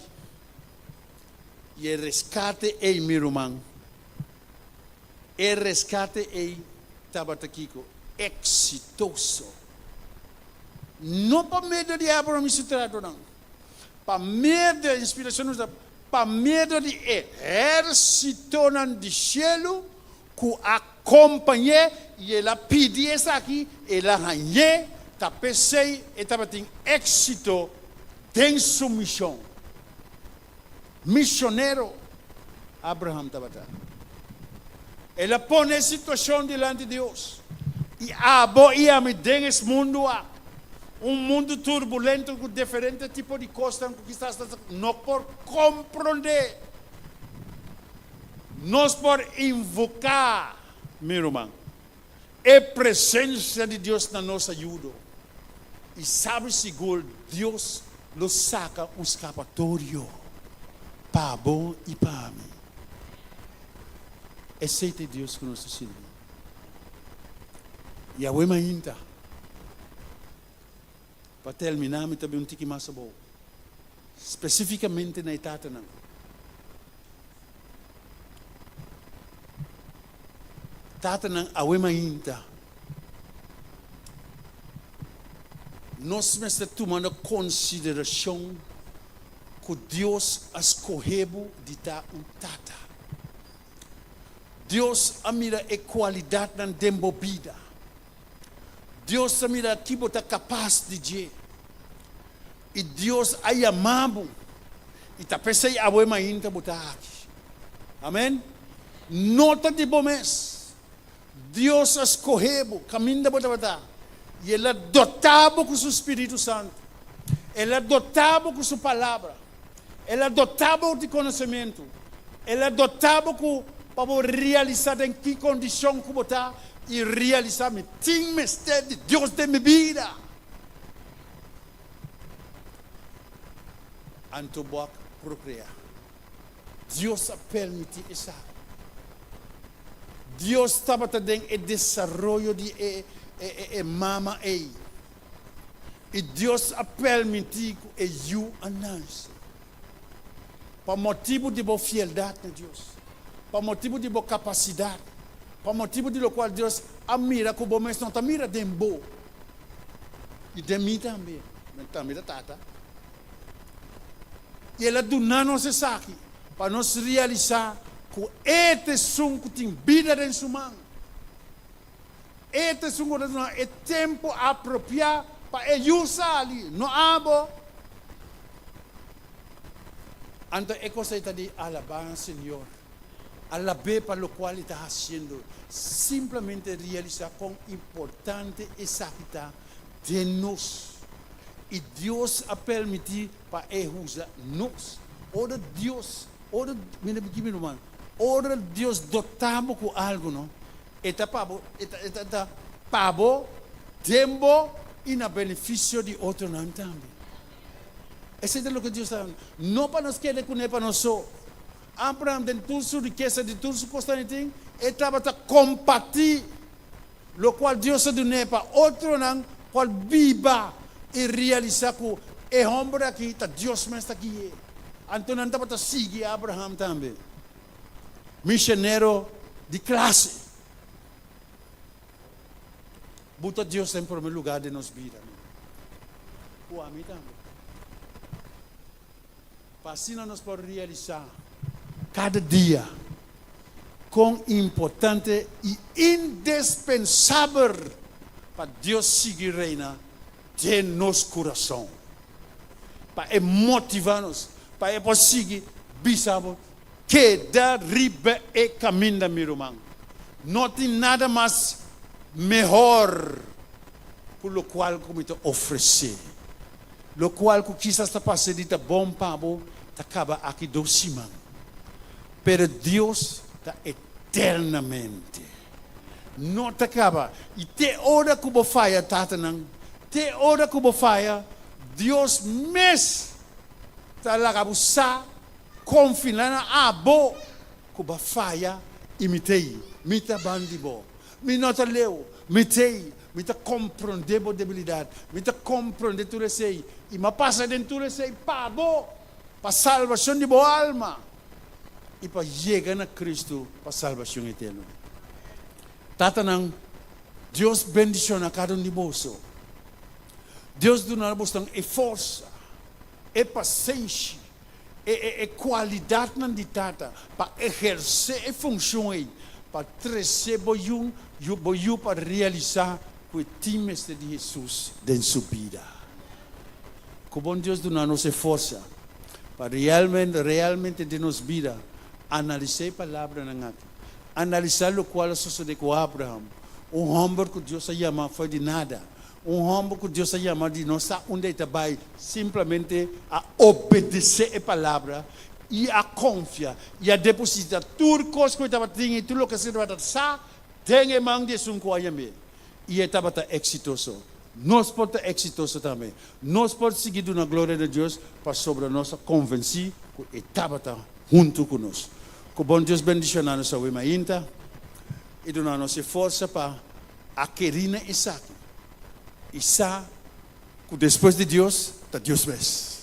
e o resgate é meu irmão, o resgate é tabataqui exitoso. Não para medo de Abraham e Sutrado, não. Para medo da inspiração, para medo de exército de cielo que acompanha e ela pediu isso aqui, ela ganhou, está pensei, e estava tendo êxito em sua missão. Missionário, Abraham estava. Ela põe a situação diante de Deus. E abo ia me dar esse mundo mundo turbulento com diferentes tipos de coisas que quizás não por compreender. Nós por invocar, meu irmão, a presença de Deus na nossa ajuda. E sabe seguro, Deus nos saca um escapatório para bom e para mim. Aceite Deus que nos serve. E a uema ainda. Para terminar, me também tique mais bom. Especificamente na etapa não. Tata não a uema ainda. Nós estamos tomando consideração que Deus escolheu de dar tata. Deus mira a qualidade na vida. Deus mira que você é capaz de dizer. E Deus é amável. E está pensando a boa ainda botar aqui. Amém? Nota de bom mês. Deus escolheu caminho da botar. E Ele é dotado com o seu Espírito Santo. Ele é dotado com sua palavra. Ele é dotado de conhecimento. Ele é dotado com para realizar em que condição que botar e realizar me tem mistério de Deus de minha vida. Antobok procriar. Deus permite isso. Deus estava também o desenvolvimento de mama aí. E Deus permite que eu anuncie. Por motivo de boa fidelidade a Deus. Por motivo de boa capacidade, por motivo de lo qual Deus admira que o bom mês não admira de bom. E de mim também, também da tata. E ela do não se sabe, para nós realizar que este som que tem vida em sua mão. Este som que é tempo apropriado para ele usar ali, não abo. Então, é coisa de alabar, Senhor. Alabe para lo cual está haciendo, simplesmente realizar con importante exacta de nos. Y Dios ha permitido para usar nos. Ahora Dios, ahora, mira aquí mi hermano, ahora Dios dotamos con algo, ¿no? Está pavo, tiempo y na beneficio de otro también. Ese es lo que Dios está dando. No para nos quede con él para nosotros. Abraham, de toda sua riqueza, de toda sua costa, ele estava a compartilhar lo qual Deus ha dado para outro não, qual viva e realizar que é homem aqui, tá Deus mesmo está aqui. Então não está para seguir Abraham também. Missionário de classe. Bota Deus em primeiro lugar de nossa vida. O a mim também. Para assim nós podemos realizar cada dia quão importante e indispensável para Deus seguir reina de nosso coração. Para motivar-nos, para seguir bisabo que da riba e caminho da meu irmão. Não tem nada mais melhor por lo qual como te oferecer. Lo qual que quizás está passando de bom pabo, acaba aqui do cima. Pero Deus está eternamente. Não te acaba. E te hora que você faz, tatanang, te hora que você faz, Deus mesmo está lá que você confia na abo que você faz e me te bandibo. Me nota leu, me te compreender a debilidade, me te compreender tudo isso aí. E me passa dentro tudo isso aí para a salvação de boa alma. E para chegar a Cristo para a salvação eterna. Tatanang, Deus bendiciona cada um de nós. Deus dá-nos força, paciência, qualidade de tata para exercer a função aí, para trazer boium para realizar o time de Jesus em sua vida. Como Deus dá-nos força para realmente de nossa vida, analisar a palavra na ngaki, analisar o qual sucedeu com Abraham, homem que Deus chama foi de nada, homem que Deus chama de não saber onde está vai, simplesmente a obedecer a palavra e a confiar e a depositar tudo que estava tendo, tudo que se estava sa, tem em mão de um coayame e estava exitoso. Nós podemos ser exitosos também. Nós podemos seguir na glória de Deus para sobre a nossa convencer que estava junto conosco. Que bom Deus bendicionar nossa alma ainda e dar nossa força para adquirir Isaac. Isaac, que depois de Deus, está Deus mesmo.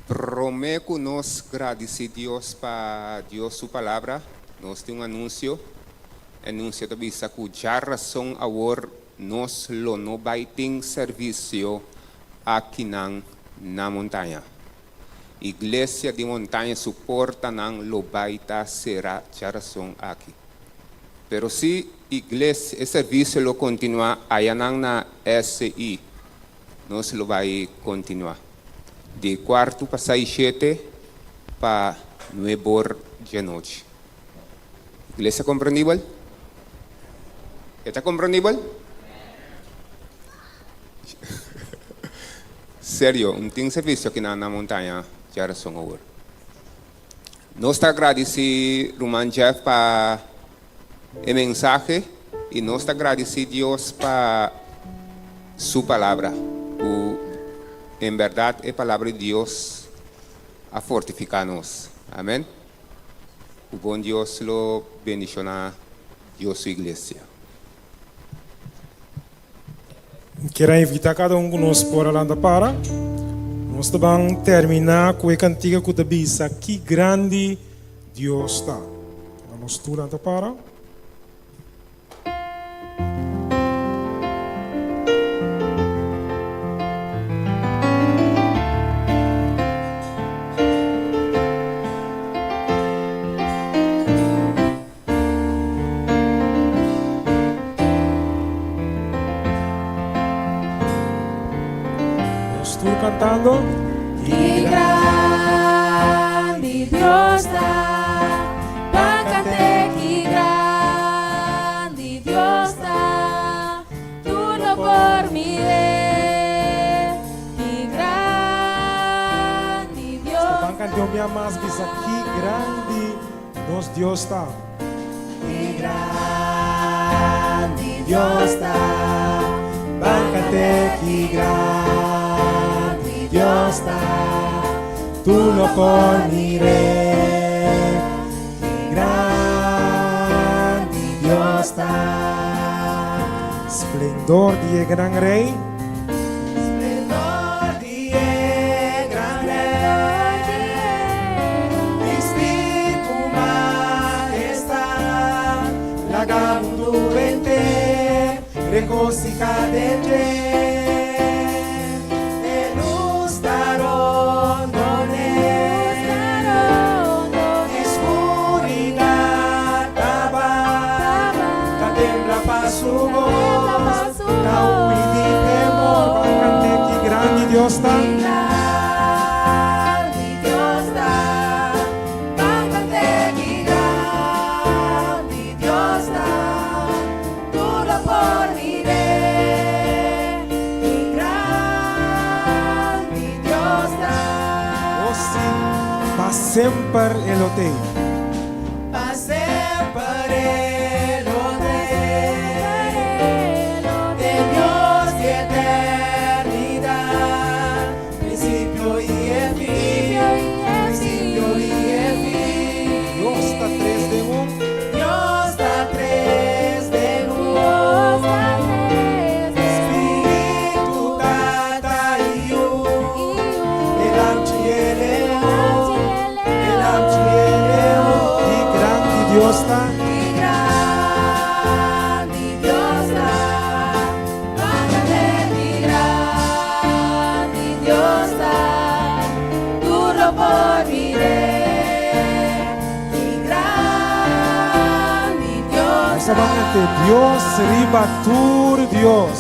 Prometo nos agradecer Deus para Deus sua palavra. Nós temos anúncio também que já razão agora nós não vai ter serviço aqui na montanha. Igreja de montanha suporta não lo vai será já razão aqui. Pero se igreja e serviço lo continua aí na SI, nós lo vai continuar. De quarto para 6:07 para 9 de noite. Igreja compreendível? Está compreendível? Sério, tem serviço aqui na montanha, já são agora. Nós agradecemos Roman Jeff para a mensagem e nós agradecemos Deus para sua palavra. Em verdade, a palavra de Deus a fortificar-nos. Amém? O bom Deus lo bendiciona Deus sua igreja. Quero invitar cada um conosco por lá para. Nós vamos terminar com a cantiga que diz que grande Deus está. Vamos tu lá para. Cantando. Que grande Dios da, bácate, que grande Dios da, tudo por mí, que grande Dios da. Canción minha mais diz que grande nos Deus está. Que grande Dios está, báncate y grande Dios está, tú lo formiré, grande Dios está, esplendor de gran rey. Regocijar de ti, elustaron escuridad taba, tembla pa su voz, huí de temor, báncate que grande Dios está. Sempre elote. Pa sempre elote. De Dios de eternidad. Principio y el fin. Principio y el fin. Dios está tres de uno. Dios está tres de uno. Espíritu Tata y yo. El Anchiele. Dios está, y grande Dios está, báncate y grande Dios está, tú lo formiré, y grande Dios está. Báncate Dios, ribatur Dios.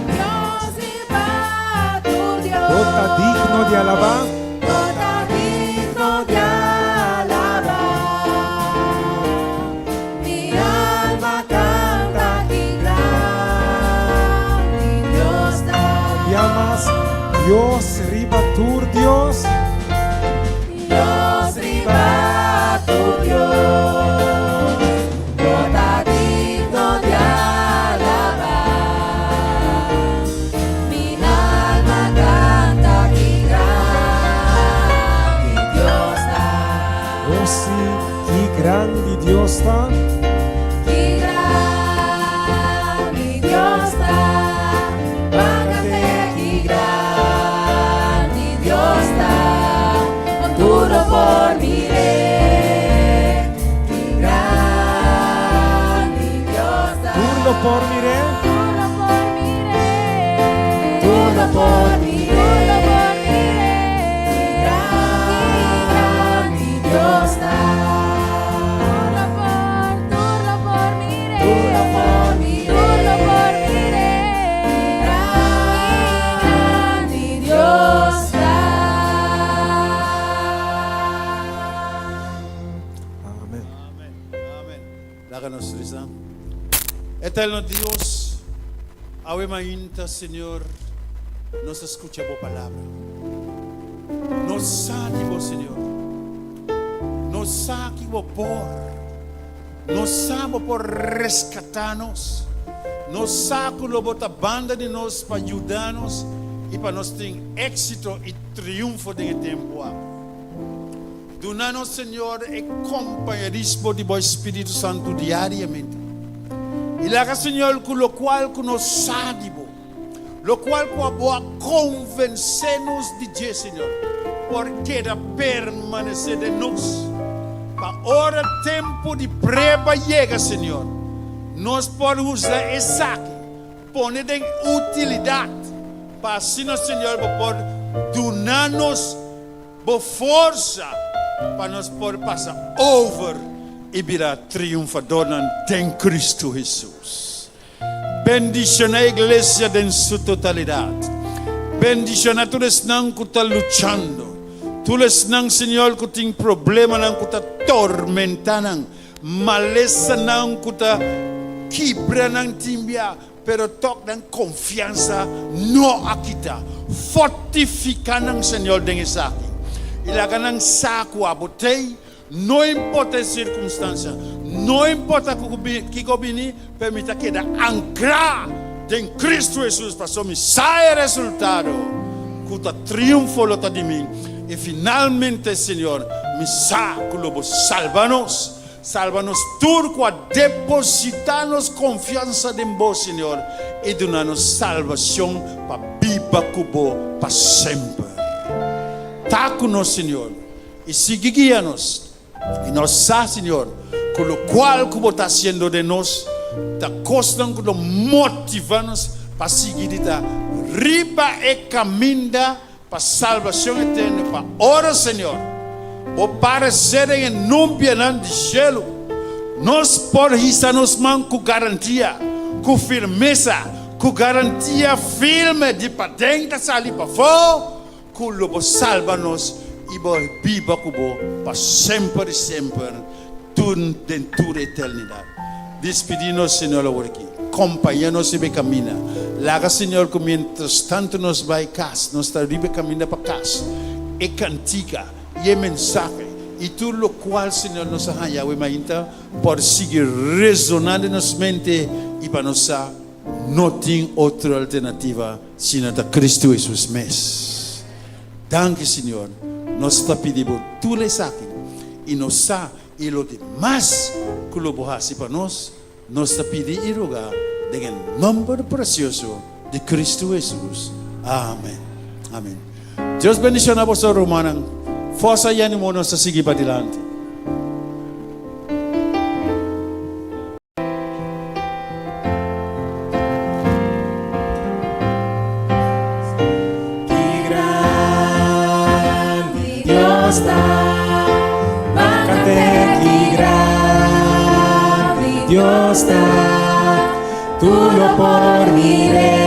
Dios ribatur Dios. Está digno de alabar. Dios ribatur Dios. Dios ribatur Dios. Está digno de alabar. Mi alma canta que grande Dios está. Oh sí, que grande Dios está. Que grande Dios está. Formiré, tú lo formiré, grande Dios está, tú lo formiré, grande Dios está. Amén. Amén. Láganos risa. Eterno Dios, ave mainta, Señor, nos escucha tu palabra. Nos saque, Señor. Nos saque por. Nos saque por rescatarnos. Nos saque lo bota banda de nos para ayudarnos y para nos tener éxito y triunfo de tiempo. Donanos, Señor, el compañerismo de tu Espíritu Santo diariamente. Y la Señor, con lo cual nos sádibo, lo cual va a convencernos de Dios, Señor, porque da permanecer de nos. Para ahora tiempo de prueba llega, Señor, nos podemos usar esa, poner en utilidad, para así, Señor, por donarnos fuerza, para nos poder pasar over y virar triunfador en Cristo Jesús. Bendición a la iglesia en su totalidad. Bendición a todos los que están luchando. Todos los Señor que tienen problemas, que están tormentando. Maleza, que están quebrando timbia. Pero tocan confianza, no aquita. Fortificando, Señor, de esa. Y la ganan saco a botella. No importa la circunstancia, No importa que gobini, permita queda anclar en Cristo Jesús para su mensaje resultado. Cuta triunfo lo ta de mí. Y finalmente, Señor, mensaje que lo salvanos. Salva-nos tudo a depositar-nos confiança em vós, Senhor, e dar-nos salvação para viva cubo para sempre. Tá conosco, Senhor, e siga guia-nos. E nós sabemos, Senhor, com o qual cubo está sendo de nós, está costando que motiva-nos para seguir esta riba e caminho para salvação eterna, para ora, Senhor. O parecer em nome de gelo, nós podemos man com garantia, com firmeza, com garantia firme de patente sair para fora, com o salva-nos e viva para sempre e sempre, tudo dentro da eternidade. Despedimos, Senhor, aqui. Acompanha-nos e caminha. Laga, Senhor, que mientras tanto nos vai casa, nós estamos caminhando para casa. E cantica. E mensaje, e tudo o qual, Senhor, nos arranha, mainta, pode seguir resonando em nossa mente e para nós não tem outra alternativa senão da Cristo Jesus mesmo. Danke, Senhor, nós está pedindo tudo isso aqui e nós e o demais que o borrasse para nós está pedindo e rogar em nome precioso de Cristo Jesus. Amém. Amém. Deus bendiga a você, Romana. Força e ânimo nos a seguir para adiante. Que grande Dios está, bájate, que grande Dios está, tú lo por miré.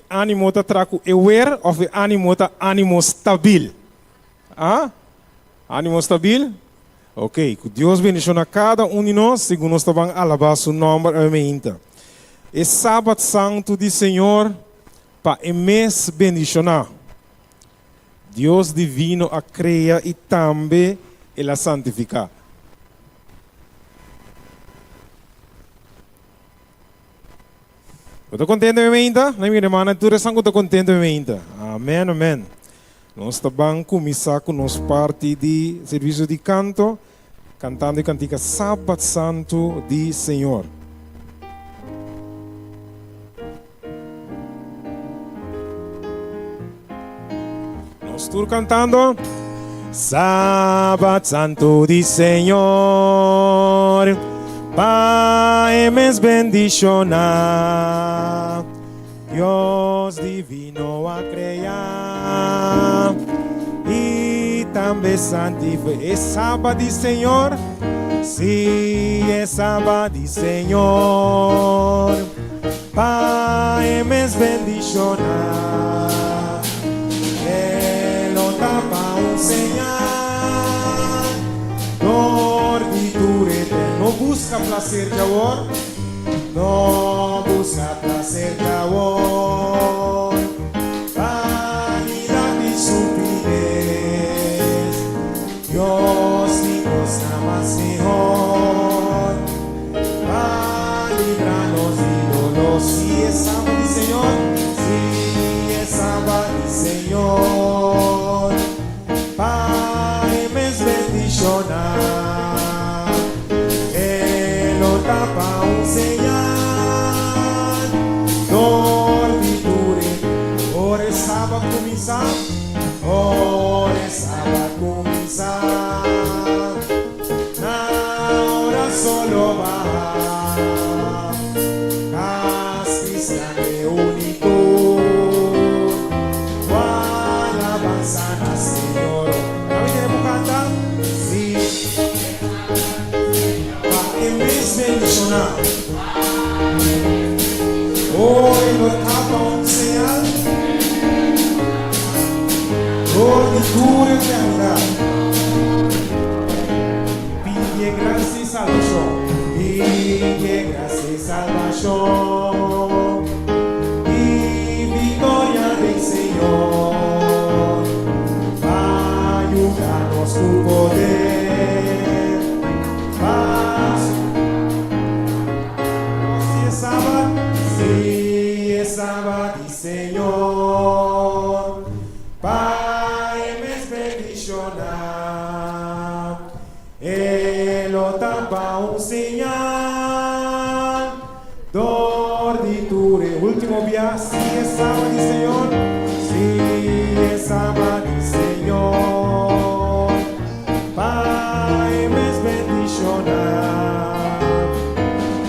ânimo tá traco aware of ânimo tá ânimo stabil. Ah? Ânimo stabil? Ok, que Deus bendiga cada de nós, segundo nós estamos alabar seu nome, amém. É sábado santo do Senhor, para o mês bendicionar. Deus divino a criar e também ele a santificar. Estou contente, amém? Na minha irmã, tu estou contente, amém? Amém, amém. Nós estamos começar com nossa parte de serviço de canto, cantando e cantica Sábado Santo do Senhor. Nós estamos cantando Sábado Santo do Senhor, Pai mes bendicionar, Dios divino a crear e também santificar. É sábado do Senhor, sim, é sábado do Senhor, Pai mes bendicionar, Ele tapa señal, Lord de no busca placer de amor, no busca placer de amor, vanidad y stupidez, Dios ni cosa más mejor, va a librarnos de dolor. Si es sábado, Señor, si es sábado, Señor, Pai mes bendicionar, tapa señal, dormiture, ora é sábado começar, ora é sábado começar, na hora solo bajar, as cristianas é único, alabanza na Senhor. Kami queremos cantar, sim. Bendicionar. Hoy lo tapa señal, Lord de eternidad. Pide gracia y salvación, pide gracia y salvación, y victoria del Señor, va a ayudarnos tu poder, paz. Sábado, Senhor, Pai mes bendicionar, Ele tapa señal, dormiture. Último dia, si es sábado, Senhor, si es sábado, Senhor, Pai mes bendicionar,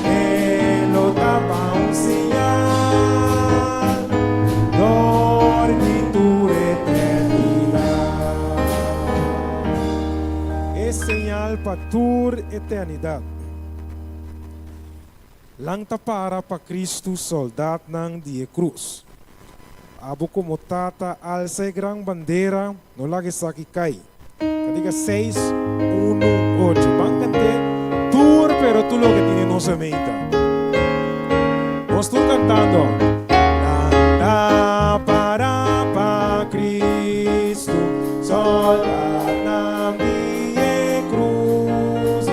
Ele tapa señal. Señal para tu eternidade. Lang tapara para Cristo soldado ng die cruz. Abo como tata alza gran bandeira no lagi sa kikay. Kadiga 6:1-8. Bangkante tour pero tu lo que tiene no se meta. No estoy cantando. Lang tapara para Cristo soldado ng die cruz.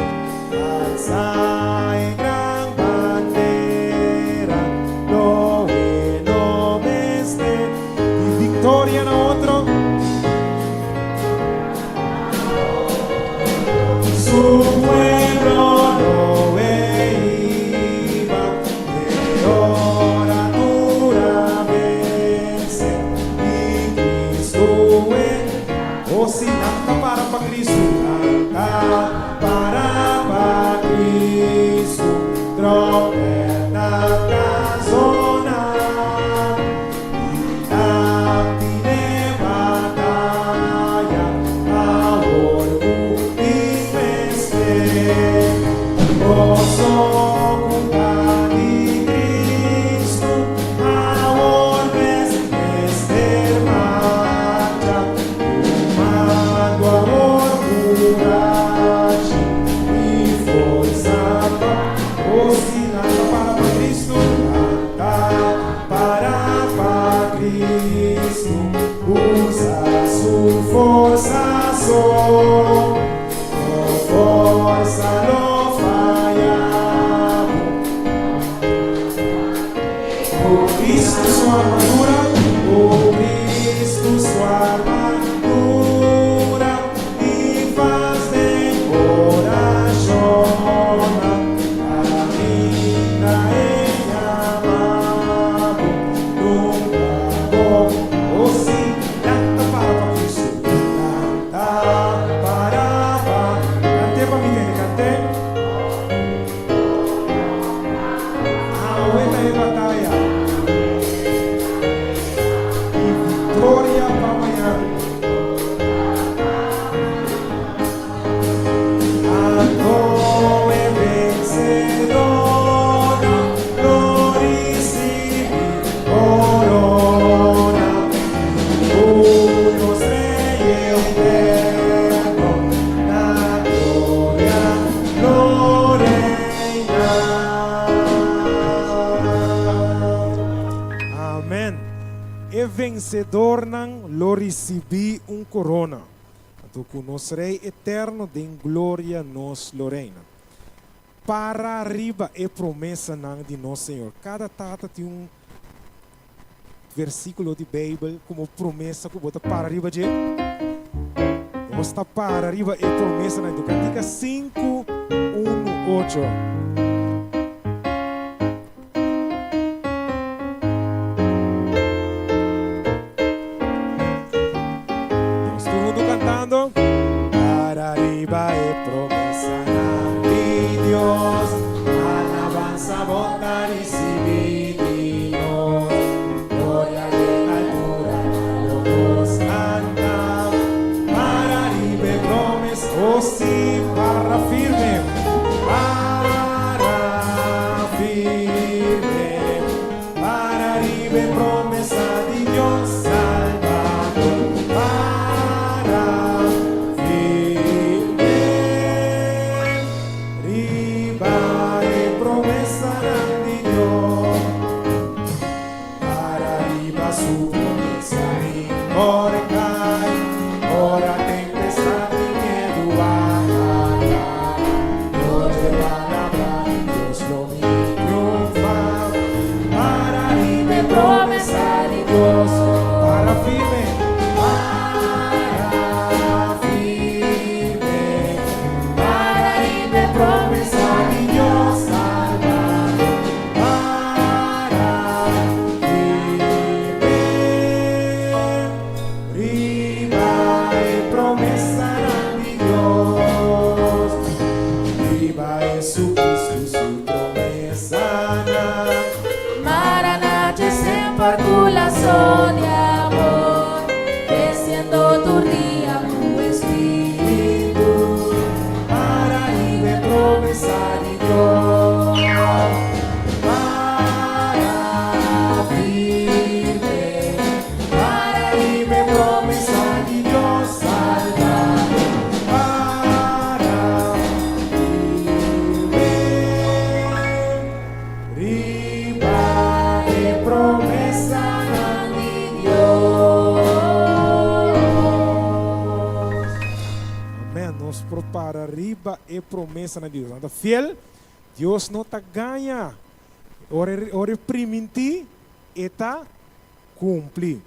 Alza gran bandera, lo bueno veste y victoria en otro. Su pueblo lo veía, pero la dura vence y Cristo es. Oh, si nada para Cristo, nada para Cristo, trompeta canzona, y tantine batalla, amor unimeste, gozo con Cristo, amor me corazón, con fuerza no fallamos. Oh Cristo su armadura, oh Cristo su armadura, y faz de corazón ainda ella amado, nunca vou, oh sim, canta para Cristo, canta para, cante para mim, cante. Aguenta de batalha. Glória para amanhã. Agora é vencedora, glorifique corona, o nosso Rei eterno, na glória reina. Amém. É vencedor não lo recebi corona. Então, com nosso Rei eterno, de glória nos lo reina. Para arriba é promessa não de nosso Senhor. Cada tata tem versículo de Bíblia como promessa que bota para arriba de. Nós está para arriba é promessa não. Então, Cantiga 5, 1, 8. Para arriba es promesa de Dios, alabanza, bondad y civilidad, gloria en altura, los canta. Para arriba es promesa, oh sí, para firme, para arriba es promesa de Dios, Salvador. Ora cai, ora tempestad y miedo bajará. Dios de palabra, Dios lo triunfa. Para arriba promesa de Dios, para firme, para arriba promesa de Dios, Salvador. Para Riba es promesa de Dios, viva Jesucristo su promesa. Maranatha sempre tu lazo de amor, creciendo tu día tu espíritu. Para arriba es promesa de Dios, para firme, para arriba es promesa de Dios, Salvador. Para firme, arriba es promesa de Dios. Amém. Nos para arriba é promessa de Deus. Anda fiel, Deus não te ganha. Ora priminti e tá cumprir.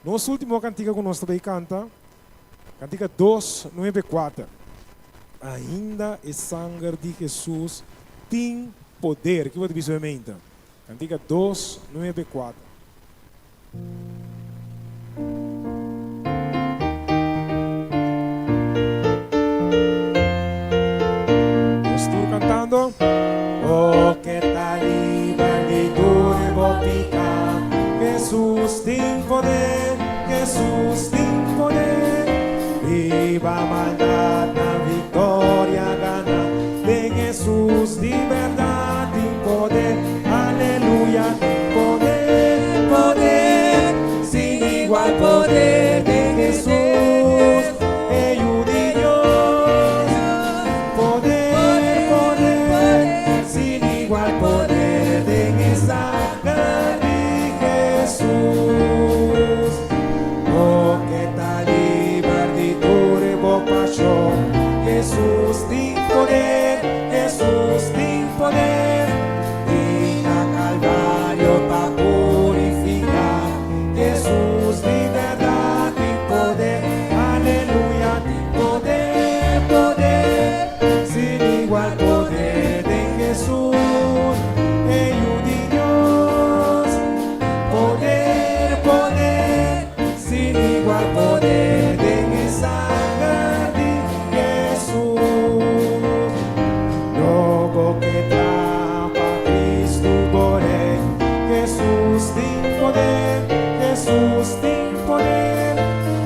Nosso último cantiga que nós também canta, cantiga 2:9-4. Ainda o sangue de Jesus tem poder. Que vai dizer mente? Cantiga 2:9-4. Estou cantando. Oh, que tal de turbo picar. Jesus tem poder, Jesus tem poder. Viva a maldade, na vitória gana. Tem Jesus de verdade, tem poder. Aleluia, tem poder, poder. Sem igual poder de Jesus. Ele de Deus. Poder, poder. Sem igual poder de essa de Jesus. Oh, que tal libertador, Jesús tem poder, Jesús tem poder. E na Calvário para purificar. Jesús de verdade tem poder, aleluia, tem poder, poder. Sin igual poder de Jesús, Hijo de Dios. Poder, poder, sin igual poder de sangre de Jesús. Logo que trapa Cristo porém, Jesús tem poder, Jesús tem poder.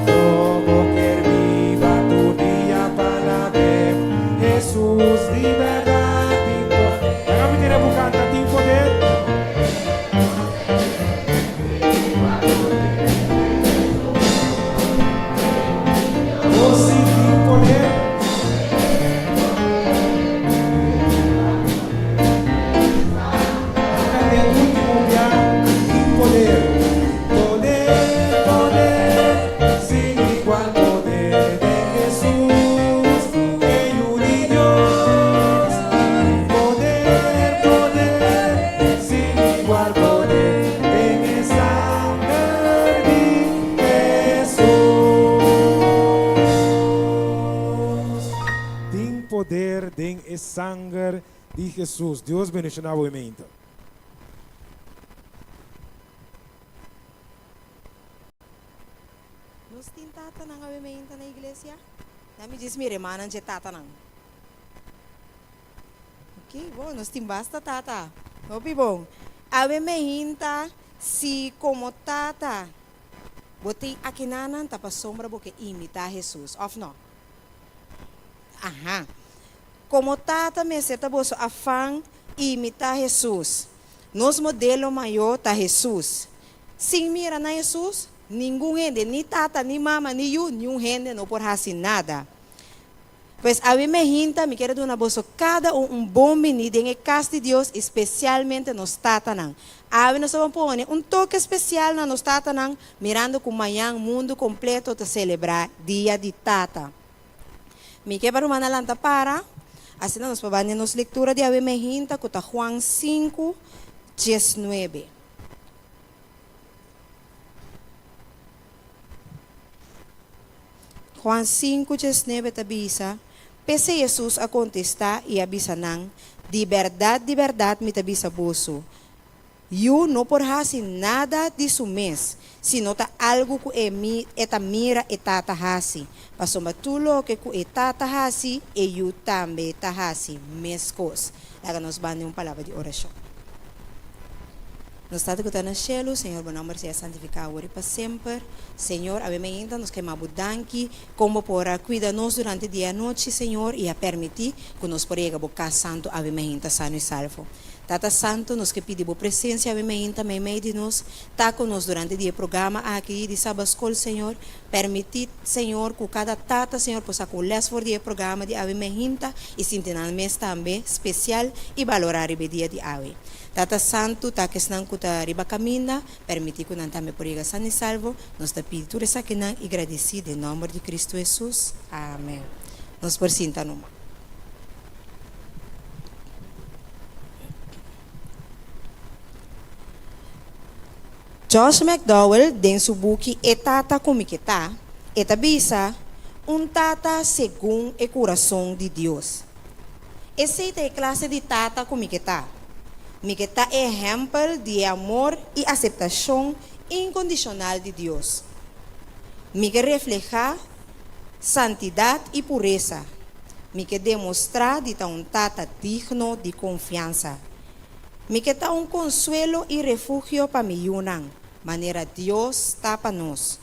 Logo que viva tu dia para ver, Jesús de verdade tem poder. Kami tira bukanta tem poder. Você tem poder. Cadê o último dia? Tem poder. Poder, poder, sin igual poder de Jesús, Hijo de Dios. Poder, poder, sin igual poder de sangre de Jesús. Tem poder, tem sangre de Jesús. Deus bendiga a mente. Nos tin tata nang awimenta na iglesia? Nami diz mi remanan je tata nang. Ok, bom, nos tin basta tata. Opi bom. Awimenta si como tata. Botei akinanan tapa sombra boke imitar Jesus. Of no? Aha. Como tata me seta boso afang imitar Jesus. Nos modelo maior ta Jesus. Sin mira na Jesus, nenhum gente, ni tata, ni mama, ni eu, nenhum gente não por assim nada. Pois a mim me hinta, me quero dar boso cada um bom menino em casa de Deus, especialmente nos tata não. A mim nós vamos pôr toque especial na nos tata não, mirando como amanhã o mundo completo te celebrar dia de tata. Me quero para uma lanta para, assim nós vamos nos leitura de a mim me hinta, que está Juan 5, 19. Juan 5, 19 tabisa, pese Jesus a contestar e abisa nang, de verdade me tabisa boso. Eu não por hasi nada de su mes, sino ta algo ku eta mira etata hasi. Pasoma tulo que ku etata hasi, e eu tambe ta hasi, mescos. Laga nos bande palavra de oração. Nos está que está no cielo, Senhor, bom nome seja santificado para sempre. Senhor, a mim nos queimamos danki, como por cuidar-nos durante dia e noite, Senhor, e a permitir que nos porega boca santo, a mim sano e salvo. Tata Santo, nos que pedimos presença, a mim meio de nós, tá conosco durante o dia programa aqui de Sabascol, Senhor. Permitir, Senhor, que cada tata, Senhor, possa colher por dia programa de ave mehinta e sentir mês também especial e valorar o dia de ave. Tata Santo, tá que senang kuta riba camina, permitir que nanta me poriga san e salvo, nos da pedido essa que não e agradecido em nome de Cristo Jesus. Amém. Nos por sinta numa. Josh McDowell, den su buki etata kumikita, etabisa, tata segundo o coração de Deus. Essa é a classe de tata kumikita. Mikita é exemplo de amor e aceitação incondicional de Deus. Mique refleja santidade e pureza. Mique demonstrar de tata digno de confiança. Mique consuelo e refúgio para miúnan. Maneira Deus está para nós.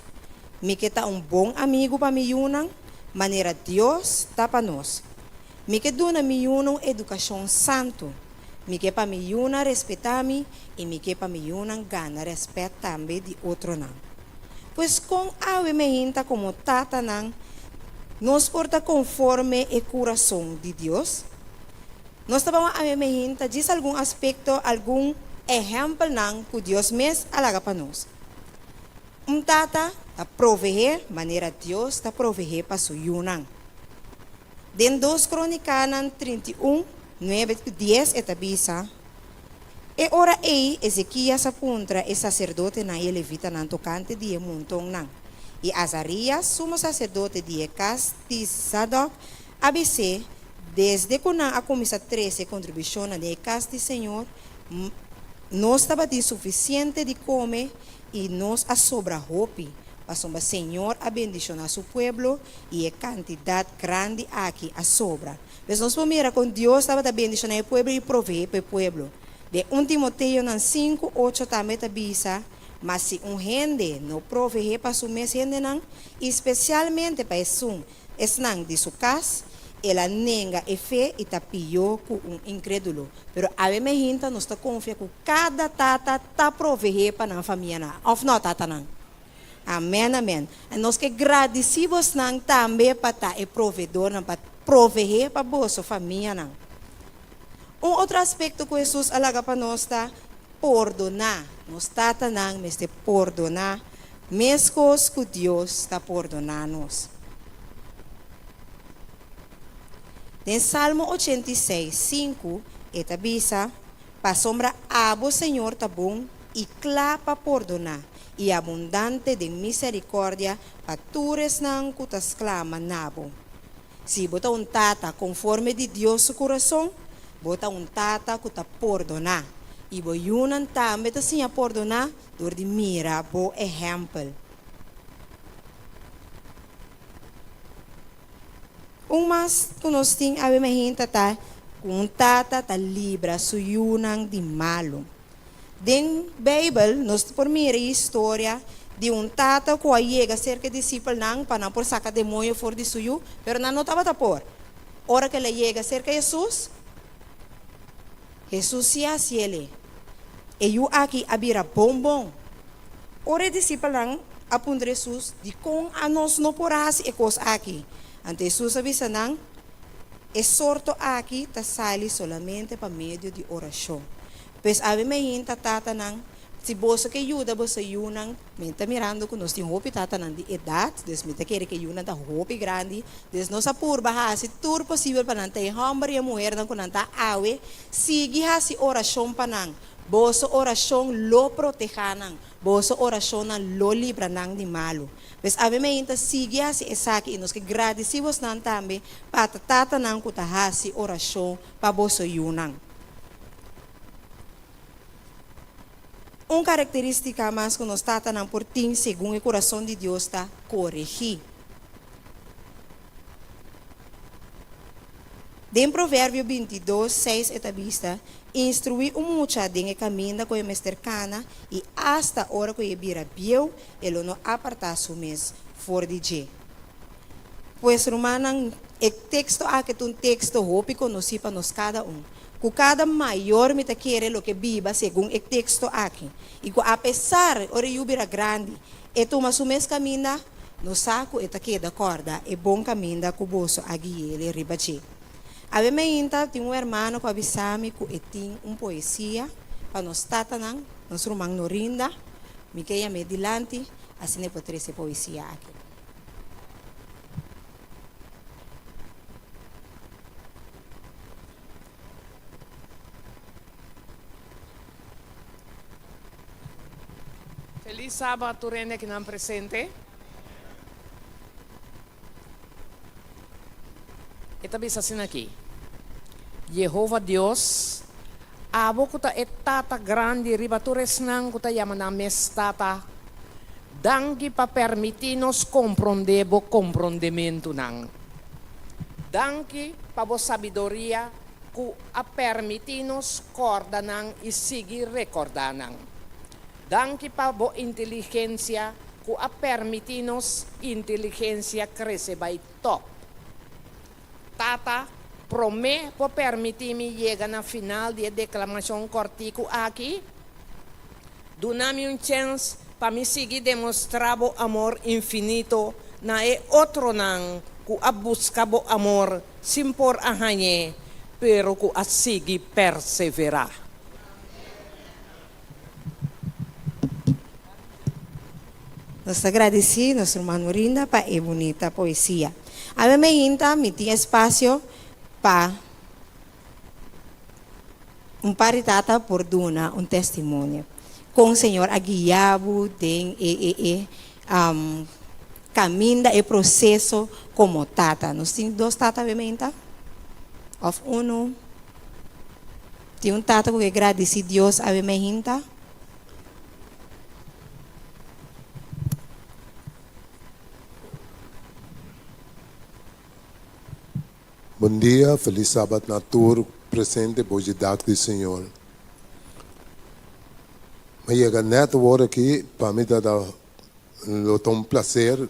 Mique bom amigo para miúnan. Maneira Deus está para nós. Mique dona miúnan educação santo. Mique para miúnan respeitar-me e mique para miúnan gana respeito também de outro não. Pois com a mehinta como tata não, nos porta conforme o coração de Deus. Nós estamos a mehinta diz algum aspecto, algum exemplo não que Deus mesmo alaga para nós. Tata está proveer, maneira Deus está proveer para sua yunang. Den 2 Cronicanan 31, 9, 10 etabisa. E ora Ezequias apuntra e sacerdote na e levita nan tocante die montong nang. E Azarias, sumo sacerdote die Casti Zadok, ABC, desde quando a comissão 13 contribuição na de Casti Senhor, nós estava de suficiente de comer e nós a sobra roupa. Pasomba Senhor a bendicionar seu pueblo e a quantidade grande aqui a sobra. Mas nós vamos com Deus estava a bendicionar o pueblo e prover para o pueblo. De 1 Timoteo 5, 8 também está bisa, mas se gente não prover para sua gente não, especialmente para isso, esnang de sua casa, ela nega a fé e está pior que incrédulo. Pero a minha gente não está confiando que cada tata está prover para a família, of não tata não. Amém, amém. E nós que agradecemos não também para estar provedor, para prover para a vossa família não. Outro aspecto que Jesus alaga para nós está perdonar. Nós tata não, mas de perdonar. Mesmo que Deus está perdonando-nos. Em Salmo 86, 5, eta bisa, para sombra abo Senhor tá bom e clapa perdonar e abundante de misericórdia para tures não que tas clama nabo. Se bota tata conforme de Deus seu coração, bota tata que tá perdonar. E boiunan também tá sim a perdonar, door de mira bo exemplo. Mas que nós temos a gente tá com tata tá libra suyunang de malo. Den Bible nós por mira a história de tata que chega cerca de discípulo nang para por sacar demônio fora de suyu, pero não estava por. Ora que ele chega cerca de Jesus, Jesus se ele. E eu aqui abira bombom. Ora discípulo nang apunta Jesus de com a nós não porás e cos aqui. Ante Jesus avisa nang, exorto aqui ta sali solamente para meio de oração. Pois a mim tata nang, se você que ajuda você yunang, menta mirando que nós temos roupa tata nang de idade, des menta quer que yunang da roupa grande, des nós apur bahá se tudo possível para não ter hambre e mulher nang quando tá awe, sigue ha se oração para nang. Boso oração lo protejanang, boso oração lo libranang de malo. Mas a mim sigue assim esaki e nós que agradecemos nan também para tata nang kutahasi oração para boso yunang. Característica mais que nós tata nang por tim segundo o coração de Deus está corrigir. Em Provérbio 22, 6 etabista, instruir mucha den caminho com a mestercana e hasta a hora que ele vira biel, ele não aparta su mes for de je. Pois romanang o texto aqui é texto hopi conhecido para nós cada que cada maior me quer lo que viva segundo o texto aqui. E que apesar de ele vira grande, e toma su mes caminho, no saco e queda corda, e bom caminho que o bolso agui ele ribache. A mim tem irmão que avisame que tem poesia para nós tatanang, nós rumang no rinda, me queia me dilante, assim é poder ser poesia aqui. Feliz sábado, Turene, que não presente. Esta vez assim aqui. Jehová Deus, abo kuta etata grande ribatures nang kuta yamana mestata, dangi pa permitinos comprondebo comprendimento nang. Dangi pa bo sabidoria ku a permitinos corda nang isigi recorda nang. Dangi pa bo inteligencia ku a permitinos inteligencia crece by top. Tata, prome po permitimi llega na final de declamação cortico aqui. Donami chance para me seguir demonstrabo amor infinito na outro nang ku a buscabo amor sin por ahanye, pero ku a sigi perseverar. Nós agradecemos, nosso irmão Rinda, para a bonita poesia. A mí me hinta, me tiene espacio para un paritata por duna un testimonio. Con o Senhor a guiabo de caminho e processo como tata. Nós temos dois tata bementa? Of uno. Tem um tata que agradece Deus a bementa. Bom dia, feliz sábado na tour presente, hoje dag do Senhor. Mas chega neto agora aqui, para mim dá um prazer,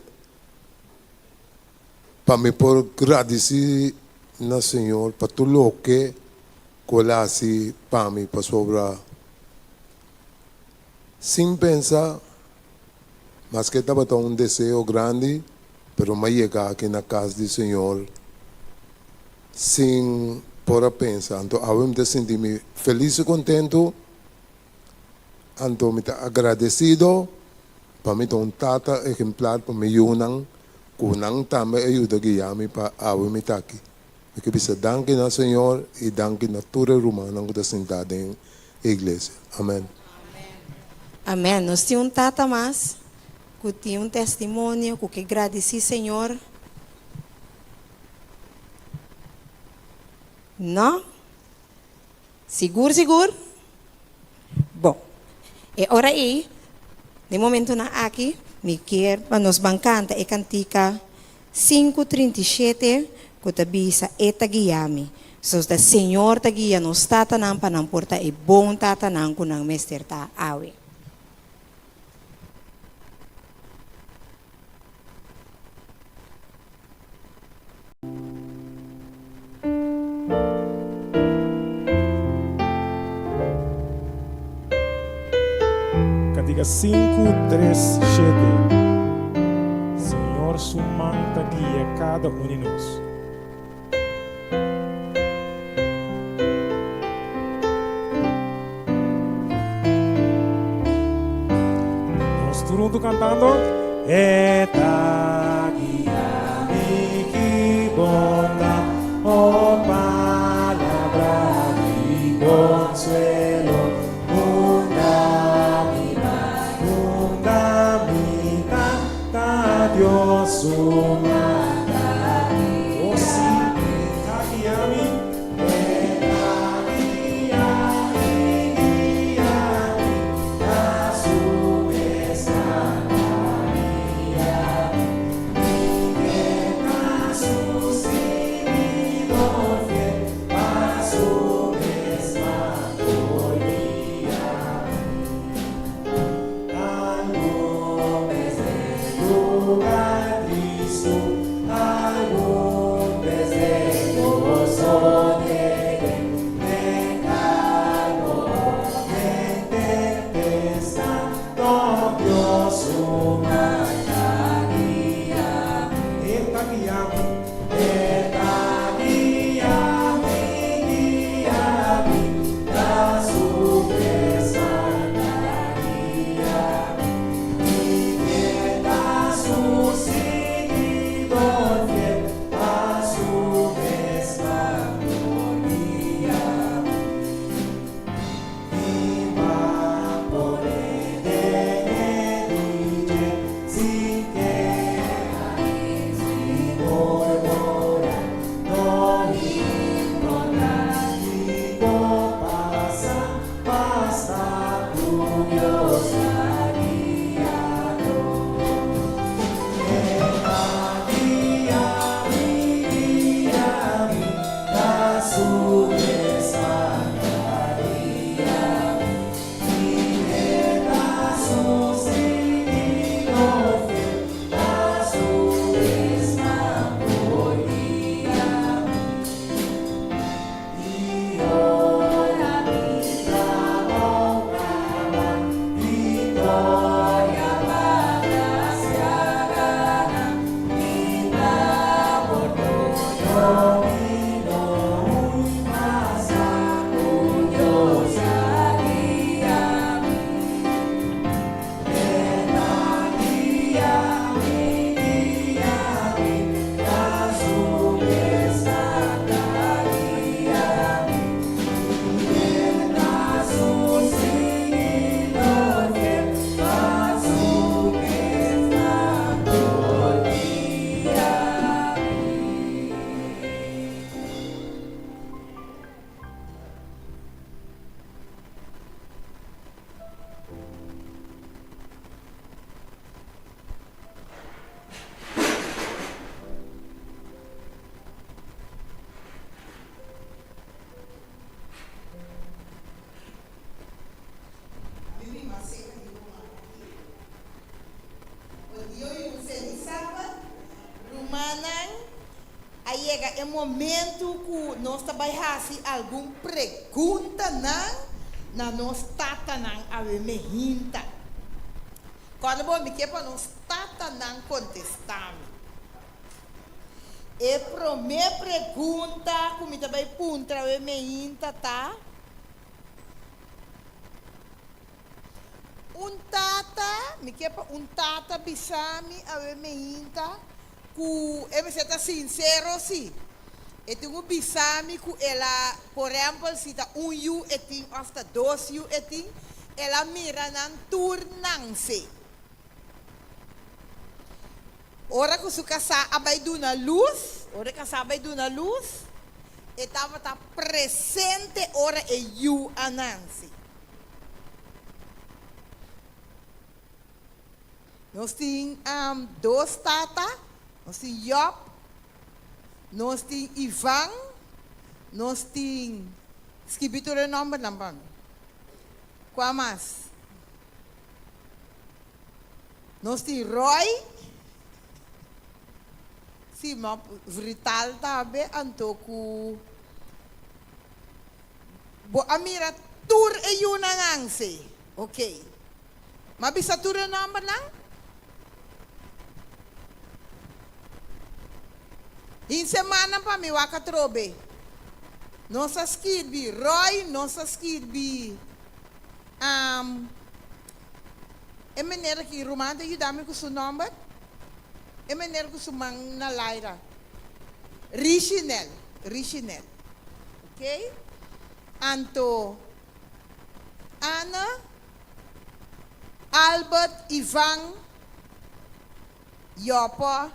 para mim por agradecer no Senhor, para tudo o que colasse para mim, para sobrar. Sem pensar, mas que estava um desejo grande, pero mas chegar aqui na casa do Senhor, sem por pensar. Então, eu me senti feliz e contente. Então, me agradecido. Para mim, um tata exemplar para me unang, kunang também ajuda a guiar-me para eu me aqui. Eu quero danke ao Senhor e danke à natura romana que está sentada em igreja. Amém. Amém. Nós temos um tata mais, que tem um testemunho, que agradece Senhor. Não? Seguro, seguro? Bom, e ora aí, no momento na aqui, me quer para nos bancanta e cantica 5:37, que ta bisa e ta guiami. So da Senhor ta guia nos tata nang panamporta e bom tata nang kunang mester ta awe. Diga 5:37. Senhor, sumanta guia cada um de nós. Nós todos cantando. Eta guia-me que bonda, oh palavra de consuelo. Dios sumanda, oh sí, guíame, guíame, a su mesa, momento que nós também fazemos alguma pergunta na nossa tata não ave me hinta. Quando bom me para nós tata não contestar. E para minha pergunta, como também punta ave me hinta tá? Un tata bisami ave me hinta ku eve seta sincero si. E tengo bisami ku ela, por exemplo, si ta yu eting after 2 yu eting, ela mira nan turnangse. Ora ku su casa abay duna luz, ora casa abay duna luz, e tava ta presente ora e yu anansi. Nós temos 2 tata, nós temos Job, nós temos Ivan, nós temos... Escrevi o nome não. Qual mais? Nós temos Roy, sim, mas Vital também, antoku... Bo amira tur e yun nanangse. Ok. Mabisa tur o nome não? In semana pa mi waka trobe. Nossa skirbi Roy, nossa skirbi e maneira que Romanda ajudame com seu nome. E maneira que seu mang na Laira. Richinel. Ok? Anto Ana Albert Ivan Yopo.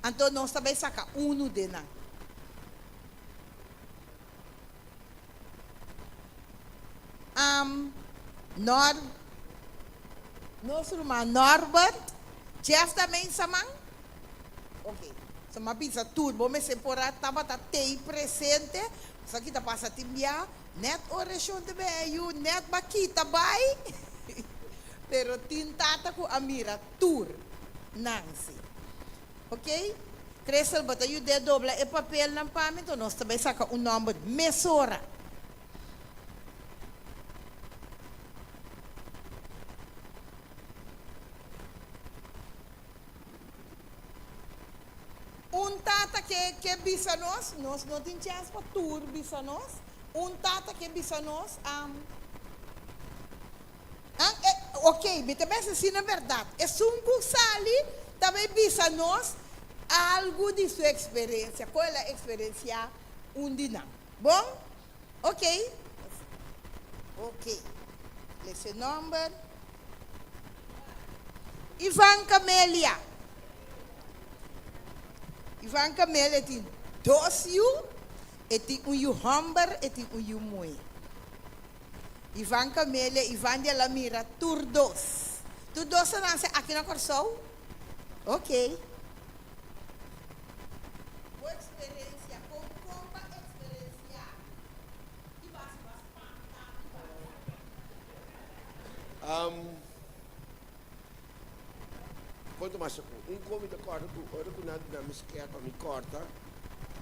Então, nós também saca de nós. Nosso irmão Norbert, Jeff também samang. Ok. So, mabisa tudo. Bom, mas temporada estava até presente. Só que tá passa timbia. Net oração também. You net bakita bay. Pero tintata ko amira tour Nancy. Ok? Crescel bata yu de dobla e papel ng pamito, nós também saca nome de mesora. Tata que bisa nós não temos chance para tour bisa nós. Tata que bisa nós, ok, me também assim na verdade. É um sali também bisa nós algo de sua experiência. Qual é a experiência undina? Bom? Ok. Ok. Esse nome. Ivan Camélia tem 2 yu, e tem yu hamber, e tem yu mui. Ivan Camélia, Ivan de la Mira, tur 2. Tur 2 nasa aqui na Corsol? Ok. Boa experiência, com experiência. Quanto mais come da corda, ora que nada na mesquita para me corta,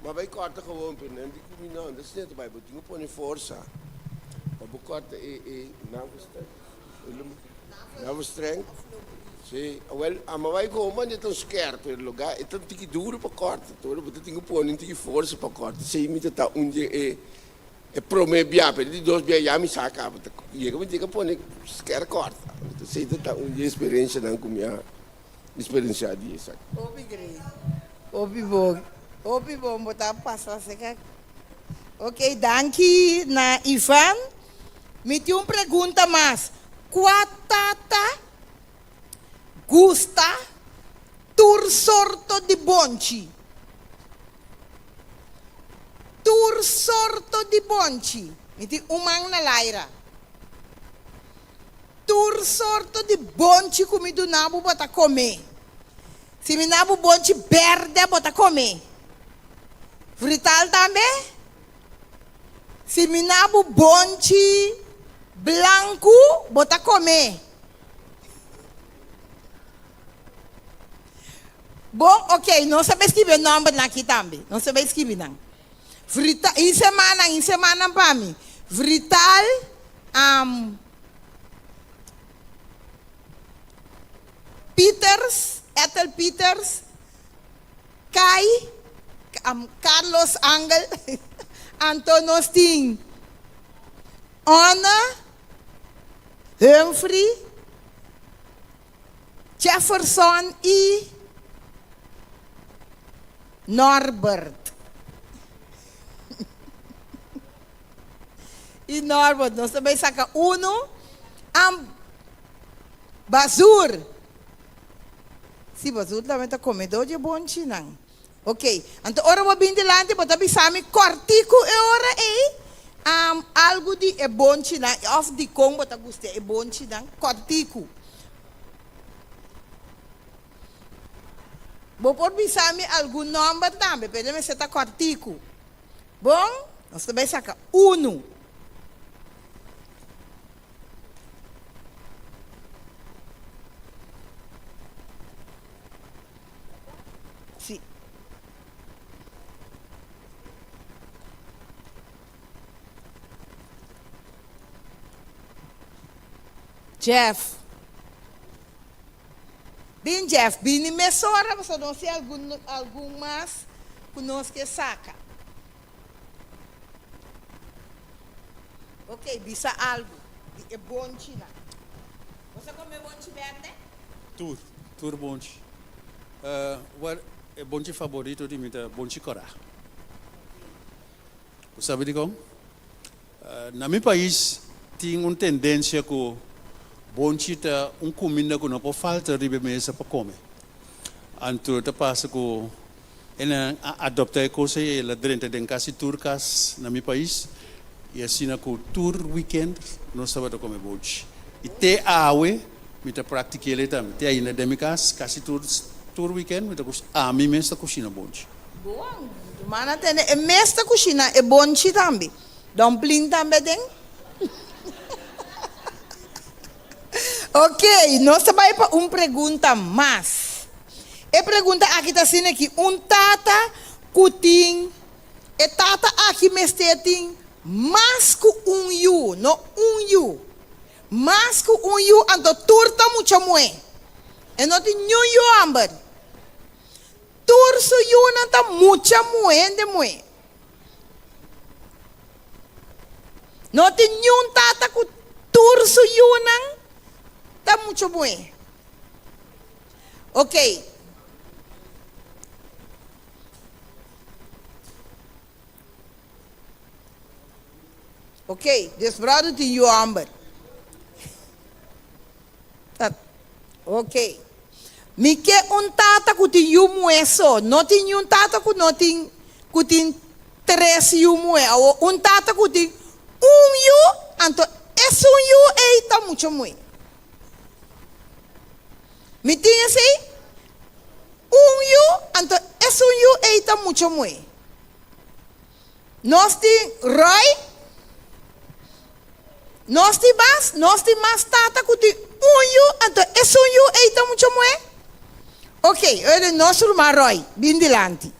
mas vai corta gewoon não de combinando, das net vai botar pôr em força, para corta não streng, sim, well, mas vai como não tão esquerdo pelo lugar, é tão tiki duro para corta, todo botar tinha pôr em tiki força para corta, sei me tá onde é promebia, per di 2 bia mi saca, e como diga pôr em esquerdo corta, sei tá onde experiência não comia. Experiência disso. Obi bom botar passar seca. Ok, danke na Ivan. Me tem uma pergunta mais. Qual tata gusta tur sorto de bonchi? Tur sorto de bonchi. Me tem uma na Laira. Tur sorto de bonchi comido nabo bota comer. Se me nabo bonchi verde bota comer. Frital também? Se me nabo bonchi branco bota comer. Bom, ok, não sabe escrever nome aqui também. Não sabe escrever não. Frita, em semana para mim. Frital, Peters, Ethel Peters, Kai, Carlos Angel, Antonio Sting, Anna, Humphrey, Jefferson e Norbert. E Norbert, nós também saca uno, Basur. Si Basur também está comendo de bom chinang. Ok, então ora vou bem delante, mas também sabe cortico e ora algo de é bom chinang, off de Congo tá gostei é bom chinang, cortico. Vou por pensar algum nome também, pelo menos está cortico. Bom, nós também saca uno. Sim. Jeff. Bem, Jeff, bem emissora, você não sei algum mais conosco que saca. Ok, bisa algo. É bom china. Você come bom verde? Tur bonchi. What é bonchi favorito de mim é bonchi corá. Você sabe de como? Na meu país tem uma tendência que bonchi tá comida que não pode faltar de mesa para comer. Anto tá passa que ela adopta coisa ela dentro de casa turcas na meu país e assim na tour weekend nós sabemos comer bonchi. E te awe me tá pratica ele também. Te aí na minha casa tour weekend me tá a mim mesmo cozinha bonchi. Bom, mana tem é mesmo cozinha é bonchi também. Dumpling também tem. Ok, nós vamos para uma pergunta mais. A pergunta aqui está sendo aqui, tata kuting, e tata aqui mesteting, mais que yu, não yu. Mais que yu, ando turta mucho moe. E não tem yu amber. Turso yu não tá mucha moe de moe. Não tem tata ku turso yu não. Está muito bom. Ok. Ok, desbrado de you amber. Ok. Me que tata que tem you mueso, não tem tata que não tem três you mue, ou tata que tem you, então esse you está muito bom. Me tinha assim, yu, então esse yu está muito muito. Nós temos Roy, nós temos mais tata que tem yu, então esse yu está muito muito. Ok, olha nosso irmão Roy, bem delante.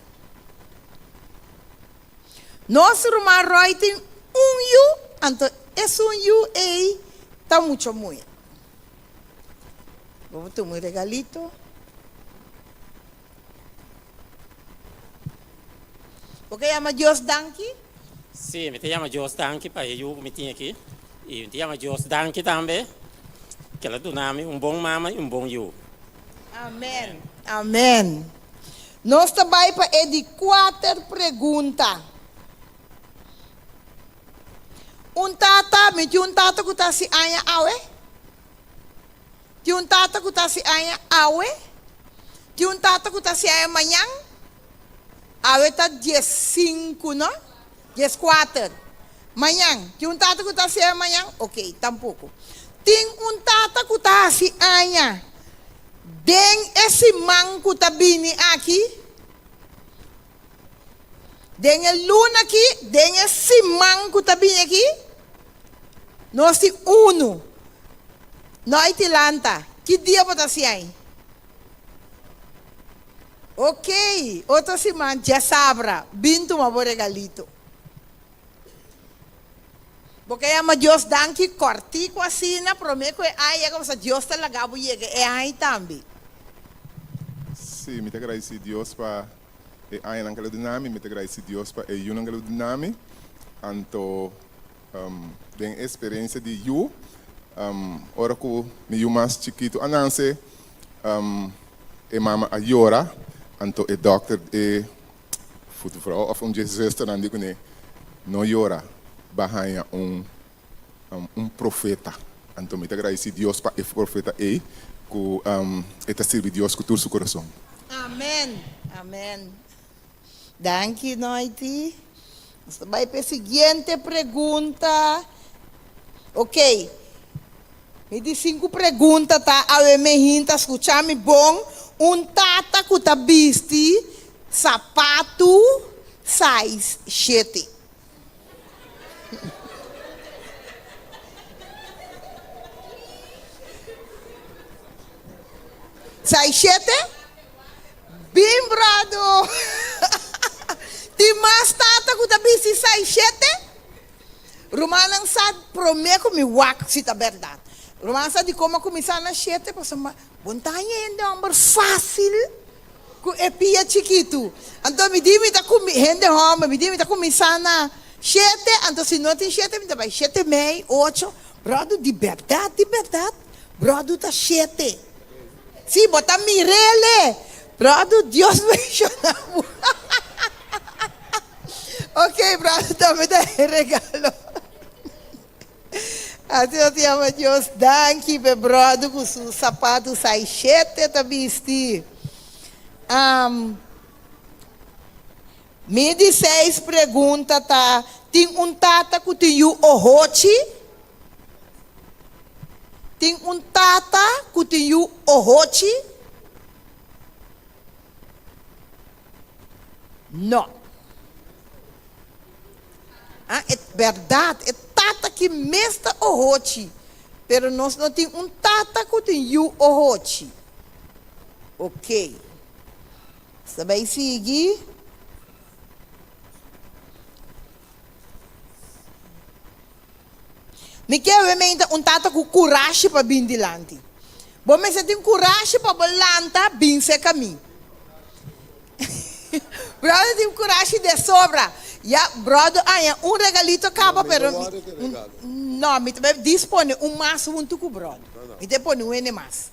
Nosso irmão Roy tem yu, então esse yu está muito muito. Vamos tomar um regalito. Ok, chama Dios Danke? Sim, me chama Dios Danke, para eu me tinha aqui. E me chama Dios Danke também. Que ela dá-me bom mama e bom you. Amém. Amém. Nós também para de 4 perguntas. Tata, me tinha tata que está se anha awe. Tinha tata que está se aia awe. Tinha tata que está se aia amanhã. Awe está 15, não? 14. Manhã. Tinha tata que está se aia amanhã? Ok, tampouco. Tem tata que está se aia. Den esse man que está vindo aqui. Den a luna aqui. Den esse man que está vindo aqui. Nós temos uno. Nós te lanta, que dia você aí? Ok, outra semana, já sabra, bintu uma regalito. Porque ama Deus danke corti com a sina, prometo que aí é como se Deus te lagabo e é aí também. Sim, me agradeci Deus para aí naquele dinami, me agradeci Deus para eu naquele dinami, anto den experiência de eu, ora que me mais chiquito ananse, mama a Yora, anto doctor futebol of Jesus restaurant digo ne, no Yora, bahaya profeta, anto me agradeci Deus para esse profeta que está servindo Deus com todo seu coração. Amém, amém. Danke, Noiti. Vai para a seguinte pergunta. Ok. Me diz 5 perguntas, tá? A me hinta, escuchar-me bom. Tata que tá vesti sapato size 7. Size 7? Bem, brado! Tem mais tata que tá vesti size 7? Romana sabe, prometo me wak se tá verdade. Romana sabe de como começar na 7, porque montanha ainda é um fácil. É pia chiquito. Então me diz, me diz, tá começar na 7, então se não tem 7, me dá 7 e meio, 8. Brado, de verdade, brado tá 7. Sim, bota mirele. Brado, Deus me chama. Ok, brado, também dá regalo. Assim eu te amo, Deus, danke, meu brother, com seu sapato sai 7, tá vesti. Me diz 6 perguntas, tá? Tem tata que tem o ohochi? Tem tata que tem o ohochi? Não. É verdade, é tata que mesta ohochi. Pero nós não tem tata que tem o ohochi. Ok. Você vai seguir? Me quer ver tata com coragem para vir dilante. Bom, mas você tem coragem para voltar, vir se caminho. Brother, tem coragem de sobra. Brother, regalito acaba, pero não, me dispone mais junto com o brother. Me dispone mais.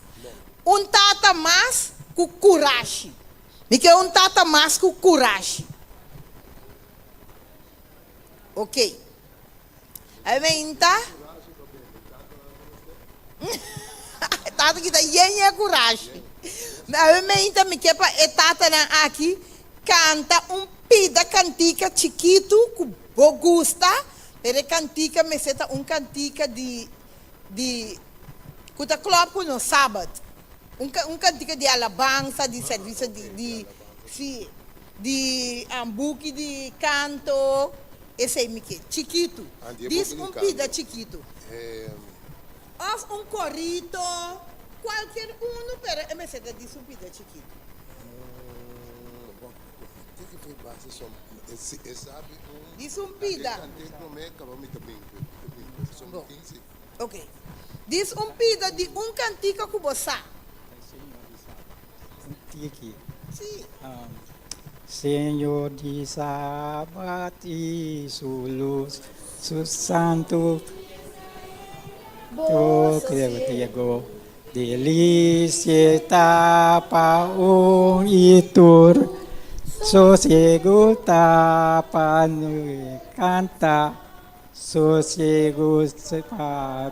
Tata mais com coragem. Me quer tata mais com coragem. Ok. Aí vem, tá? Tata que tá yenha coragem. Aí vem, tá, me quer para tata aqui canta pida cantica chiquito que vos gusta, pero cantica me seta cantica de que tá club no sábado. Cantica de alabanza, de serviço de buque de canto, esse aí me quer, chiquito. Diz pida chiquito. Ou corrito, qualquer pero me seta diz pida chiquito. Diz pida. Ok. Diz pida de cantico que você. Aqui. Sim. Senhor de Sabat e Sulus, su santo, tu criego, delícia tapa itur. Sosiego tapa canta, sosiego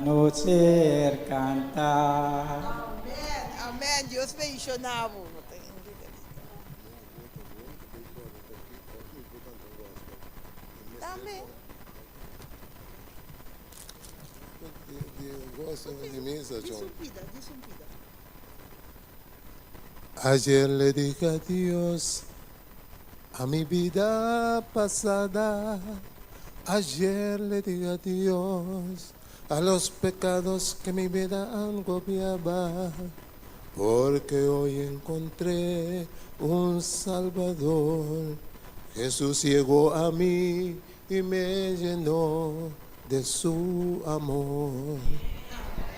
no ser canta. Amém, Deus mencionava. Amém. Ayer le dije adiós a mi vida pasada, ayer le dije adiós a los pecados que mi vida agobiaba. porque hoy encontré un Salvador. Jesús llegó a mí y me llenó de su amor.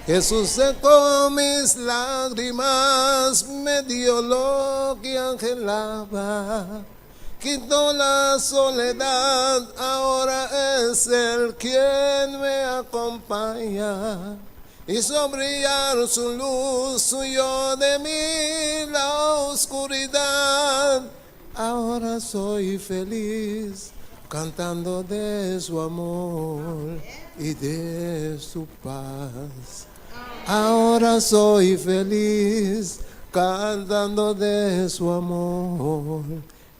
Jesús secó mis lágrimas, me dio lo que anhelaba, quitó la soledad, ahora es Él quien me acompaña. Hizo brillar su luz, huyó de mí la oscuridad. Ahora soy feliz, cantando de su amor y de su paz. Ahora soy feliz, cantando de su amor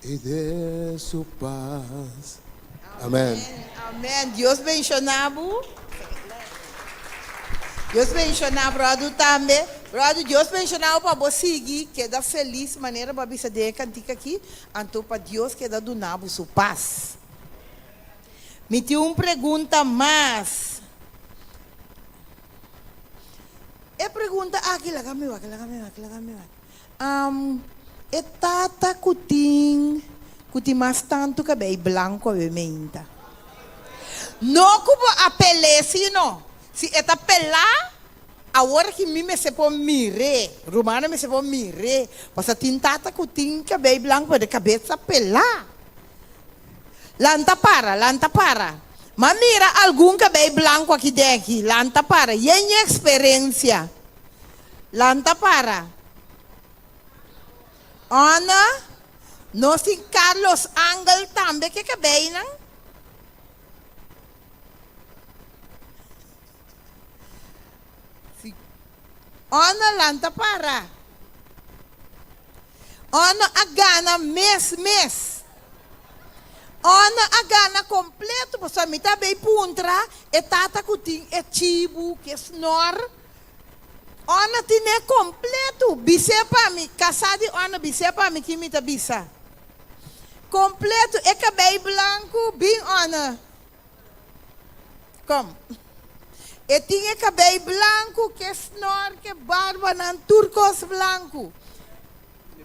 y de su paz. Amén. Amém. Deus bencionado. Deus bencionado, brother, também. Brother, Deus bencionado para você seguir, que da feliz maneira para você de cantica aqui. Então, para Deus que dá do nabo sua paz. Me tem uma pergunta mais. É pergunta, aquela gameu. É tata cutim mais tanto cabelo branco a menta. Não como apelece, não. Se é pelar, agora que me se pode mirar, romana me se pode mirar, passa tintata cutim cabelo branco de cabeça pelar. Lanta para. Mas mira algum cabelo branco aqui dentro, lanta para. E em experiência, lanta para. Ana, nós tem Carlos Angel também, que cabelo, não? Ana, lanta para. Ana, a gana mês. Ana a gana completo, porque me tá bem puntra, e tata cutim, e chibu, que snor. Ana tine completo, bise para mim, casado Ana bise para mim, que me tá bisa. Completo, e cabelo branco, bem Ana. Como? E tinha cabelo branco, que snor, que barba, nan turcos branco.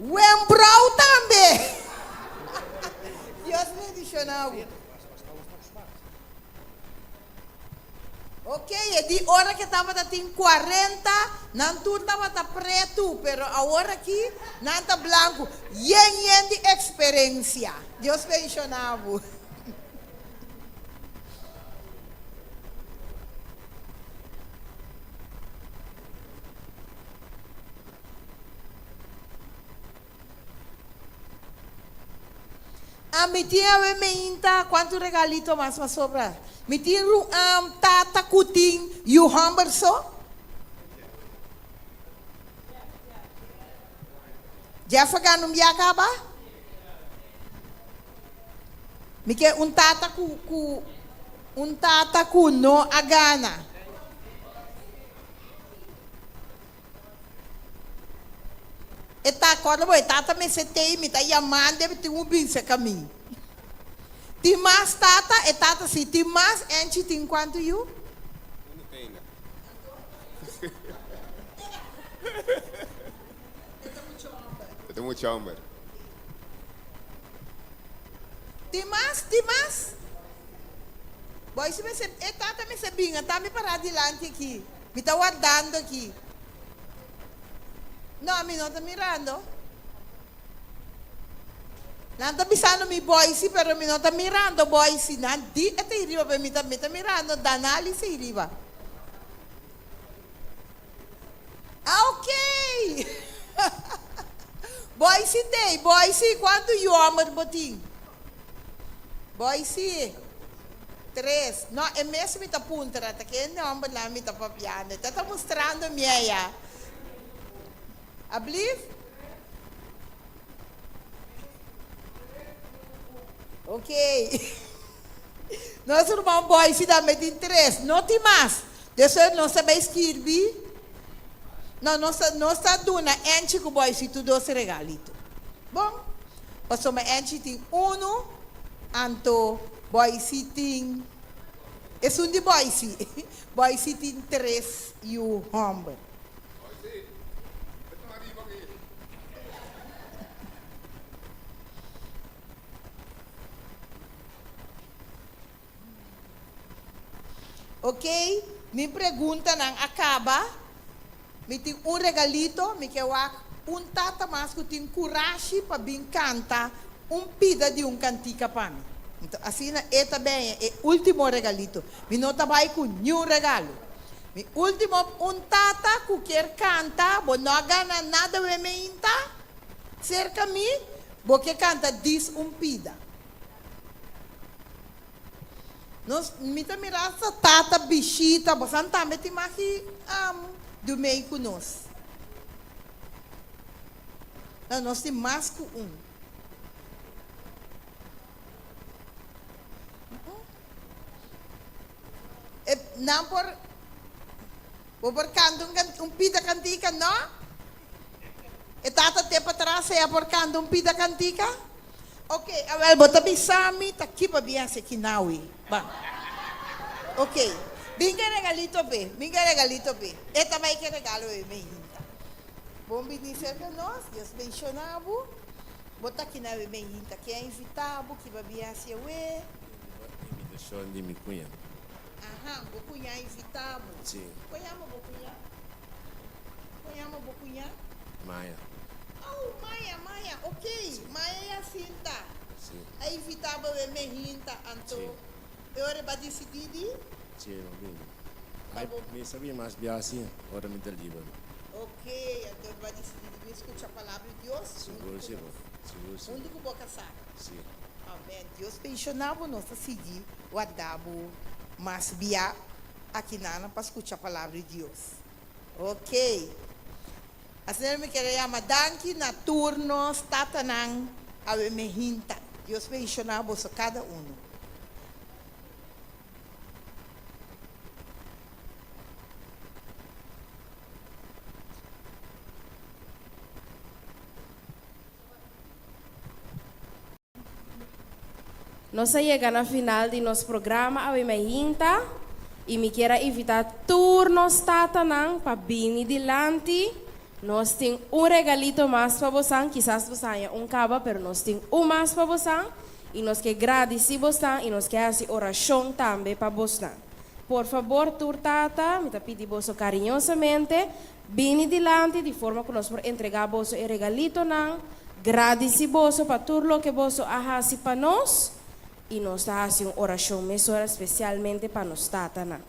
Wembrau também. Deus me adicionou. Ok, e de hora que estava em 40, não tudo estava preto, pero agora aqui não está branco. Yen de experiência. Deus me adicionou. Me tinha meinta quanto regalito mais sobra. Me tinha tata kuting e o hamburso. Já foi ganhando me acaba? Me quer tata ku no agana. Eta acorda boy, tata me setei, me tá chamando, deve ter bicho caminho. Tem mais tata, e tata se tem mais, enche tem quanto you? Não tem, né? Eu tenho muito chamber. Tem mais? Boy, se me se, e tata me se binga, tá me parar adiante aqui. Me tá guardando aqui. No, mi non sta mirando. Non sta pensando mi Boise, però mi non sta mirando Boise. Non di e ti arriva per mi sta mirando, da analisi arriva. Ah, ok. Boise, quanto io amo il botin? Boise. 3. No, e mesmo mi sta puntata, che non mi sta papiando. Sta mostrando mia. I believe? Ok. Nós irmãos boys também tem 3. Não tem mais. Deixa eu não saber escrever. Não está dando enche com boys e tudo esse regalito. Bom, passou uma enche tem 1, anto boys tem. É um de boys. Boys tem 3 e o homem. Ok? Me pergunta não acaba. Me tem regalito, me quer tata mas que tem coragem para vir cantar pida de cantica para mim. Então, assim, é também é o último regalito. Me não trabalho com nenhum regalo. Me último, tata que quer cantar, bo não gana nada de me inta, cerca me, bo que canta diz pida. Nós me mirar essa tata bichita, bo santa me te maki do meio com nós. Não, nós temos mais que Não por canto pida cantica, não? E tata tempo atrás é por canto pida cantica? Ok, well, bota bisami, tá aqui para bem se kinawi. Bang. Ok, binga regalito be. Eta vai que regalo é mehinta. Bom bendizer que nós, Deus mencionava. Bota aqui na mehinta, que é invitado, que vai bem se ué. Imitação de minha cunha. Aha, bocunya invitado. Sim. Conhama bocunya? Maia. Oh, Maia, ok. Sim. Maia é assim, tá? Sim. É invitado é mehinta, anto. Eu vai decidir? Sim, não vim. Mas me sabia mais bem assim, ora me livre. Ok, então vai decidir de escutar a palavra de Deus. Seguro, sim. Onde que boca saca? Sim. Amém. Deus pensionava nós a seguir, guardava, mas via aqui na para escutar a palavra de Deus. Ok. A senhora me quer chamar danke na turno, tatanang, a mehinta. Deus pensionava a cada um. Nós chegamos na final de nosso programa, a mehinta, e me quero invitar turnos tatanang para vir delante. Nós temos regalito mais para você, quizás você tenha caba, mas nós temos mais para você. E nós queremos agradecer você e nós queremos fazer oração também para você. Por favor, tata, me pedir você carinhosamente, vir delante de forma que nós podemos entregar você o regalito. Agradecer você para tudo o que você faz para nós. E nós estamos fazendo oração mesora especialmente para nós tatana.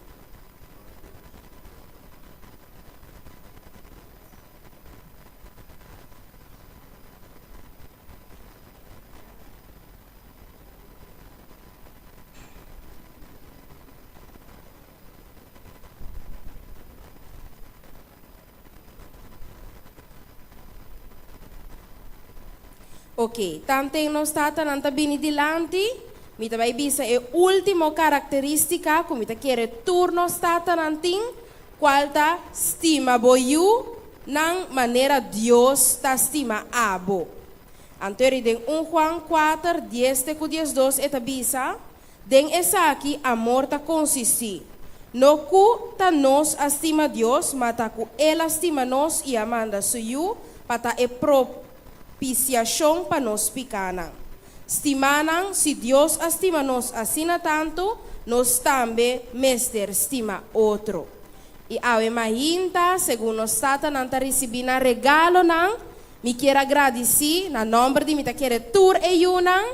Ok, tanto nós tatana não bini delante. Mita vai bisa é última característica como mita quer turno stata nanting qual ta estima boiu nang maneira Deus ta estima abo. Anterior den 1 Juan 4 10 ku 12 eta bisa den esa aqui amor ta consisti. No ku ta nos estima Deus mata ku ela estima nos e amanda suyu pata e propiciação pa nos picana. Estimanang si Deus estima nos assina tanto, nos também mester estima outro. E ave mahinta, segundo nos tata nanta recebina regalo nang, me quero agradecer na nome de me ta quero tur e yunang,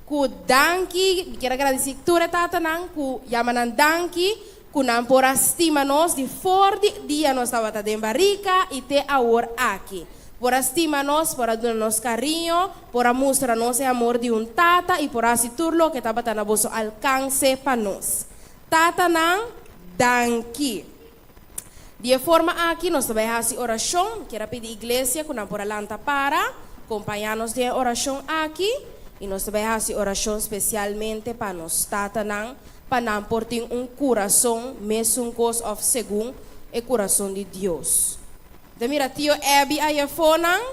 ku danki, me quero agradecer tur e tata nang, ku yamanan danki, ku nan por estima nos de for dia nos tava ta dembarica e te aor aqui. Por estima nos, por darnos carinho, por mostrar-nos o amor de tata e por assim tudo que estava na vosso alcance para nós. Tata nang danki. De forma aqui, nós também fazemos oração, quero pedir igreja que não por alanta para, acompanhar-nos de oração aqui, e nós também fazemos oração especialmente para nós. Tata nang, para não por ter coração, mesmo coisa of segundo o coração de Deus. Mira, tio Abby aí fonang,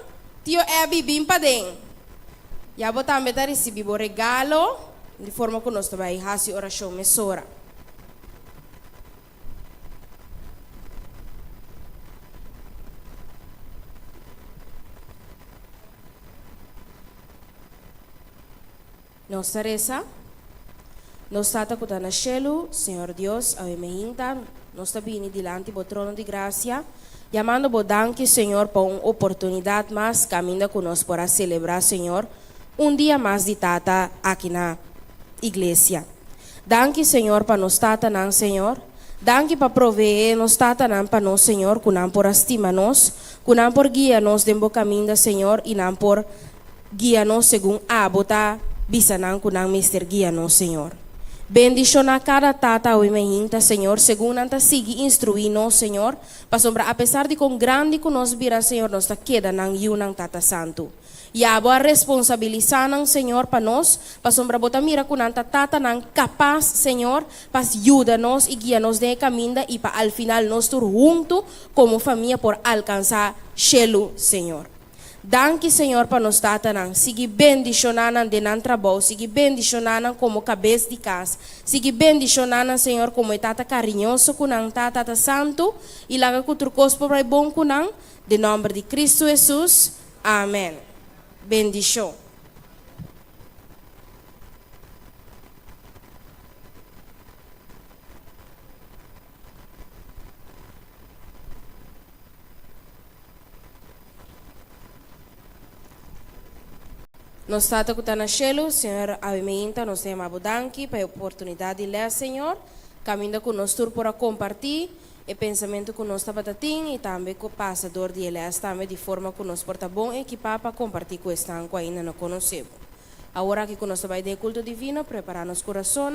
tio Abby bimpa den. Ya botar meta recebi bo regalo, de forma que nós também fazemos oração mesora. Nossa Teresa, Nos tata kuta na cielo, Senhor Deus, ave mehinta, nos tabini dilante do trono de graça, chamando bo danke, Senhor, por uma oportunidade mais caminhando conosco para celebrar, Senhor, dia mais de tata aqui na igreja. Danke, Senhor, para nos tata nan, Senhor. Danke para proveer nos tata nan para nós, Senhor, kunam por estima nos, kunam por guia nos dembo caminho, Senhor, e nam por guia nos segundo a bota bisanan kunam mister guia nos, Senhor. Bendición a cada tata o imehinta, Senhor, segundo anta sigue instruindo, Senhor, para sombra, apesar de com grande que nos vira, Senhor, nos ta queda nang yunang tata santo. E a boa responsabilizar nang, Senhor, para nós, para sombra, bota mira com anta tata nang capaz, Senhor, para ajuda-nos e guia-nos de caminho e para al final nós tur junto como família por alcançar Shelu, Senhor. Danke, Senhor, para nos tatanan. Sige bendicionanan de nan trabalho, sige bendicionanan como cabeça de casa, sige bendicionanan, Senhor, como tata carinhoso kunang tata santo, e laga kuturkos para bom kunang, de nome de Cristo Jesus. Amém. Bendição. Nos tata que está na cielo, Senhor, avimenta, nos dê uma danke para a oportunidade de ler, Senhor, caminho conosco para compartilhar o pensamento que nós estamos tendo e também com o passador de ler também de forma que nós porta bom equipar para compartilhar com esta que ainda não conhecemos. Agora que nós vai ter culto divino, preparar nosso coração,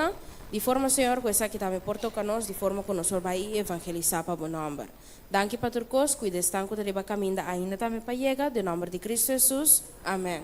de forma, Senhor, que essa que também porta conosco, de forma que nós vai evangelizar para o nome. Danke para todos, cuide estão que ele vai caminhar ainda também para chegar, de nome de Cristo Jesus. Amém.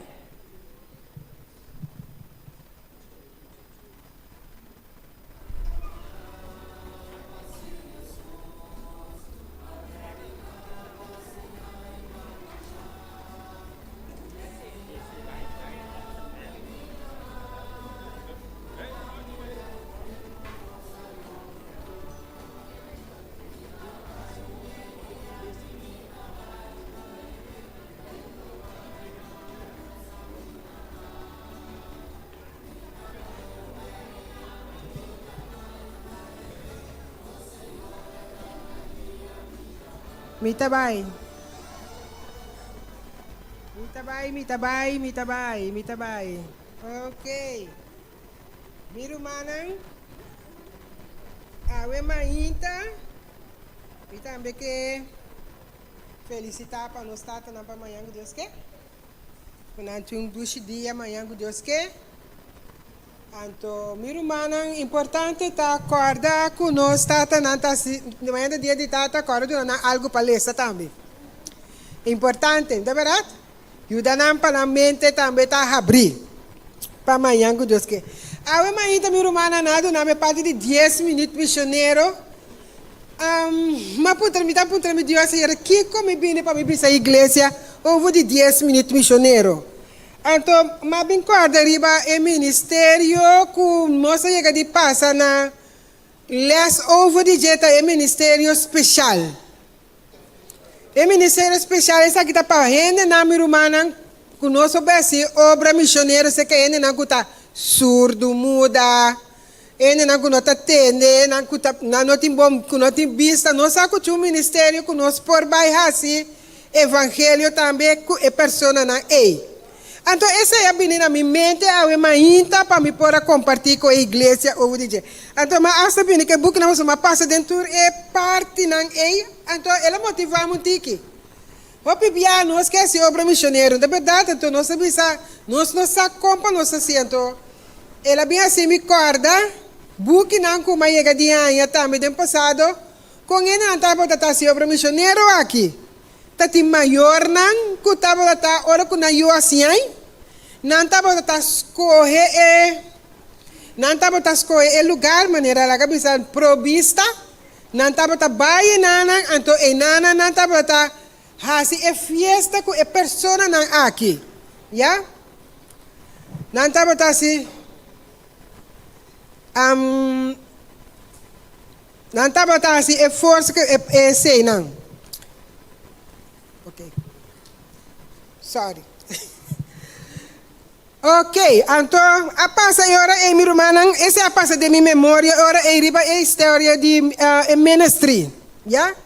Mitabay. Okay. Biru manang. Awe mainta. Mitambe que felicitar para nós tata na pamanhã com Deus que. Kunantu dushi dia manhã com Deus que. Anto miru manang importante tá acordar com nós tata na tá de manhã do dia de tata acorda na algo palestra também. Importante, não é verdade? Ajuda nam para a mente também tá abrir. Para amanhã com Deus que. Awe mainta miru manang nado na me parte de 10 minutos missioneiro. Mas putra me Deus era que como bem para me vir a igreja houve de 10 minutos missioneiro. Então, mas bem corda riba é ministério que nós chega de passar na less over de jeta é ministério especial. É ministério especial essa que tá para rende na mirumana que nós obedece obra missioneiro se que rende na kuta surdo muda. Ene na kunota tende na kuta na notim bom kunotim vista nós saco o ministério que nós por baixar evangelho também é persona na ei. Então, essa é a menina minha mente, a minha para me pôr a compartilhar com a igreja ou o DJ. Então, mas essa menina que book não uma passa dentro é parte não é. Então, ela motiva muito aqui. O pibia não esquece obra missioneiro, de verdade. Então, nós sabemos, nós não sacompa nós assento. Ela bem assim me corda, book não como a chega de ano também do passado, com ela não estava a obra missioneiro aqui. Tati maior não, que estava a hora que não eu assim aí. Não estava a escolher lugar, maneira lá que bisa provista. Não estava a baia nana, então e nana não estava a fazer a festa com a pessoa não aqui, já? Não estava a assim, não estava a assim a força que é sei não. Okay. Sorry. Ok, então, a passa agora em minha irmã, essa é a passa de minha memória, agora é a história de ministry, já?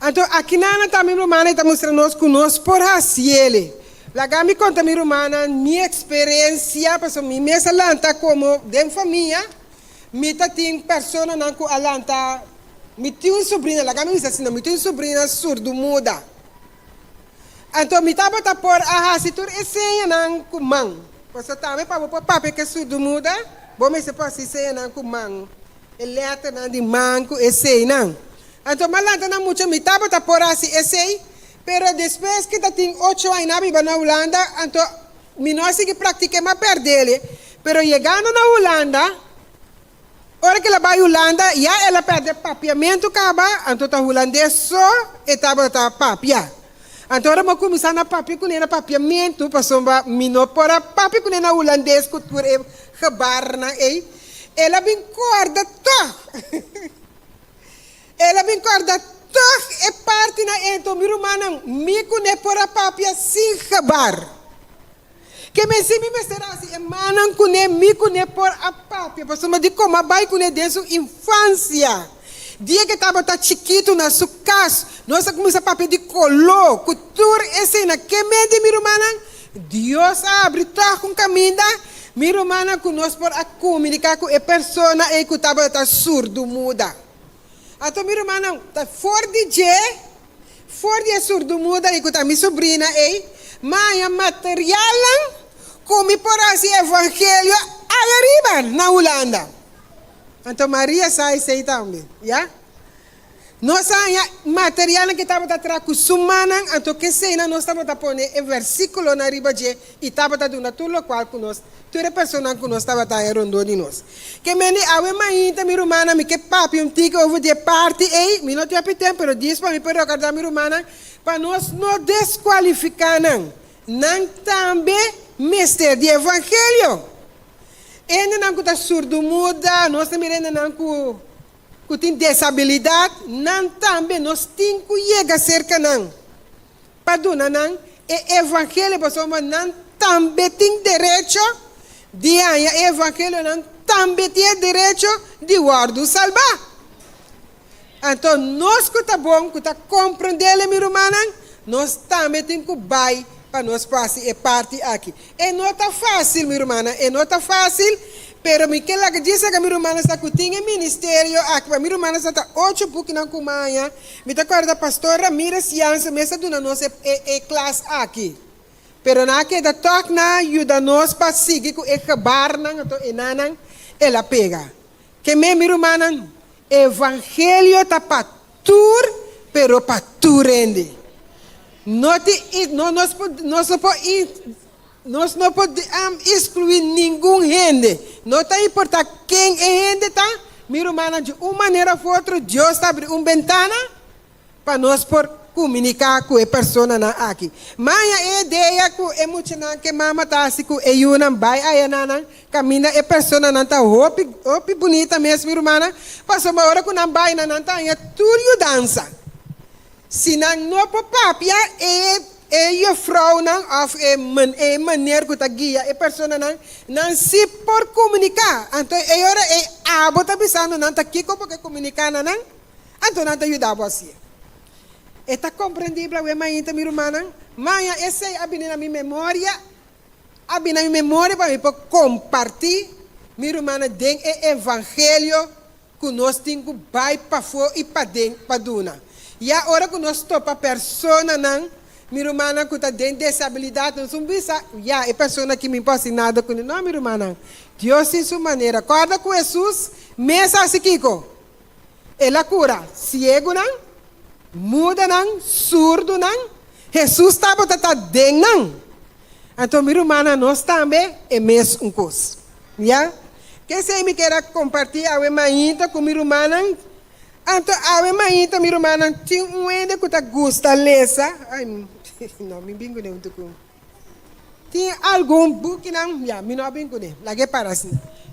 Então, aqui na minha irmã está mostrando conosco por ele. Lá me conta minha irmã, minha experiência, porque minha mesa lanta como de família, me tem pessoa não com alanta, me tem uma sobrinha, lá me diz assim, me tem uma sobrinha surdo-muda. Então, me estava por a hasitur esenya nang kumang. Porque também para o papai que surdo-muda, bom me se pode esenya nang kumang. Eleta nang di manco esenya nang. Então, malanta na muito me estava por assim esenya. Pero depois que tem 8 anos na Holanda, então, me não sei que pratique mais perder. Pero chegando na Holanda, hora que ela vai à Holanda, já ela perde papiamento, acaba, então tá holandês só, e tá papia. Então, ora, eu começar na papia com ela papiamento, passou para mim não para papia com ela holandês, que tu é gebar na ei, ela bem corda toch. Ela bem corda toch é parte na então, meu irmão, me conhe por a papia sem gebar. Que me se me será assim, emanan conhe me conhe por a papia, passou mas de como vai conhe desde sua infância. Dia que estava chiquito na sua casa, nós começamos a papel de color, cultura, esse na que mente, minha irmã, Deus abre tá com caminho, minha irmã, conosco por a comunicar com a pessoa que estava surdo, muda. Então, minha irmã, tá fora de surdo, muda, e que tá minha sobrinha, mas a material, como por assim, evangelho, aí arriba, na Holanda. Então, Maria sai também, já? Nós temos material que estava atrás com sumana, então que sei nós estamos a pôr o versículo na riba de e estava a dar tudo o qual conosco, toda a pessoa que nós estava a rondar de nós. Que me diz, a mãe minha irmã, me que papi tico over de parte, me não tem tempo, mas diz para mim para recordar minha irmã, para nós não desqualificar não também mestre de evangelho. Ainda não está surdo muda, nós também ainda não tem desabilidade, não também nós temos que chegar cerca não. Para donar não, e evangelho pessoal não também tem direito de evangelho não também tem direito de guardar salvar. Então nós que está bom, que está compreendendo minha irmã, nós também temos que vai para nós passar e parte aqui. E não está fácil, minha irmã, e não está fácil, pero me que lá que diz que minha irmã está com tinha ministério aqui, minha irmã está 8 pouco na Cumaia, me está com a pastora Ramirez Jansen, me está dando nossa classe aqui. Pero na que da toque na ajuda nós para seguir com o cabar não, então enanan, ela pega. Que minha irmã, evangelho está para tur, pero para tu rende. Nós não podemos excluir nenhum gente. Não está importa quem é gente, tá? Minha irmã, de uma maneira ou outra, Deus está abrindo uma ventana para nós por comunicar com a pessoa aqui. Mas a ideia que é muito que mama está assim, que é uma vai aí na caminha a pessoa não está roupa bonita mesmo, minha irmã. Passou uma hora que não vai não está tudo dança. Se não for papia, a vrouw of a maneira que está guia, a pessoa não se por comunicar. Então, agora a abo está pensando, não está aqui como que comunicar, não? Então, não está ajudando você. Está compreendível, minha irmã? Mas essa é a minha memória, para mim, para compartilhar, minha irmã, den o evangelho que nós temos para fora e para dentro, para duna. E a hora que nós topa a pessoa, minha irmã, que está dentro dessa habilidade, nós vamos pensar, a pessoa que me pode nada com não, minha irmã, Deus tem sua maneira. Acorda com Jesus, mesa assim, Kiko. Ela cura, cego, muda, surdo, Jesus estava dentro, então, minha irmã, nós também é mesmo coisa. Que se me quer compartilhar a minha com minha irmã, então, a minha irmã tinha ende que está gosta lesa. Ai, não, me bingo nem muito com. Tinha algum book não, me não bingo nem. Lá que para assim.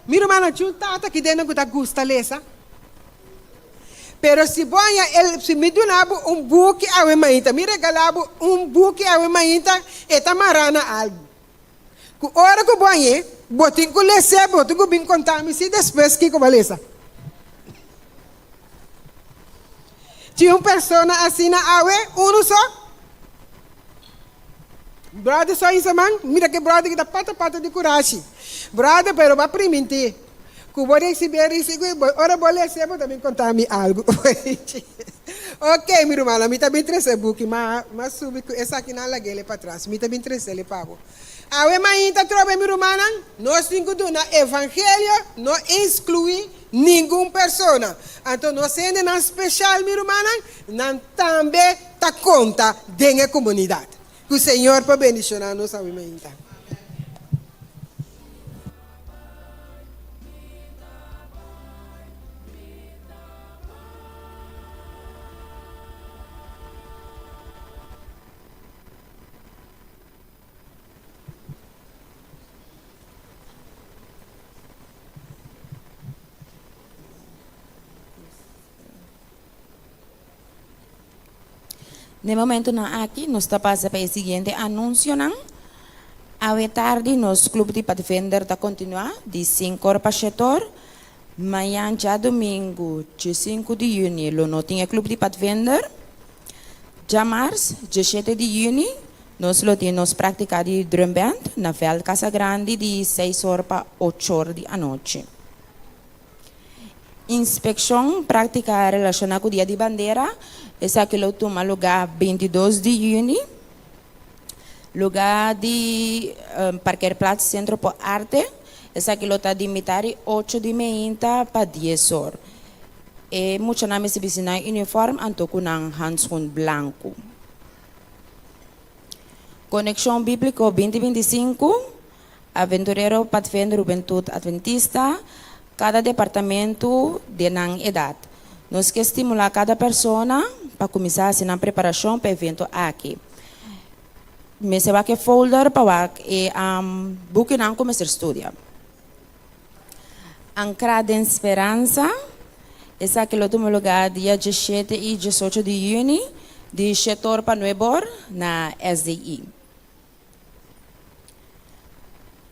Minha irmã tinha tata que dentro que está gosta lesa. Pero se boia se me donava book a minha, me regalava book a minha, e tamarana algo. Ku ora ku banhe, botin ku lese, botin ku bin contami si después que ku balesa. Tinha uma pessoa assim na awe, só. Brother só isso, man. Mira que brother que dá pata de coragem. Brother, pero vai primente. Cubo receber isso, ora vou ler, vou também contar-me algo. Ok, meu irmão, eu também trouxe book, mas subi essa aqui na laguele para trás. Eu também trouxe ele pago. Awe mainta trova, meu irmão, nós temos que na evangelho, não excluir nenhuma pessoa. Então, nós sendo na especial, meu irmão, nós também tá conta da comunidade. Que o Senhor para bendicionar nós, awe mainta. No momento na aqui, nós está passando para o seguinte anúncio, não? À tarde, nosso clube de Pathfinder está continuar, de 5 horas para 7 horas. Amanhã, já domingo, dia 5 de junho, nós temos clube de Pathfinder. Já março, dia 7 de junho, nós temos prática de drum band na Veld Casa Grande, de 6 horas para 8 horas da noite. Inspeção prática relacionada com o Dia de Bandeira. Essa aqui lo toma lugar 22 de junho. Lugar de Parkeerplaats Centro por Arte. Essa aqui lo está de metade 8 de manhã para 10 horas. E muitos names se vistam em uniforme, anto com handschoen branco. Conexão Bíblico 2025. Aventureiro Pathfinder Juventude Adventista. Cada departamento de nan idade. Nós queremos estimular cada pessoa para começar a na preparação para o evento aqui. Me se vai que folder para e book não começar a estudar. Ancrada em Esperança, esse aqui é o último lugar dia 17 e 18 de junho, de 7 horas para 9 horas na SDI.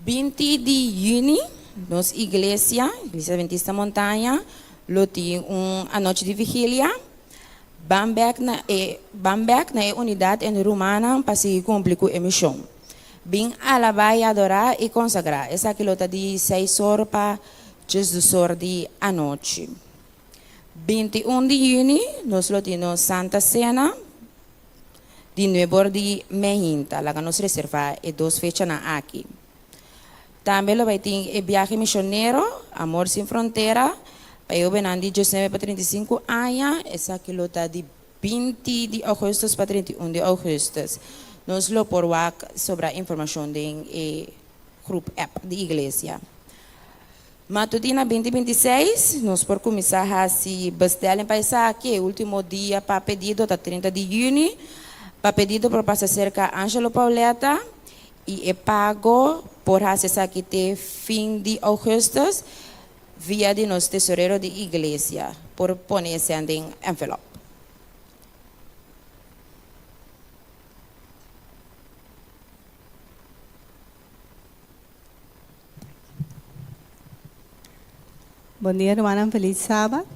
20 de junho, nossa igreja Adventista Montanha, tem uma noite de vigília. Bamberg na unidade em Romana para se cumprir com a missão. Bem alabar e adorar e consagrar. Essa aqui é de 6 horas para 10 horas da noite. 21 de junho, nós temos Santa Cena, de 9 horas de manhã. Lá nós reservamos 2 fechas aqui. Também vai ter o viagem missionário, Amor Sem Fronteira, para eu venho de 19 para 35 anos, essa aqui está de 20 de agosto para 31 de agosto. Nós lo por sobre a informação do grupo app da igreja. Matutina 2026, nós por começar a se bestelem para essa aqui, o último dia para pedido, está 30 de junho, para pedido para passar cerca Ângelo Pauleta, e é pago por essa aqui até fim de agosto, via de nosso tesoureiro de igreja, por poner esse em envelope. Bom dia, irmã. Feliz sábado.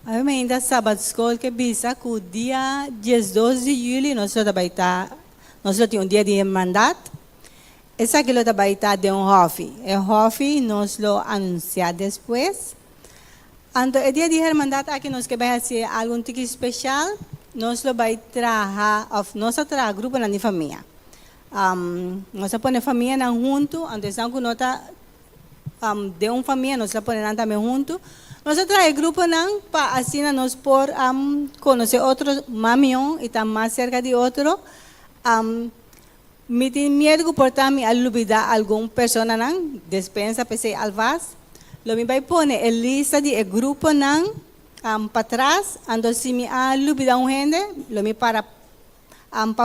A mim ainda sábado escola que bisa que o dia 12 de julho nós vai estar, nós temos um dia de mandato. Essa aqui vai estar de hoffe. O hoffe nós lo anunciar depois. Então, o dia de mandato aqui nós que vai fazer algo tipo especial. Nós lo vai trabalhar, nós trabalhar grupo na família. Nós põe família na junto, então estamos com nota de uma família, nós põe também junto. Nós trabalhamos grupo para assim nós por conhecer outro mamião e estar mais cerca de outro. Me tem medo de portar-me a olvidar alguma pessoa não despensa PC alvas. Lo me vai pôr a lista de grupo não para trás, então se me olvidar gente, lo me para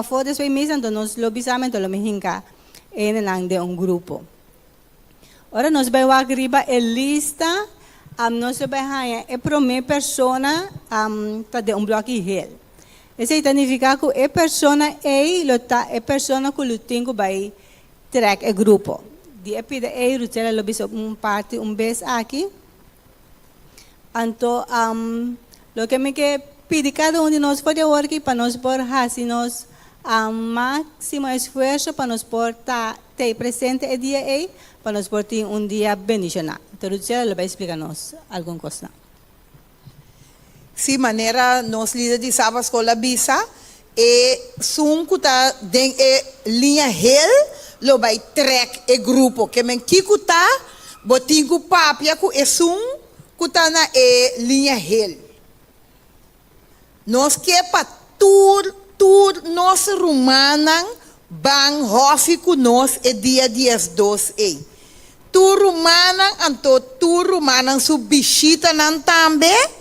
fora después mesa, então nós lo bisamos, então lo me hinca em de um grupo. Ora nós vai arriba a lista, nós vai a primeira pessoa de um bloco real. Isso significa que a pessoa é a pessoa que eu tenho vai trek e grupo. Die pide Rutela lo bis op parte vez aqui. Anto lo que me que pide cada uno de nós pode work para nós por hacernos máximo esforço para nós por estar presente o dia aí, para nós por ter dia bendicionado. Então Rutela lo vai explicar nos alguma coisa. Si maneira nos líder de sábado escola bisa e sunkuta den e linha hel lo vai trek e grupo que men kikuta botingu papia ku e sun kuta na e linha hel nos que pa tur nos rumanan bang hofiku nos e dia 12 e tu rumanan anto tu rumanan su bishita nan tambe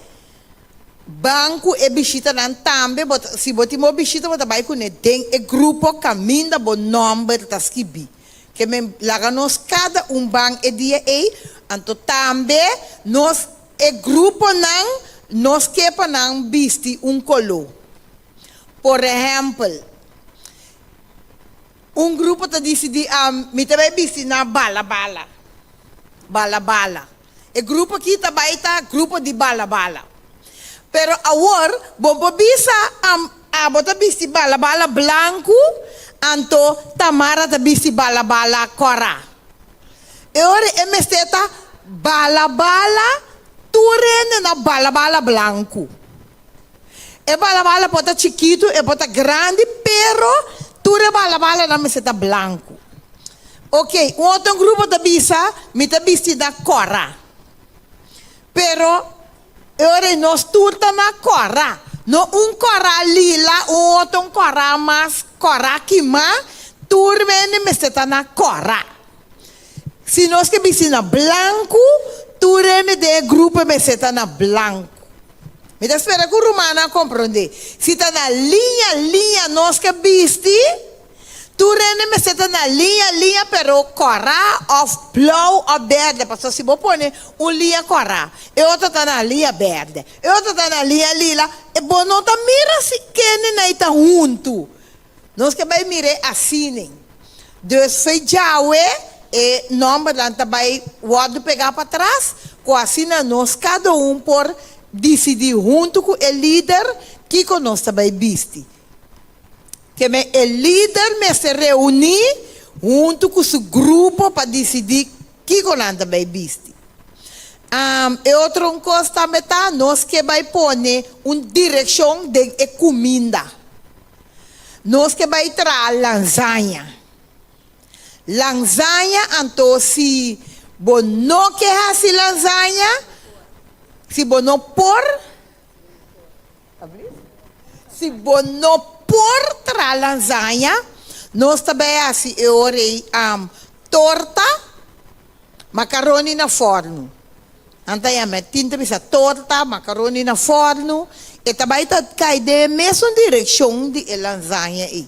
banco e bisita nan tambe si botimo bisita bota bai kune den e grupo caminda bo number taskibi que me laganos cada bang e dia e anto tambe nos e grupo nan nos kepa nan bisti colo por exemplo grupo ta decidi mi tabai bisti na bala e grupo kita baita grupo di bala pero agora bobo bisa bota bisti bala blanco anto Tamara ta bisti bala cora e ora e mesteta bala turene na bala blanco e bala bota chiquito e bota grande pero ture bala na mesteta blanco ok outro grupo ta bisa mi ta bisti da cora pero e ora nós turta na cora. No cora lila, outro cora mas cora kima, turmene meseta na cora. Se nós que bisina branco, turene de grupo meseta na branco. Me dá espera que o romana compreende. Se tá na linha nós que bisti, turene meseta na linha pero cora of blauw of verde. Pastor, se você põe linha cora, e outra tá na linha verde, e outra tá na linha lila, e bom não tá mira se quem não está junto. Nós que vai mirar assim. Dus foi Jawe e nome lá tá vai o pegar para trás, com assim nós cada por decidir junto com o líder que nós também viste. Que o líder me se reunir junto com seu grupo para decidir que nós também viste. E outra coisa também tá, nós que vai pôr direção de comida. Nós que vai trazer lasanha. Então se você não quer fazer lasanha, se você não pôr, se você não pôr trazer lasanha, nós também assim, eu orei torta, macarrone na forno. Então, tinta bisa torta, macarrone na forno, e também cai de mesma direção de lasanha aí.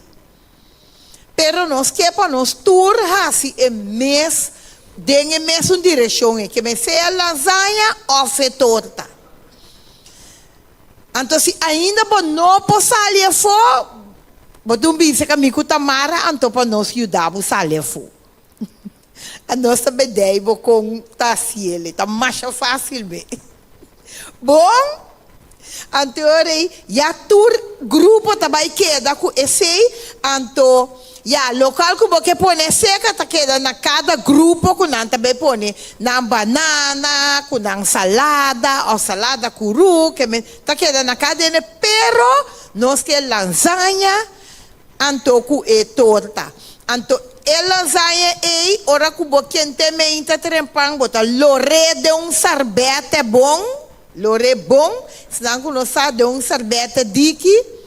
Pero nós que para nós tur assim é mes de mesma direção que me seja lasanha ou torta. Então se ainda não possale for, botum bisa kami com Tamara, então para nós ajudar a salir for. A nossa ideia com taciele, tá mais fácil bem. Bom, então já tur grupo também queda com esse, então ya local que você põe seca tá queda na cada grupo que não também põe na banana, com na salada ou salada curu que tá queda na cada pero nós que lasanha anto com e torta anto e lasanha e ora que você quente menta trempang bota lore de sorbete bom lore bom senão que nós de sorbete diki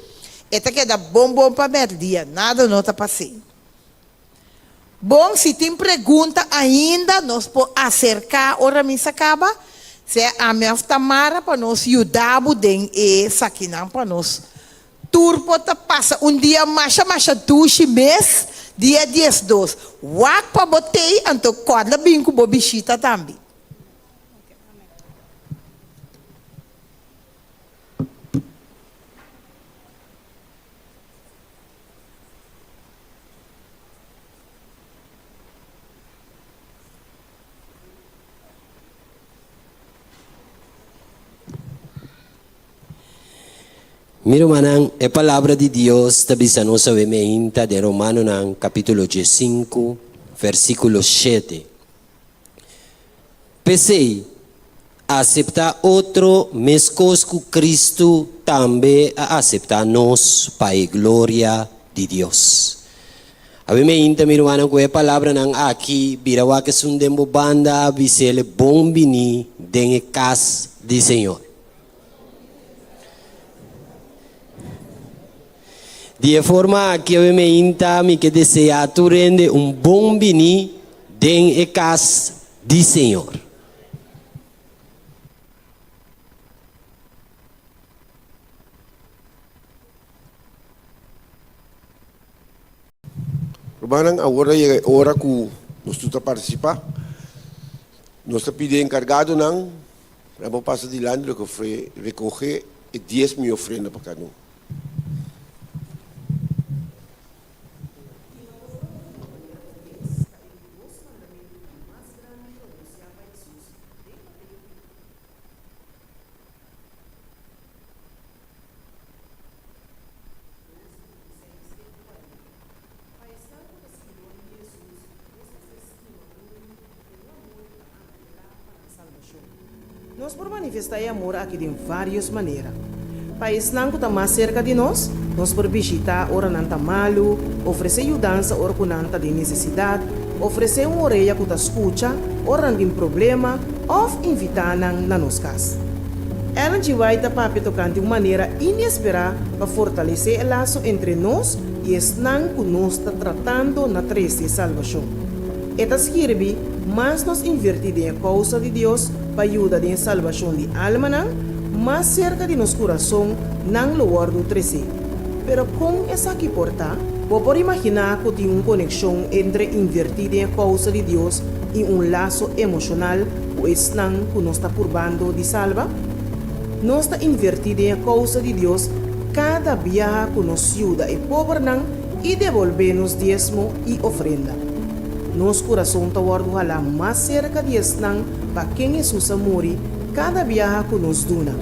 eta queda bom para merdia, nada não está passando. Bom, se tem pergunta ainda, nós podemos acercar, ora me acaba, se a minha Tamara para nós ajudar bem e saquinam para nós. Turpo tá passa dia mais 2 mês, dia 12. Wak para botei, então corda bem com bobichita também. Miro manang a palavra de Deus tabisa nossa vemeinta de Romano nang capítulo 5, versículo 7. Pensei, aceitar outro mescos que Cristo também a aceitar nós para a glória de Deus. A vemeinta miro manang com a palavra nang aqui, birawa que sundembo banda, bisele bom bini, den casa de Senhor. De forma que eu me inta me que deseja tu rende bom bini den e casa de Senhor. Romanang agora é a hora que nós estamos a participar. Nós estamos pedindo encargado não, vamos passar de lá do que foi recolher 10 mil ofrendas para cada um. Nós por manifestar amor aqui de várias maneiras. País não está mais cerca de nós por visitar ora não está malo, oferecer ajudança ora que não está de necessidade, oferecer uma orelha que está escuta, ora não tem problema, ou invitar na nossa casa. Ela vai estar para tocando de uma maneira inesperada para fortalecer o laço entre nós e o que nós está tratando na triste salvação. Esta escreve, mas nos invertir em causa de Deus para ajudar em salvação de alma, mais cerca de nosso coração, não lugar do 13. Pero com essa que porta, vou imaginar que tem uma conexão entre invertir em causa de Deus e laço emocional, o não que nos está purbando de salva. Nós está invertido em causa de Deus cada viagem que nos ajuda e pobre e devolver-nos diezmo e ofrenda. Nosso coração está guardado mais cerca de esnan para quem Jesus morre cada viagem que nos duna.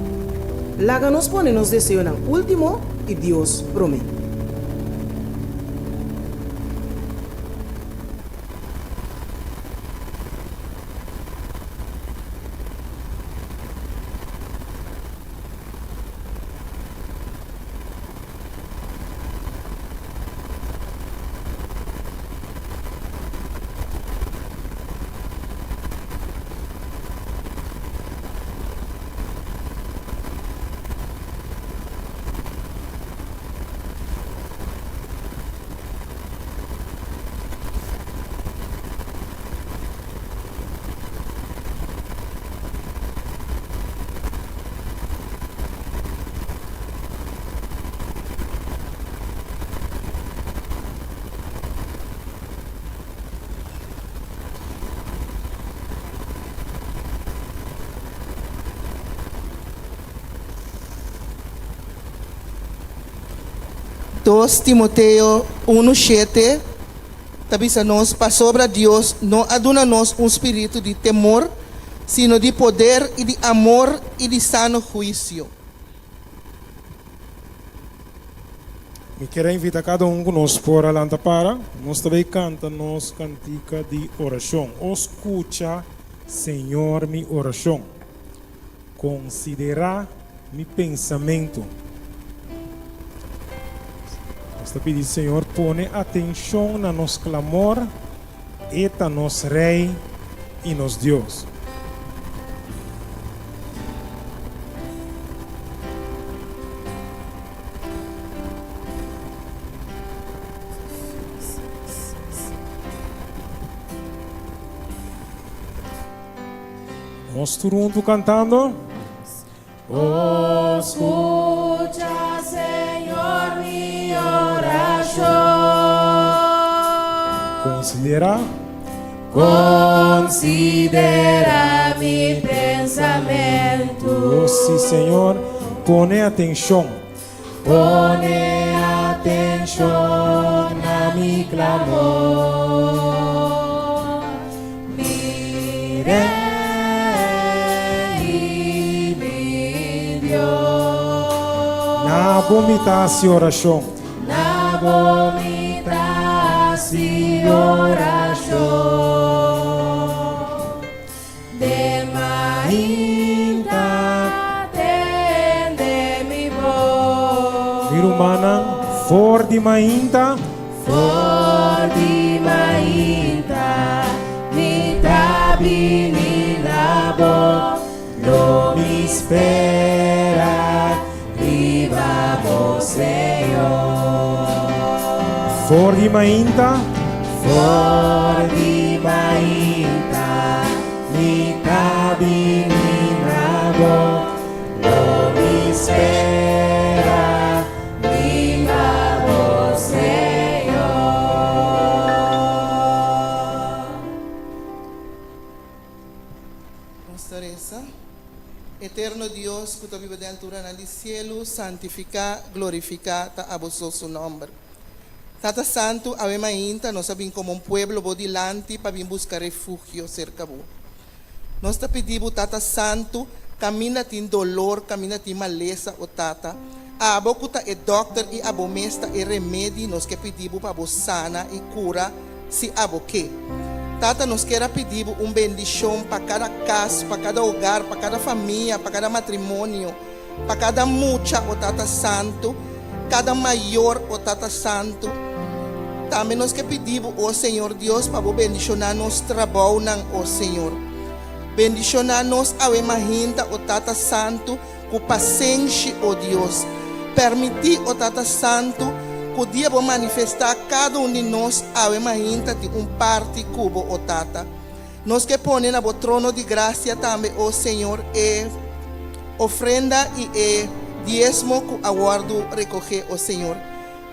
Laga nos pone nos deseos no último e Deus promete. Timoteo 1:7 tabisa nos para sobre Deus não aduna-nos espírito de temor, sino de poder e de amor e de sano juízo. Me quero invitar cada conosco por alanta para nós também canta nos cantica de oração. Escucha, Senhor, minha oração. Considera meu pensamento. Nós pedimos, Senhor, põe atenção na nosso clamor, eta nosso Rei e nosso Deus. Nós juntos cantando. Escucha, Senhor, minha oração. Considera mi pensamento. Oh, sim, Senhor, põe atenção. Põe atenção na mi clamor. Mire. vomitas y oración. Na vomitas y oración. De mainta tende mi voz. Mirumanan, for di mainta. For di mainta, mi tabi mi labo, lo mi spera, viva vos Señor. For di mainta. For di mainta, mi tabi mi labo, lo mi spera, viva vos Señor. Reza. Eterno Dios, que tu vive de altura en el cielo, santifica, glorifica, ta aboso su nombre. Tata Santo, ave mainta, nos abin como un pueblo bo dilante para bien buscar refugio cerca bo. Nos te pedimos, Tata Santo, camina tin dolor, camina tin maleza, o Tata. A abo kuta e doctor e abo mesta e remédio, nos que pedimos para vos sana e cura, se abo que. Tata, nos quer pedir uma bendição para cada casa, para cada hogar, para cada família, para cada matrimônio, para cada mucha, o Tata Santo, cada maior, o Tata Santo. Também nos quer pedir, ó Senhor Deus, para bendicionar nosso trabalho, ó Senhor. Bendicionar-nos, ave mahinta, o Tata Santo, com paciência, ó Deus. Permitir, o Tata Santo, podia manifestar cada de nós ave mahinta de parte cubo o Tata. Nos que põe na trono de graça também, ó Senhor, ofrenda e diezmo que aguardo recoger, ó Senhor.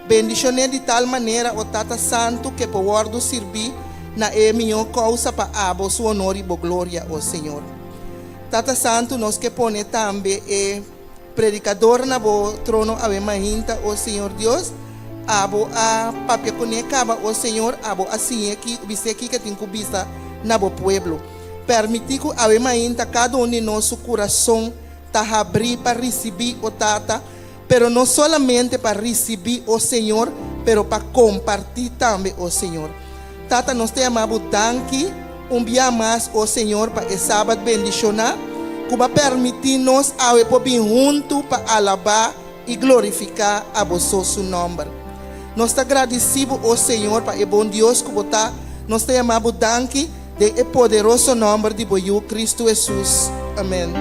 Bendicionar de tal maneira, ó Tata Santo, que aguardo servir na minha causa para abo su honor e glória, ó Senhor. Tata Santo, nos que põe também predicador na trono ave mahinta, ó Senhor Deus. Abo a papia conecaba, o Senhor, abo assim aqui, você aqui que tem cubista na bo pueblo. Permitir que ave mainta cada de nosso coração tá abrir para receber o Tata, pero não solamente para receber o Senhor, pero para compartilhar também o Senhor. Tata, nós te amamos danke, dia mais o Senhor para esse sábado bendicionar, que vai permitir-nos ave por vir junto para alabar e glorificar a vosso seu nome. Nós te agradecemos, ó Senhor, para o bom Deus que botar. Nós te amamos, danke, de poderoso nome de Boiú Cristo Jesus. Amém.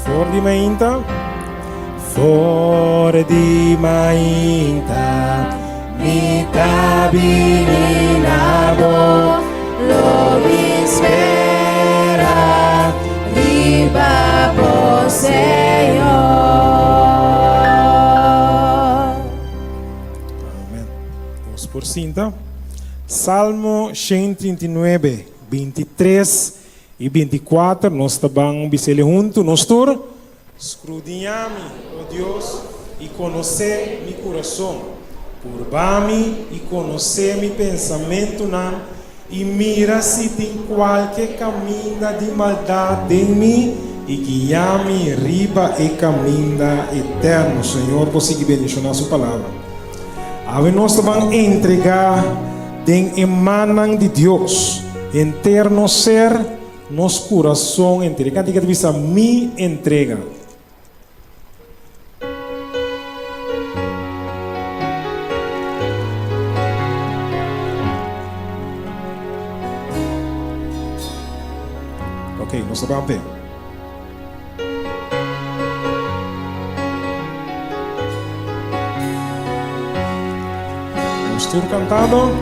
For di mainta. For di mainta, mi tabi mi labo, lo mi spera, viva vos Señor. Por cinta. Salmo 139, 23 e 24. Nós também bisele junto. Nós tur escudriñame, ó Deus, e conhecer mi coração. Curva-me e conhecer mi pensamento não. E mira se tem qualquer caminho de maldade em mim. E guia-me riba e caminho eterno. Senhor, você que bendicionar sua palavra. Ave nós vamos entregar em emanan de Deus, interno ser, nosso coração entregar. Diga visa me entrega. Ok, nós vamos ver. Estou cantando.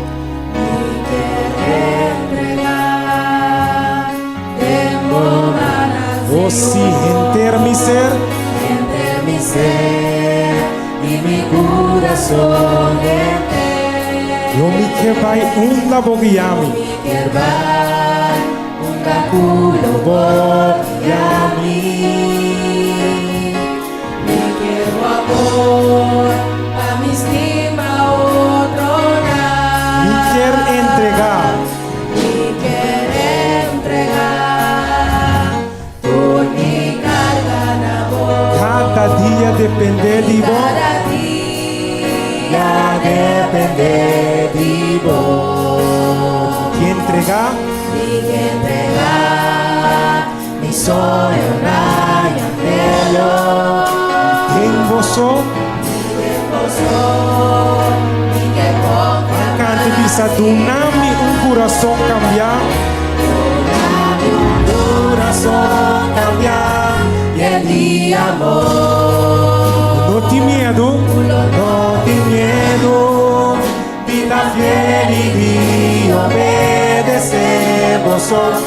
Você enter mi ser y mi corazón entero. Yo mi quebai un la bogiami. Quebai un culo bogiami. Mi quiero amor, a mi estima otro nada. Mi quer entregar. Mi quiere entregar por mi carga pedido. Que entregar Y que entregar mi sueño y anhelo. en vosotros. Y que ponga Cante bisa dunami un corazón cambiar. corazón cambiar y el amor. No te miedo, No te miedo, vida fiel y di obedecer vosotros.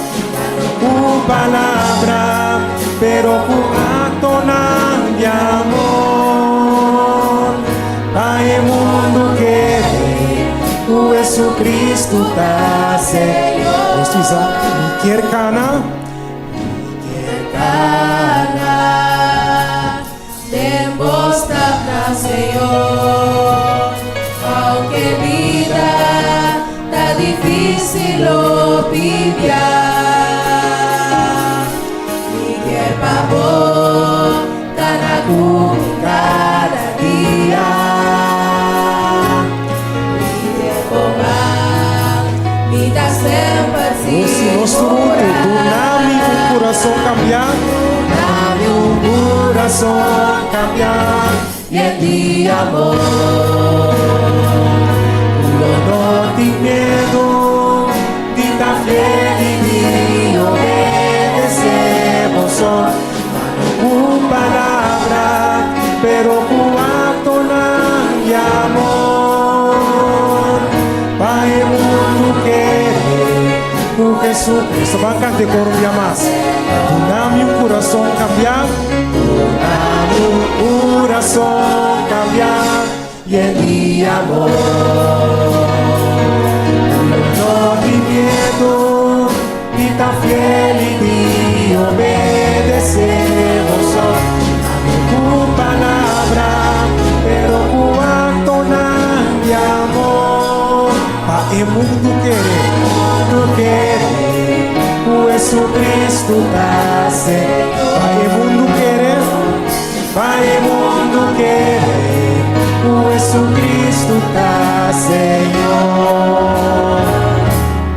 tu palabra, pero tu acto de amor. Para el mundo que tu Jesucristo está Señor. Justiça, quer cana, Demostra Señor, aunque vida está difícil o pibiar, y que el pavor tan agudo cada día, y que ponga vida sempre se nosso mundo, dunami un corazón cambiar. un corazón cambiar y el día amor. No te miedo, dita fiel y di obedecer vosotros. Tu palabra, pero tu acto de amor. Para el mundo que tu Jesucristo, van a cantar con un día más. Dame un corazón cambiar. Dame un corazón cambiar. Y el día amor. No te miedo, dita fiel y di obedecer vosotros. Tu palabra, pero tu acto de amor. Pa' el mundo querer, o Jesucristo está Señor. Pa' el mundo querer, o Jesucristo está Señor.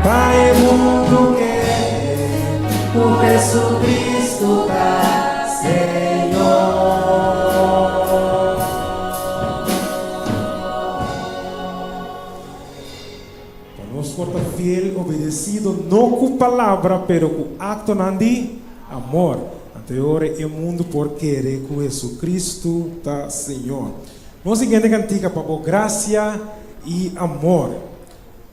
Pa' el mundo querer, o Jesucristo está Señor. Nos corta fiel, obedecido, no con palabra, pero con acto de amor. Anteriore el mundo por querer que Jesucristo está Señor. Nos siguiente cantica para gracia y amor.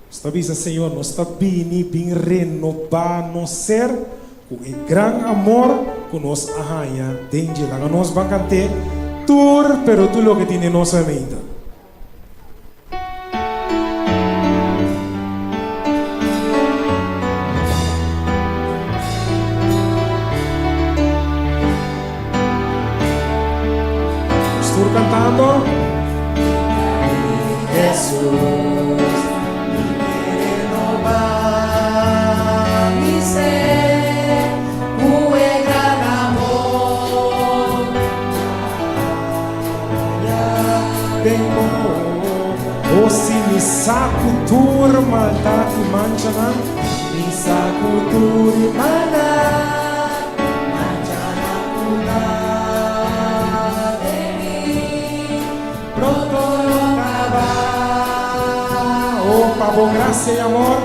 Está vista, Senhor, nós está bem renovar nosso ser com o grande amor que nos arranha dentro da nós vamos cantar tur, pero tu lo que tiene nossa mente. Estou cantando. Jesús, mi ser, un gran amor. Tengo, oh si mi saco tur maldade manchana, Mi saco tu mana, manchana puna de mí, pronto lo acabar. oh pavo gracia e amor.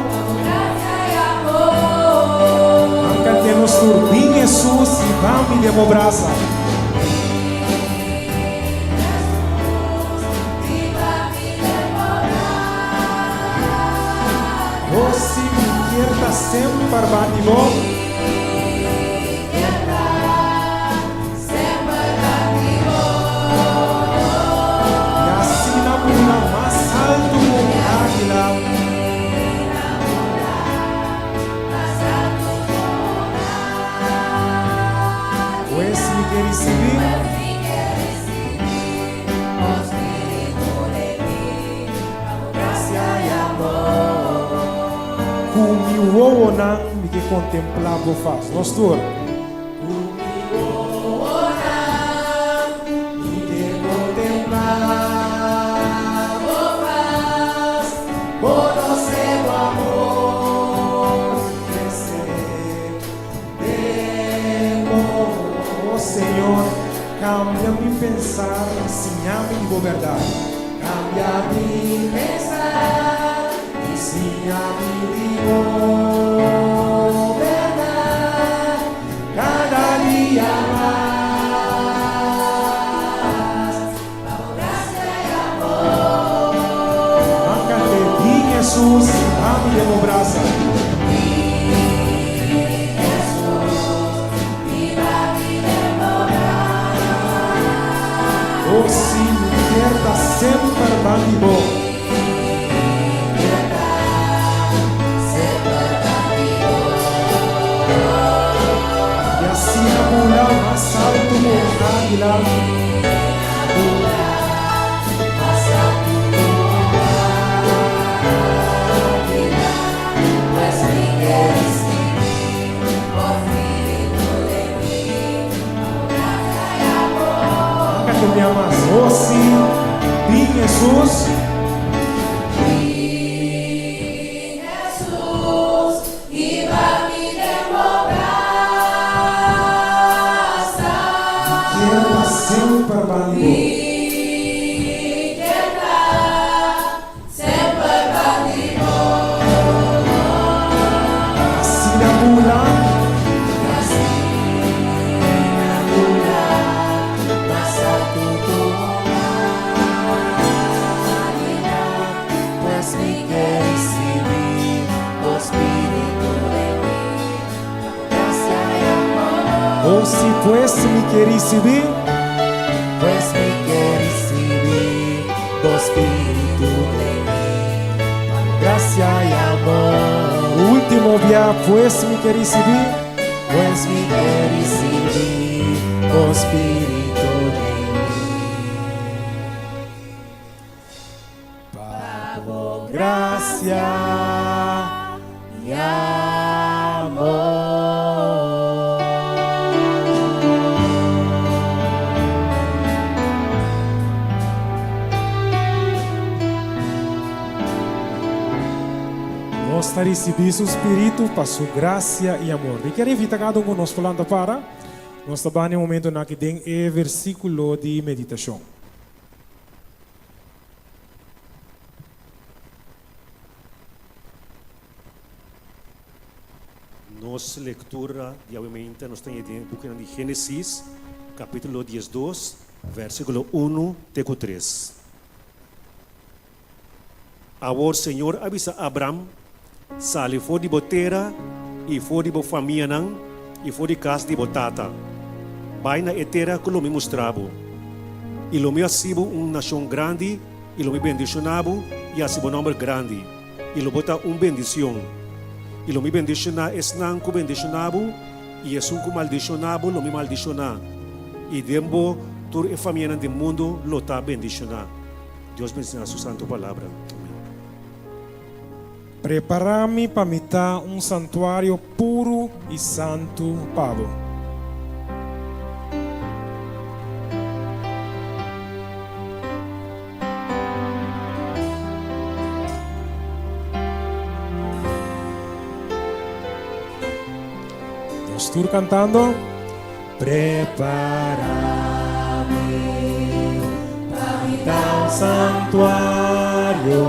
Cante nos turbin Jesus e vamos de braça. Oh si mi quierta sempre batilo. E assim na puna mais alto como águila. Pues mi que recibir. Com mi uovo nan mi que contemplar vos faz. Nós todos. cambia mi pensar, enséñame mi verdad. Cambia mi pensar, enséñame mi verdad. Cada día más, bajo gracia y amor. Máncate, di Jesús, ame de obraza. Oh sì, mierda sempre bandibo. Y así la mula más alto como un águila. Que me amas, oh sí, di Jesús. Di Jesús, iba mi democracia. Quiero sempre bandido. Sempre bandido. Así la mula. Oh, si pues me quieres recibir, pues me quieres recibir, tu espíritu de mí, gracia y amor. Último día, pues me quieres recibir, pues me quieres recibir, tu espíritu de mí. Pago gracia y amor. Nós recebemos su Espírito para sua graça e amor. E quero invitar cada um de nós falando para. Nós estamos em um momento na que tem o versículo de meditação. Nossa leitura diariamente nós temos em book de Gênesis, capítulo 12, versículo 1 até 3. Agora o Senhor avisa a Abraão, sale fora de botera e fora de família não e fora de casa de botata. Vai na terra que o me mostrava. E o me asibo nação grande, e o me bendicionava e asibo nome grande. E o bota bendição. E lo mi bendiciona es nan ku bendicionabo e es un ku maldicionabo lo mi maldiciona. E dembo tur e família do mundo lo ta bendiciona. Deus bendiga su santo palavra. Preparami para mitar santuário puro e santo Pablo. Estou cantando. Prepara-me para santuário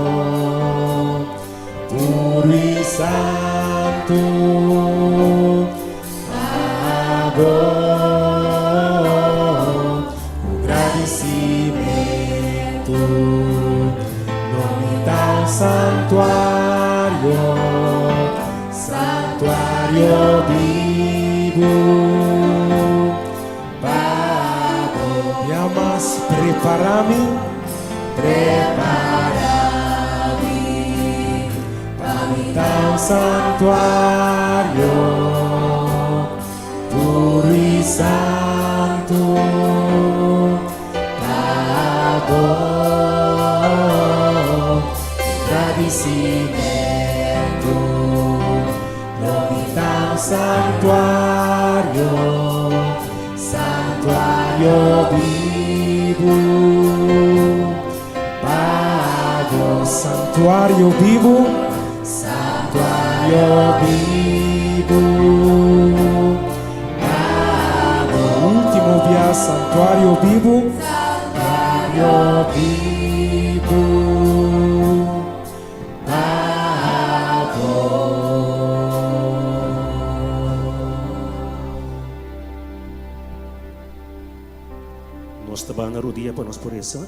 puro e santo, amor, agradecimento, nome tal santuário, santuário vivo. Me amas, prepara-me para santuário puro e santo, amor, agradecimento, nome tal santuário, santuário vivo, pago santuário vivo. Santuário vivo, último dia, santuário van a rodillas para nos por esa.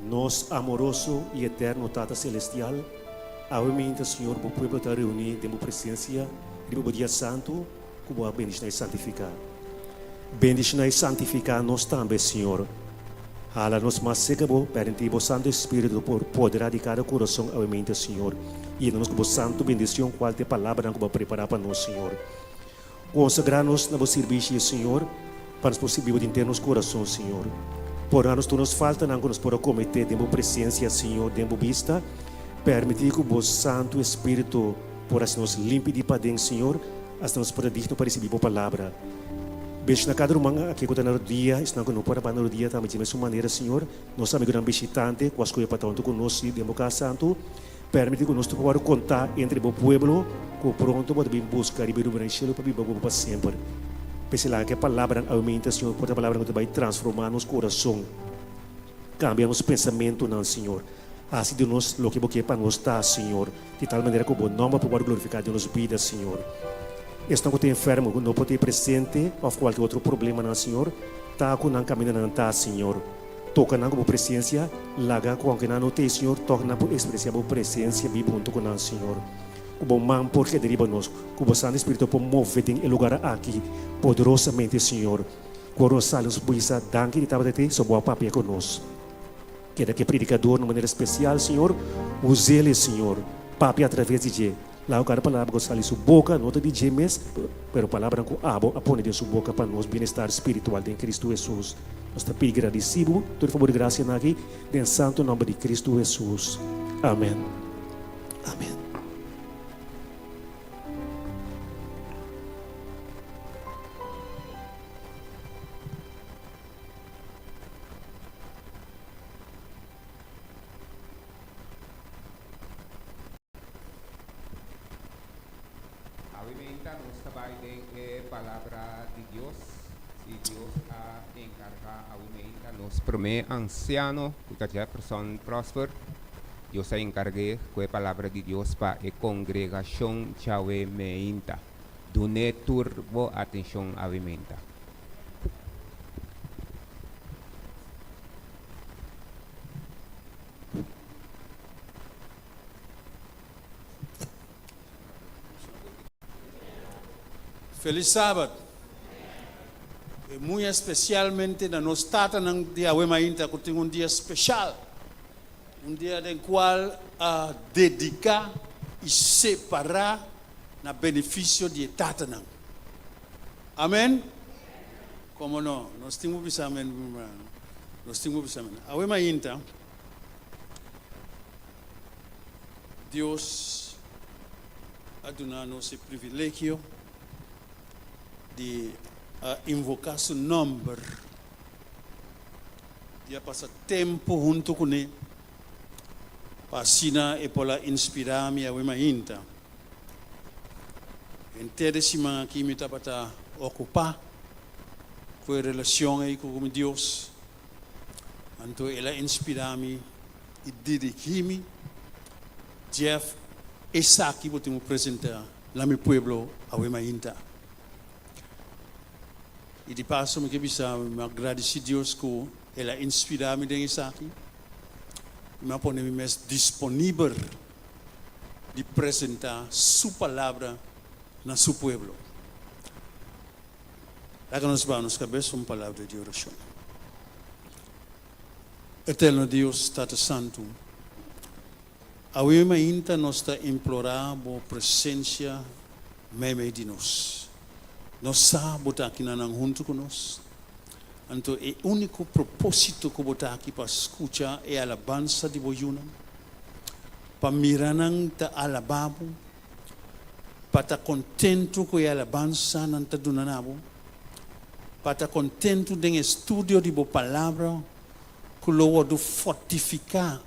Nos amoroso y eterno Tata Celestial, obviamente, Senhor, o povo está reunido em presença de o dia santo, como a bendição e santificar. Bendição e santificar nós também, Senhor. Hala nos mais seca, perante o Santo Espírito, por poder de cada coração, obviamente, Senhor. E nós, como santo, bendição, qual te palavra, que vai preparar para nós, Senhor. Consagrar-nos no serviço, Senhor, para nos possível de ter nos corações, Senhor. Por anos, tu nos falta, não nos por cometer, de presença, Senhor, de vista. Permitir que o Santo Espírito por assim nos limpe de padem, Senhor, assim nos para digno para receber a palavra. Beijo na cada rumang aqui que está no dia, está no para no dia também de mesma maneira, Senhor. Nós amigos não visitante, com as coisas para tanto conosco de boca santo, permitir que nós possamos contar entre o povo, que pronto pode vir buscar e vir o cielo para viver para sempre. Pense lá que a palavra aumenta, Senhor, porque a palavra que vai transformar nosso coração, cambia nosso pensamento, não, Senhor. Assim de nós, o que você para nós está, Senhor, de tal maneira que o bom nome pode glorificar de nossa vida, Senhor. Este não tem enfermo, não pode ter presente, ou qualquer outro problema, não, Senhor, está com não caminho, não está, Senhor. Toca na com presença, laga com que não tem, Senhor, toca na expressão a presença, vive junto com nós, Senhor. O bom man, porque deriva nós, o bom Santo Espírito pode mover em lugar aqui, poderosamente, Senhor. Quando nós saímos, buisa, danke, de tal maneira, só boa papel conosco. Queda que predicador de maneira especial, Senhor, use ele, Senhor, papi através de Jé. Lá o cara palavra que sai de sua boca, não de Jé mesmo, mas a palavra que abo apone de sua boca para nós bem-estar espiritual em Cristo Jesus. Nós estamos agradecidos, todo favor e graça aqui, em santo nome de Cristo Jesus. Amém. Amém. Promé anciano, que é pessoa próspera, eu se encarguei com a palavra de Deus para a congregação Chave Meinta. Dune turbo atenção a Meinta. Feliz sábado. Muito especialmente na nossa tata ng dia Wemainta, que tem dia especial, dia em qual dedicar e separar na benefício de tata nang. Amém? Como não? Nós temos que amém. Nós temos que amém. A Wemainta, Deus aduna-nos esse privilégio de invocar seu nome, dia passar tempo junto com ele, para sina e para inspirar-me a Wemainta. Interessima aqui me está para ocupar com a relação aí com Deus, então ela inspira-me e dirige-me. Jeff, essa aqui vou te apresentar lá no pueblo a Wemainta. E de passo, me agradecer a Deus que ela inspira-me nisso aqui. Me põe-me mais disponível de apresentar sua palavra na seu pueblo. Agora nós vamos cabeça uma palavra de oração. Eterno Deus, Tata Santo, a Wemainta nós está implorar a presença meme de nós. Nós sabemos aqui na junto conosco. Então, o único propósito que eu aqui para escutar é a alabança de Boyuna, para mirar ta alababo, para estar contento com a alabança não ta dunanabo, para estar contento com o estudo de boa palavra, que lo do fortificar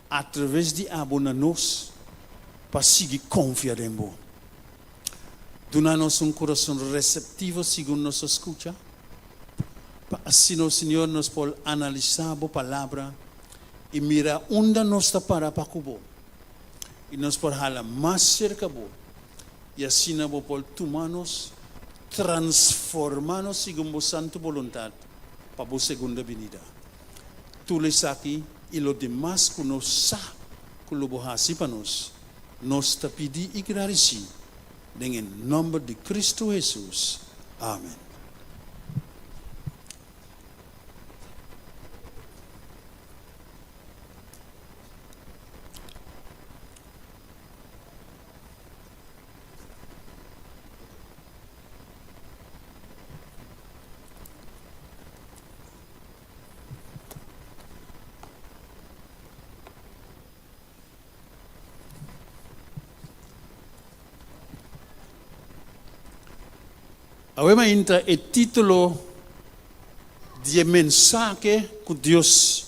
através de abo na nós, para seguir confiar em Bo. Duna-nos coração receptivo segundo nos escuta. Assim o Senhor nos pode analisar a palavra e mirar onde nós está para Cubo. E nos pode falar mais cerca bo. e assim na bopol tumanos transformanos segundo a santa vontade para a segunda venida. Tu les aqui e lo demais que nos sa que lo bohasi para nós te pedi e agradeci em nome de Cristo Jesus. Amém. Aveva entra il titolo di mensaje que Deus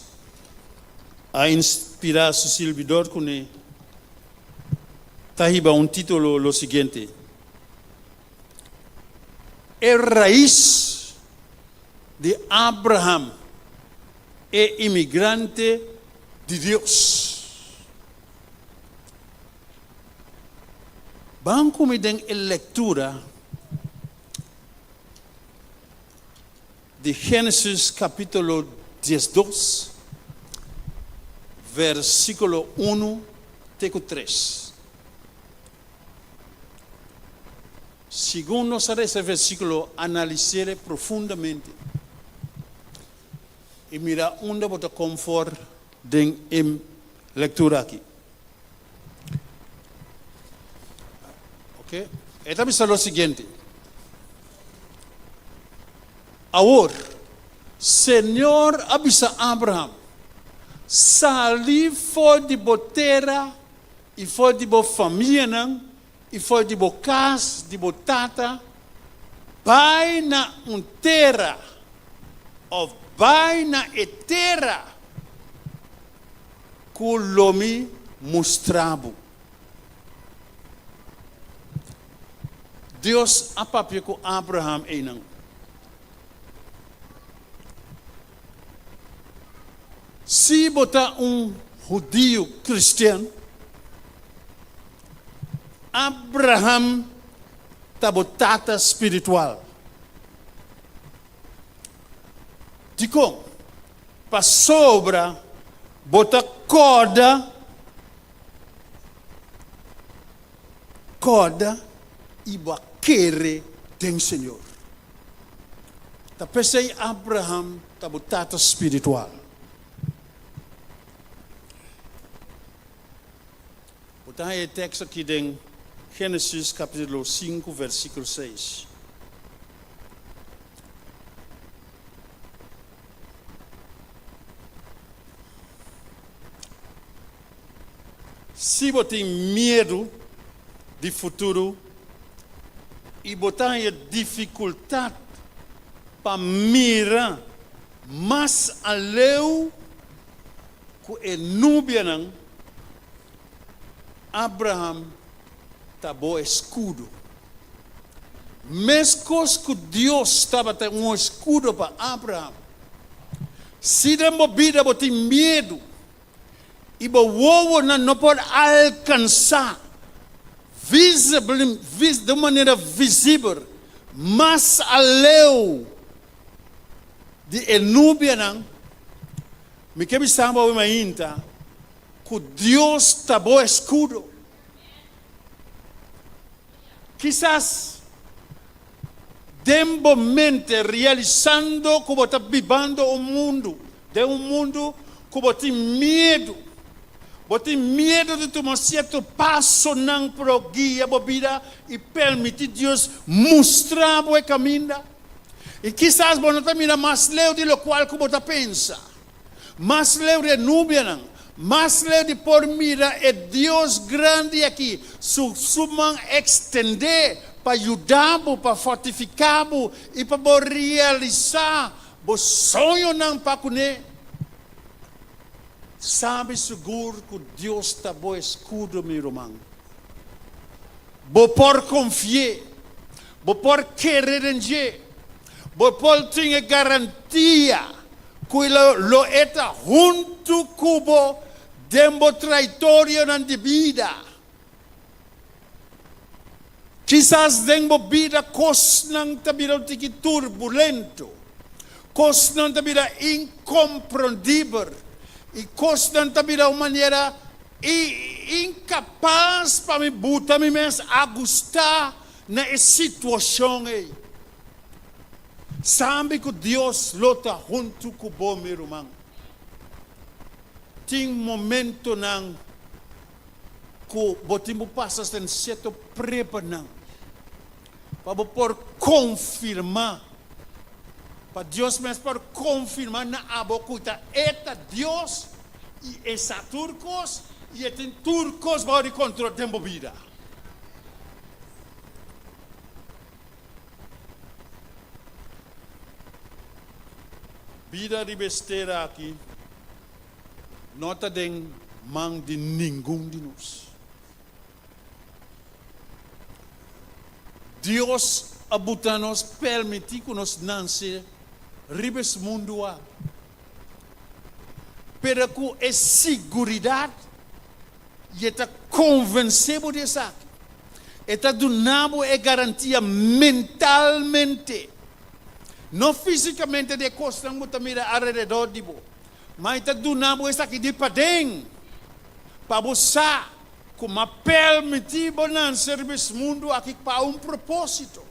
ha inspirado su servidor con tahiba un título lo siguiente: el raíz de Abraham e inmigrante de Dios. Banco me den lectura de Génesis capítulo 12, versículo 1 até 3. Segundo ese versículo, analizaré profundamente y mira onde bota confort en lectura aquí. Ok? Esta es lo siguiente. Ahora, Senhor avisa Abraham, salir fora de boteira e fora de boa família, e fora de boa casa, de boa tata, vai na terra, ou vai na terra, que o homem mostrava. Deus apapia com Abraham e não. Se botar judío cristiano, Abraham está botata espiritual. Dico, para sobra, bota corda e baquere tem Senhor. Tá pensei Abraham está botata espiritual. Botar o texto aqui em Gênesis capítulo 5, versículo 6. Se você tem medo do futuro e botar a dificuldade para mirar mais além que é núbia, Abraham está bom escudo. Mesmo que Deus estava tendo escudo para Abraham, se a vida tem medo, e o não pode alcançar de maneira visível, mas além de Enúbia, me quer saber ainda que Deus está bom escudo. Quizás dembamente realizando como está vivendo o mundo, de mundo como tem medo. Você medo de tomar certo passo não prosseguir a vida e permitir Deus mostrar o caminho. E quizás você não mira mais leu de lo qual que você pensa. Mais leu de Núbia, mais leu de por mira é Deus grande aqui. Sua mão estender para ajudar, para fortificar e para realizar o sonho não para comer. Sabe seguro que Deus está bom escudo, meu irmão. Vou por confiar, vou por querer em Deus, vou por ter garantia que lo está junto com dentro trajetória na vida. Quizás den vida cos nang tabira tiki turbulento, cos nang tabira incompreendível, e cos nang tabira uma maneira incapaz para me botar me mesmo a gostar na situação aí. Sabe que Deus lota junto com o bom meu irmão. Tem momento nang que botimos passa sem certo preparado para por confirmar, para Deus mesmo para confirmar na abocuta eta Deus e essa turcos e tem turcos para o controle tempo vida. Vida de besteira aqui, nota den mão de nenhum de nós. Deus abuta nos permitir que nós nascer ribes mundo a. Pero com a segurança e está convencido de isso. Está dando a garantia mentalmente. Não fisicamente de costa não está mira alrededor de você, mas está dando isso aqui de padem para você como permitir não serviço mundo aqui para propósito.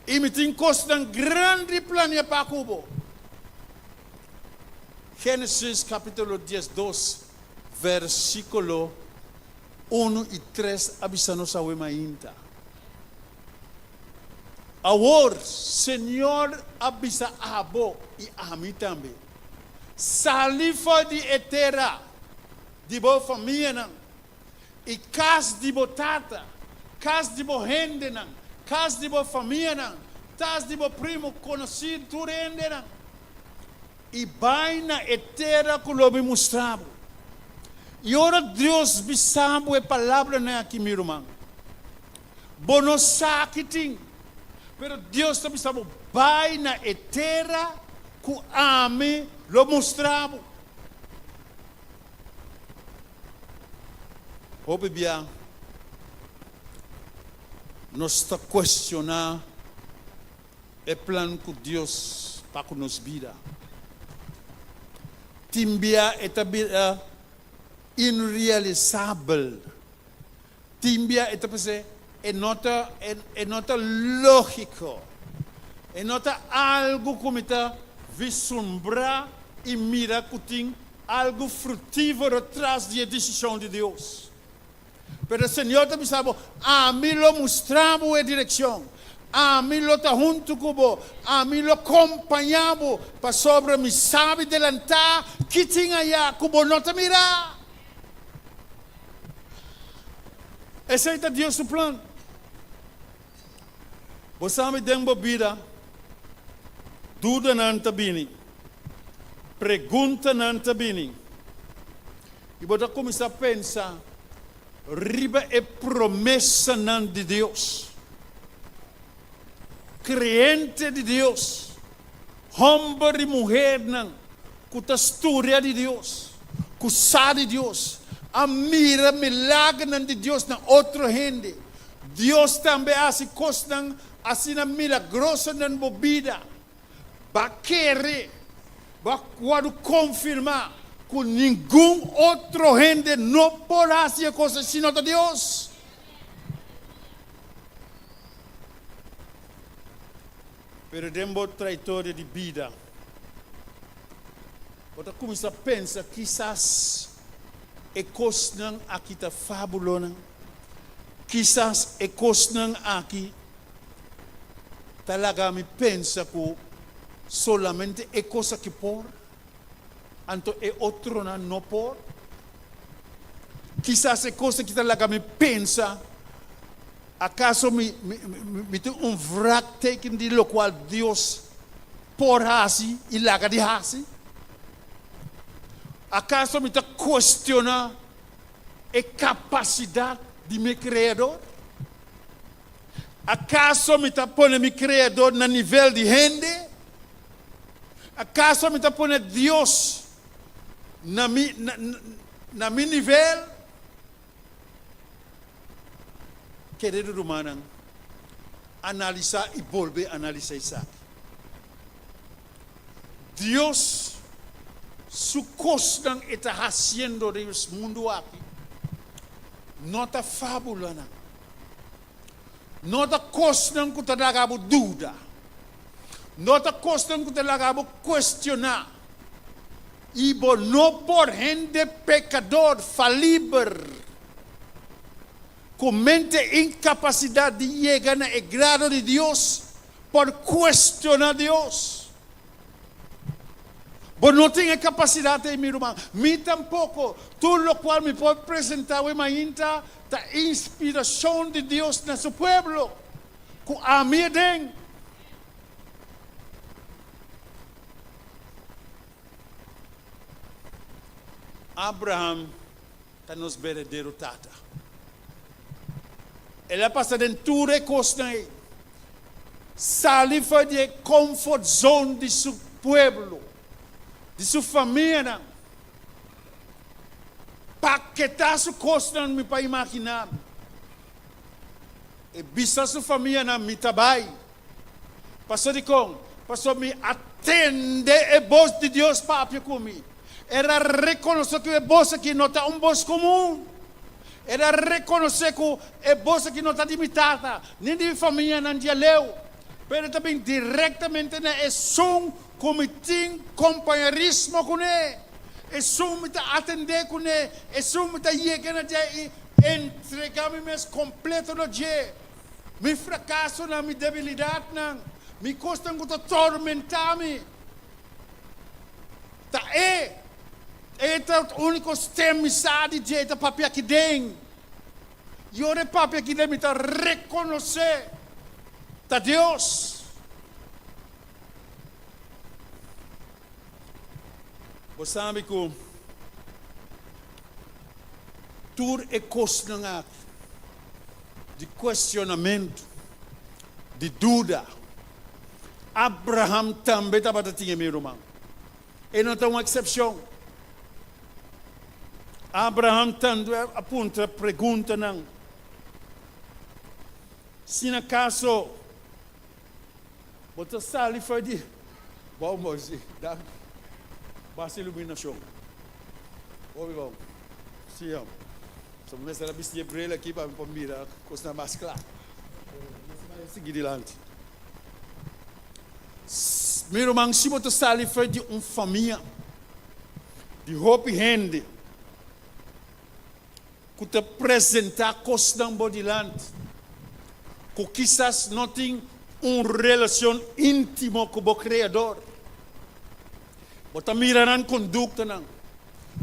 E me tem costa grande plano para Cuba. Gênesis capítulo 12, versículo 1 e 3 avisamos a ainda. Agora, Senhor avisa a Abo e a mim também. Salifa de etera, de boa família, e casa de botata, casa de boa rende, casa de boa família, casa de boa primo conhecido, tu rende, e vai na etera que eu me mostrava. E ora Deus me sabe a palavra aqui, meu irmão. Bono sakiting. Pero Deus também sabe, vai na etera que ame lo mostrava. Hoje bia, nós está questionar o plano que Deus para nos vida. Timbia é irrealizável. Timbia é nota lógico. É nota algo como está vislumbrar e mira que tem algo frutífero atrás da decisão de Deus. Pero o Senhor também sabe, a mim lo mostramos a direção. A mim lo está junto comigo. A mim lo acompanhamos para sobre me sabe delantar que tinha aí como não te mirar. Esse é Deus o plano. Você me tem uma vida, dúvida não está bem, pergunta não está bem. E você começa a pensar, riba é promessa não de Deus. Crente de Deus, homem e mulher não, com a história de Deus, com sabe de Deus, a mira milagre de Deus na outra gente. Deus também assim costa assim na milagrosa na vida. Vai querer, vai quando confirmar que nenhum outro gente não poderá fazer coisa senão de Deus. Pero tempo trajetória de vida. Você começa a pensar, quizás é coisa aqui está fabulosa. Quizás é coisa aqui talaga me pensa que solamente é coisa que por, então é outro não por. Quizás é coisa que talaga me pensa, acaso me tem vraagteken de lo qual Deus por assim e laga de assim? Acaso me questiona a capacidade de meu Criador? Acaso me põe meu Criador no nível de gente? Acaso me põe Deus na meu nível? querido Romanang, analisar e volver a analisar isso aqui. Deus, su costan está haciendo de este mundo aqui, não está fábula, não está costan que está lagabo dúvida, não está costan que está lagabo questionar, e não por gente pecador, falível, com mente incapacidade de chegar no grado de Deus, por questionar Deus. Mas não tem capacidade, meu irmão. Me tampouco. Tudo o qual me pode apresentar o ainda da inspiração de Deus no seu povo. Com a minha den. Abraham está nos verdadeiro tata. Ele passa dentro de tudo e costa. Sali foi de comfort zone de seu povo, de sua família. Paquetar sua costa não me para imaginar. E bisa sua família na me trabalha. Passou de com, passou me atende a voz de Deus para comigo. Era reconhecer que a voz aqui não está voz comum. Era reconhecer que a voz aqui não está limitada, nem de família, nem de leu. Mas também diretamente na som como tem companheirismo com ele. É som me está atender com ele. É som me está chegando e entregar-me mais completo no dia. Me fracasso na minha debilidade, não. Me custa que tormentar-me. Tá é o único sistema de jeito papi aqui dentro. E o papi aqui dentro está reconhecer tá Deus. Você sabe que tudo é coisa de questionamento, de dúvida. Abraham também estava tinha meu irmão. Ele não tem uma exceção. Abraham também aponta a pergunta não. Se na caso você sali foi de bom moço, dá baixa iluminação. Ouve bom. Sim, ó. Só começa a vestir brilho aqui para mirar coisa mais clara. Seguir adiante. Meu irmão, se você sali foi de uma família de roupa e rende, que te apresentar coisa não dilante, que quizás não tem uma relação íntima com o Criador. Você mira na conduta,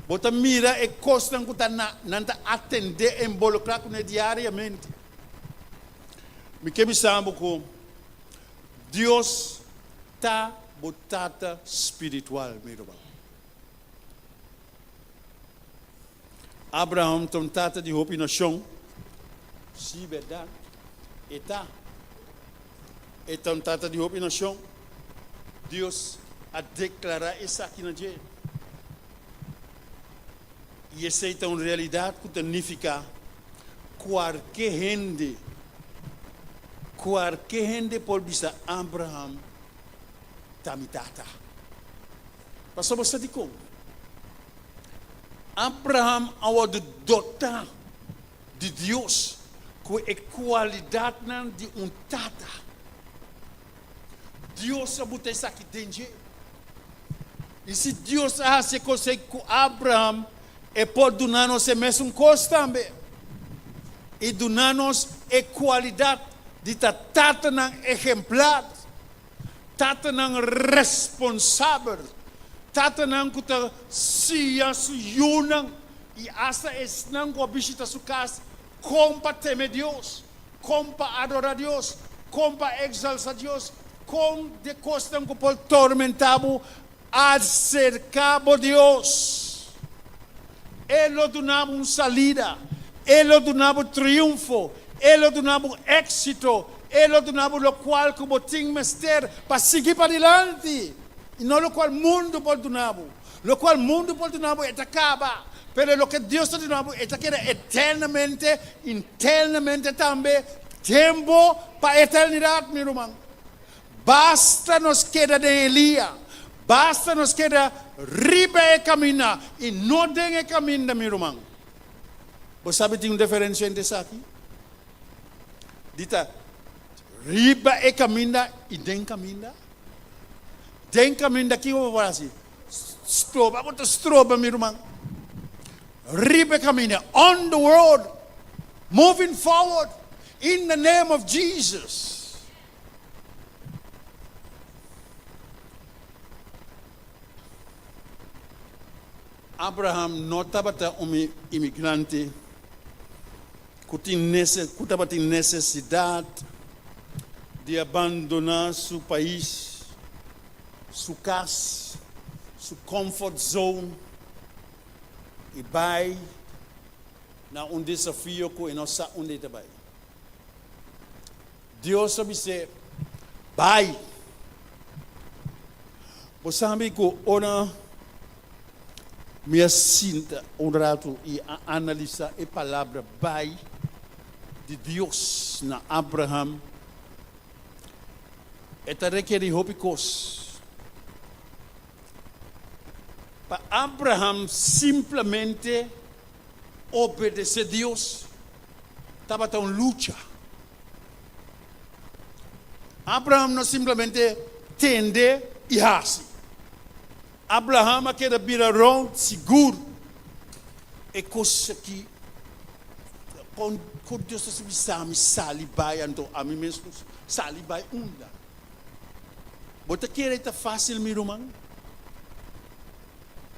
você mira a coisa que você não atender e involucrar com ele diariamente. Me quero saber que Deus está botata espiritual, meu irmão. Abraham tem tata de roupa na chão, se verdade, está. E tem tata de roupa na chão, Deus a declarar isso aqui na gente. E essa é uma realidade que significa qualquer gente pode dizer Abraham tamitata. Pastor você diz como? Abraham ao dotar de Deus com a qualidade de tata. Deus abuta isso aqui dentro. E se Deus hace coisa com Abraham, pode dar-nos a mesma coisa também. E dar-nos a qualidade de tata exemplar, tata responsável, tata que está se unam e essa não que visita sua casa, como para temer Deus, como para adorar Deus, como para exaltar Deus, como de coisa que pode tormentar acercar de Deus. Ele donava uma salida, ele donava triunfo, ele donava êxito, ele donava o qual como tinha mestre para seguir para diante. E não o qual o mundo pode donar. O qual o mundo pode donar é acaba. Pero lo que Dios está diciendo es que eternamente, internamente también, tiempo para eternidad, mi hermano. Basta nos queda de Elías. Basta nos queda riba e caminar. Y no den e camina, mi hermano. ¿Vos sabés que hay una diferencia entre eso aquí? Dita, riba e camina y den camina. Den camina aqui, eu vou falar assim. Stroba, meu irmão. Riba camina. On the road. Moving forward. In the name of Jesus. Abraham não estava imigrante. Que estava com necessidade de abandonar seu país, sua casa, sua comfort zone e vai na desafio que nós sabemos onde está. Deus sabe dizer, vai. Você sabe que ora me sinta rato e analisar a palavra vai de Deus na Abraham. Esta requer coisas. Para Abraham simplesmente obedecer a Deus, estava tão luta. Abraham não simplesmente tende e hace. Abraham quer vir around seguro. É coisa que quando Deus está me salibai, então a mim mesmo salibai unda. Você quer estar fácil, meu irmão?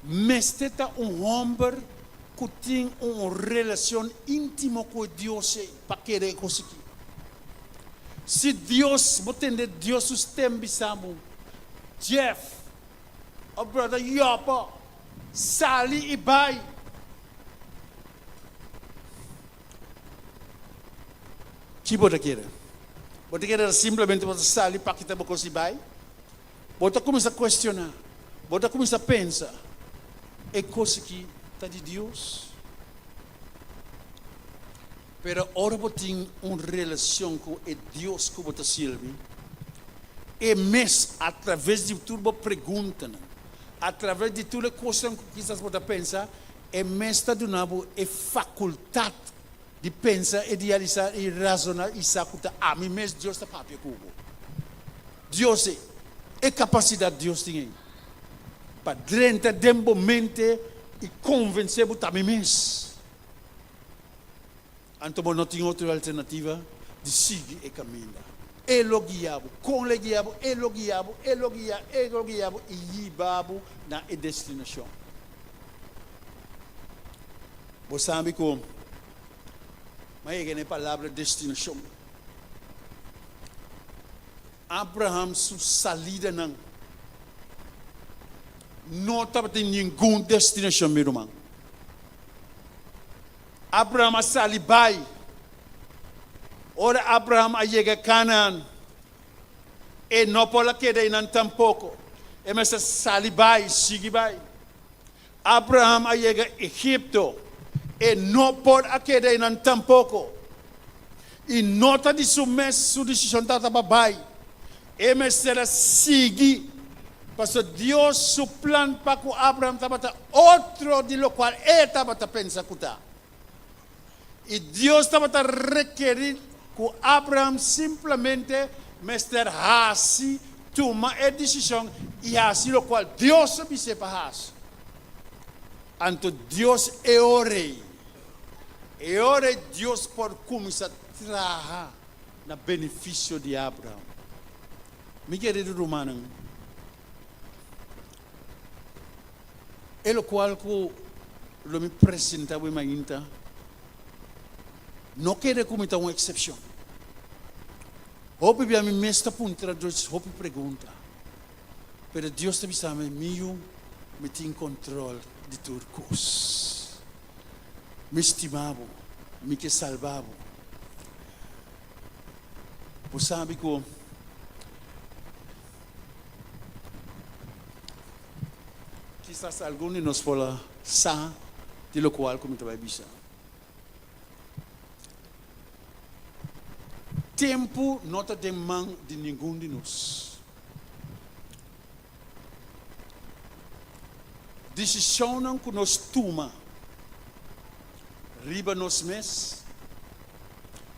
Mas está homem que tem uma relação íntima com Deus para querer conseguir. Se Deus, você entender, Deus os tem bisamo, Jeff, o brother Yopa, Sali e Bai. Que você quer? Você quer simplesmente você Sali para que você possa Bai? Você começa a questionar, você começa a pensar, é coisa que está de Deus? Pero ora você tem uma relação com Deus que você serve, e mesmo através de tudo você pergunta, através de tudo coisa que você pensa, é mesmo está dando a faculdade de pensar, idealizar e razonar e sacutar. A mim mesmo Deus está papia com Deus é capacidade de Deus tem para dentro de momento e convencer você a mim mesmo. Então não tem outra alternativa de seguir e caminhar. Ele guiava, com ele guiava, ele guiava e levava na destinação. Você sabe como? Mas é a palavra destinação. Abraham sua salida não estava tendo nenhuma destinação, meu irmão. Abraham salibai. Ora Abraham chega a Canaã. E não pode querer não tampouco. E mas salibai, sigibai. Abraham chega a Egipto. E não pode querer não tampouco. E nota de sua decisão estava babai. E mas será seguir. Porque Deus seu plano para que Abraham estava outro de lo qual ele estava pensando que está. E Deus estava requerindo que Abraham simplesmente mestre hace, toma a decisão e hace o qual Deus sabe se faz. Então Deus é o rei. É o rei Deus por começar a trabalhar no benefício de Abraham. Meu querido romano, é o qual que eu me apresentava ainda. Não quero cometer uma exceção. Hope a mim mesmo punta Deus, hope pergunta. Pero Deus também sabe, me tem controle de tudo coisas. Me estimava, me que salvava. Você sabe que quizás alguns de nós falam, de lo cual como te vai bisa. Tempo não está de mão de nenhum de nós. Decisão que nós toma, riba nós mesmos,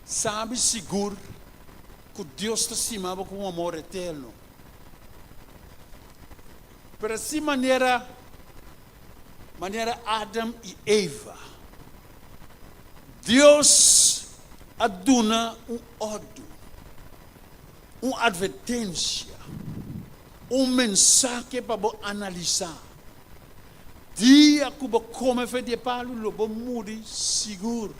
sabe seguro que Deus está acima com um amor eterno. Pero assim maneira Adam e Eva, Deus aduna ódio, uma advertência, mensagem para analisar. Dia que você come de palo, você muda seguro.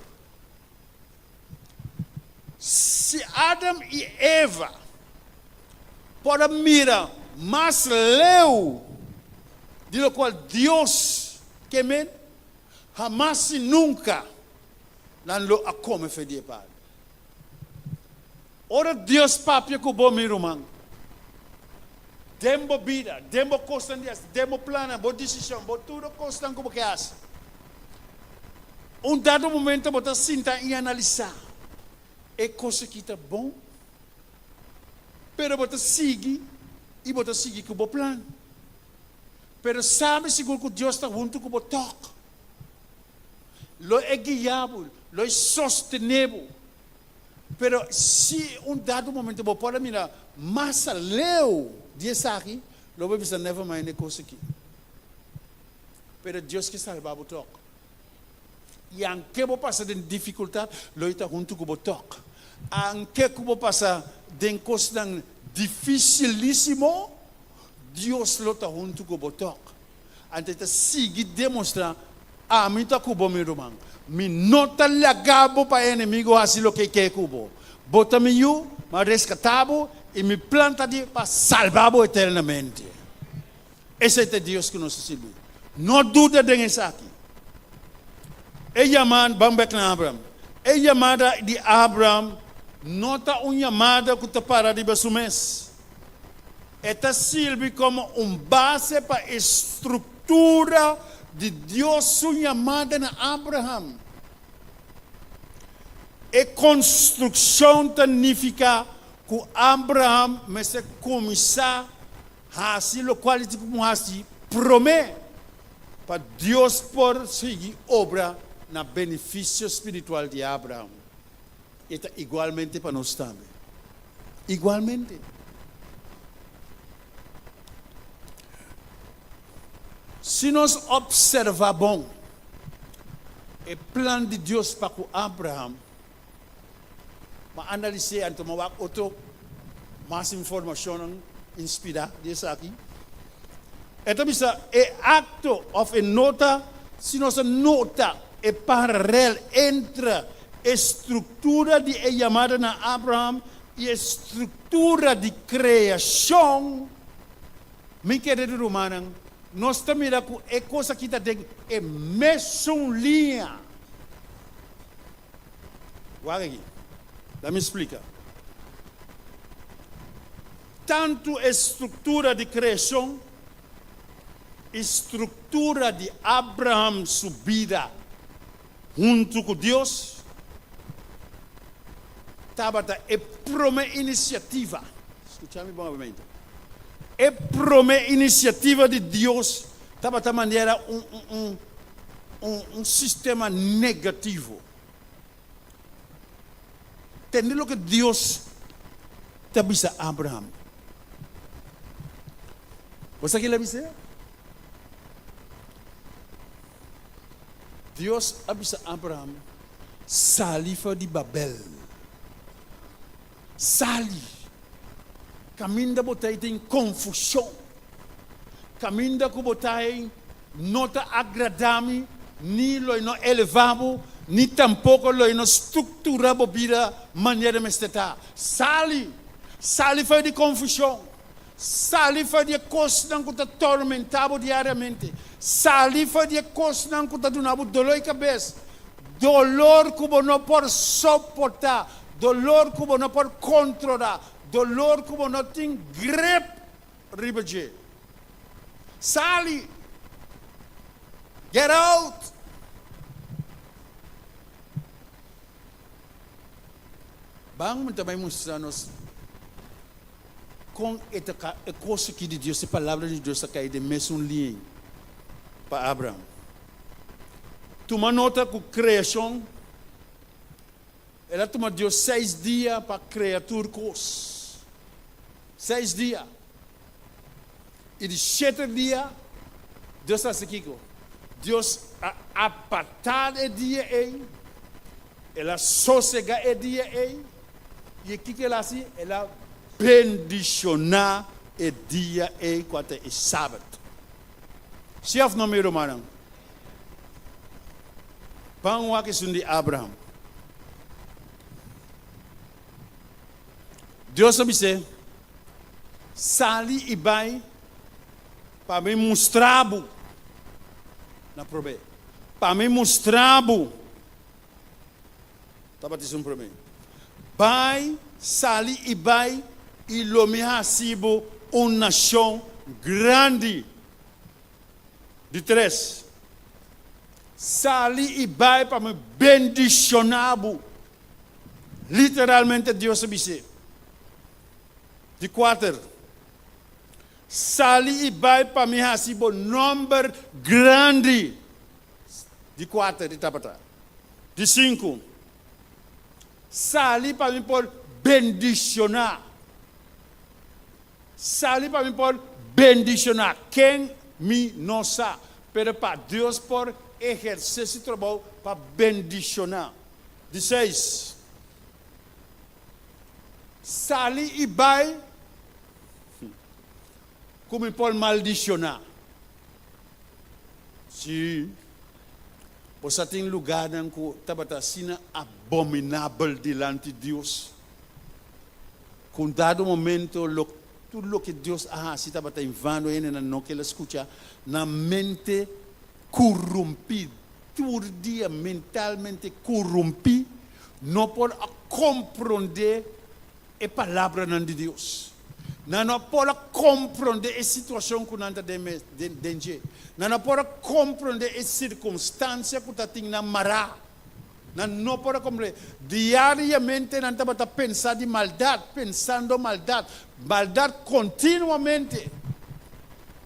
Se Adam e Eva podem mirar mais leu de lo qual Deus quemen, jamás e nunca não lo a come de palo. Ora Deus papia que você mira, man. Dembo vida, dembo constant dias, dembo plana, bo decisão, bo tudo constant como que hace. Dado momento você sinta e analisar. É coisa que está bom, pero você sigue e você sigue com o plano. Pero sabe seguro que Deus está junto com o toque. Lo é guiável, lo é sostenível. Pero se dado momento você pode mirar, mas leu disso aqui, lo vai pensar never mind a coisa aqui. Pero Deus que salva o toque. E anche você passa de dificuldade, lo está junto com o toque. Anche você passa de coisa dificilíssimo, Deus lo está junto com o toque. Antes de seguir demonstrar, mim está com o meu irmão. Me nota legabo para inimigo assim lo que quer cubo. Bota me eu, mas rescatabo e me planta para salvar eternamente. Esse é Deus que nos servimos. Não duda disso aqui. É chamada Bambek na Abraham. É chamada de Abraham. Nota uma chamada que está para de basumés. Esta serve como base para a estrutura de Deus, sua chamada na Abraham. E construção significa que Abraham se começar a fazer o qual ele promete para Deus por seguir obra na benefício espiritual de Abraham. E igualmente para nós também. Igualmente. Se nós observamos o plano de Deus para Abraham, analisar então mais informação inspirada disso aqui. Então é acto of a nota, se nós nota é paralelo entre a estrutura de chamada na Abraham e a estrutura de criação, me querido humano, nós também é coisa que está dentro é mesma linha. Olha aqui. Let me explicar. Tanto a estrutura de criação, estrutura de Abraham subida junto com Deus, estava a primeira iniciativa. Escute-me novamente. A primeira iniciativa de Deus estava de maneira sistema negativo. Entendeu que Deus te avisa a Abraham? Você que ele avisa? Deus avisa a Abraham, salifa de Babel. Sali. Caminho botai tem confusão. Caminho que botai nota agradável, ni lo no elevado, ni tampouco lo no estrutura bobira maneira mesteta. Sali foi de confusão. Sali foi de coisa que te atormentava diariamente. Sali foi de coisa que te donava dolor de cabeça. Dolor que você não pode suportar. Dolor que você não pode controlar. Dolor que você não tem grip. Sali. Get out. Vamos também mostrar-nos com a coisa que de Deus, a palavra de Deus, está de mesmo linha para Abraão. Toma nota com a criação. Ela toma Deus 6 dias para criar turcos. 6 dias. E de 7 dias, Deus está aqui. Deus apartar o dia aí. Ela sossegar o dia aí. E o que ela faz? Ela bendicionar o dia aí quando é sábado. Se of nome romano. Pão a questão de Abraão. Deus me disse, sali e vai para me mostrar na prove. Para me mostrar estava dizendo para mim. Vai, sali e vai e lo me hasibo uma nação grande. De 3. Sali e vai para me bendicionar. Literalmente Deus me disse. De 4. Sali e vai para me hasibo número grande. De 4 de tabata. De 5. Sali para me por bendicionar. Sali para me por bendicionar. Quem me não sabe. Pero para Deus por exercer esse trabalho para bendicionar. De 6. Sali e vai como por maldicionar. Se você tem lugar que está sendo abominável diante de Deus, com dado momento, tudo o que Deus se está em vano e não que ele escuta, na mente corrompida, todo dia mentalmente corrompido, não pode compreender a palavra de Deus. Não pode compreender a situação que nós temos dentro. Não pode compreender a circunstância que nós temos na mará. Não pode compreender. Diariamente nós estamos pensando de maldade, maldade continuamente.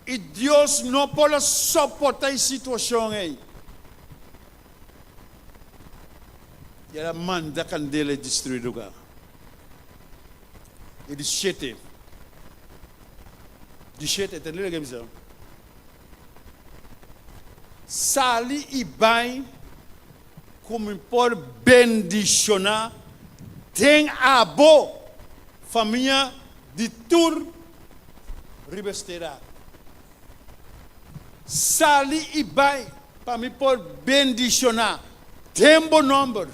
E Deus não pode suportar a situação aí. E ela manda a candela destruir o lugar. E de 7. De 7, entendeu o que eu digo? Sali e vai como por bendicionar, tem a boa família de tur ribesteira. Sali e vai para me por bendicionar, tem bom número,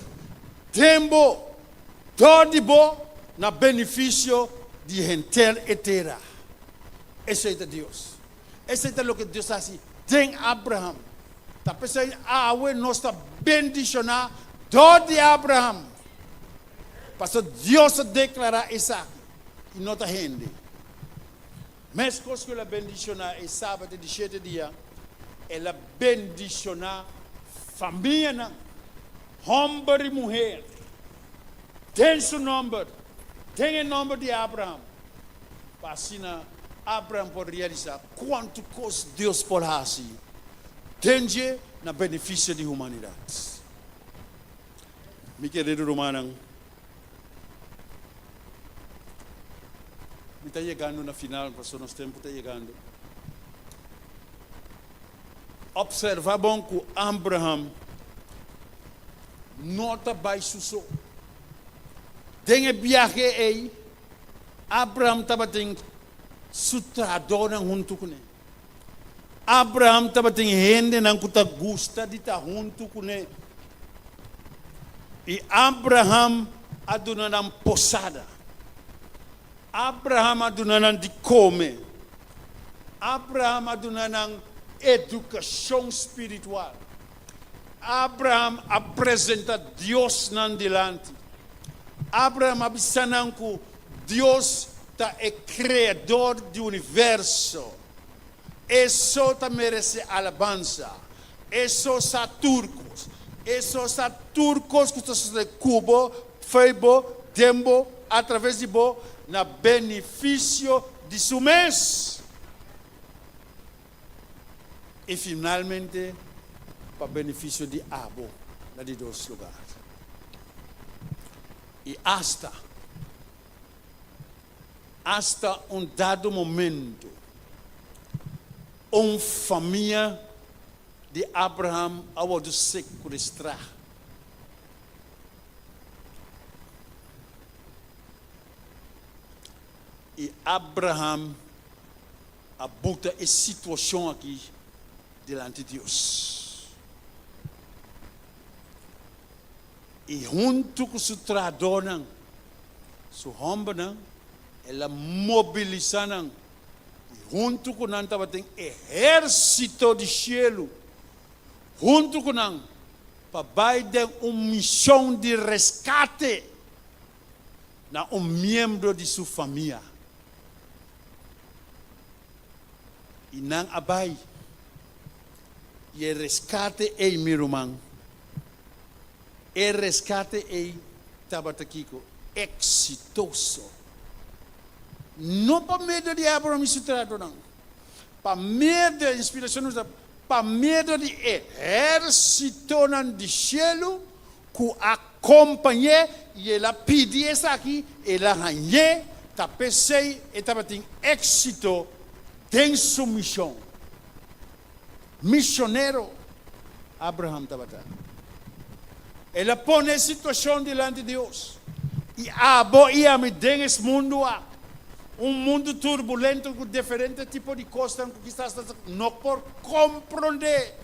tem bom, todo bom na benefício de gentil etera. Esse é Deus. Esse é o que Deus faz. Tem Abraão. Está pensando, nós está bendicionar todo Abraão. Porque Deus declara isso e não está rende. Mas coisa que ela bendicionar é sábado de 7 dias, ela bendicionar família, homem e mulher. Tem seu nome, tem o nome de Abraão. Para assim, Abraão pode realizar quanto coisa Deus pode fazer. Tende na benefício da humanidade. Meu querido romano, está chegando na final, pastor, nosso tempo está chegando. Observa bom que Abraão nota baixo só. Tem a viagem aí, Abraão estava tendo sutrador junto com ele. Abraão estava tendo gente que gosta de estar junto com ele. E Abraão adunando posada. Abraão adunando de comer. Abraão adunando educação espiritual. Abraão apresenta Deus nan delante. Abraão avisando que Deus é criador do universo. Isso merece alabança. Isso são turcos. Isso são turcos que estão de Cuba, Feibo, tempo através de bo na benefício de seu mês. E finalmente, para benefício de abo, na de dois lugares. E hasta dado momento, família de Abraham ao do sequestrar. E Abraham abuta essa situação aqui diante de Deus. E junto com o trador, su homem, ela mobiliza, e junto com nanta tem exército de cielo, junto com nanta, para dar uma missão de resgate na membro de sua família. E não abai, e resgate é meu irmão. E resgate é tabatakiko exitoso. Não para medo de Abraão se trata, não. Para medo da inspiração, para medo de exército de cielo que acompanha e ela pede isso aqui, ela ganha, tapecei e tabatim êxito tem sua missão. Missionário Abraão tabata. Ela põe a situação diante de Deus. E a me tem esse mundo mundo turbulento com diferentes tipos de coisas que está não por compreender.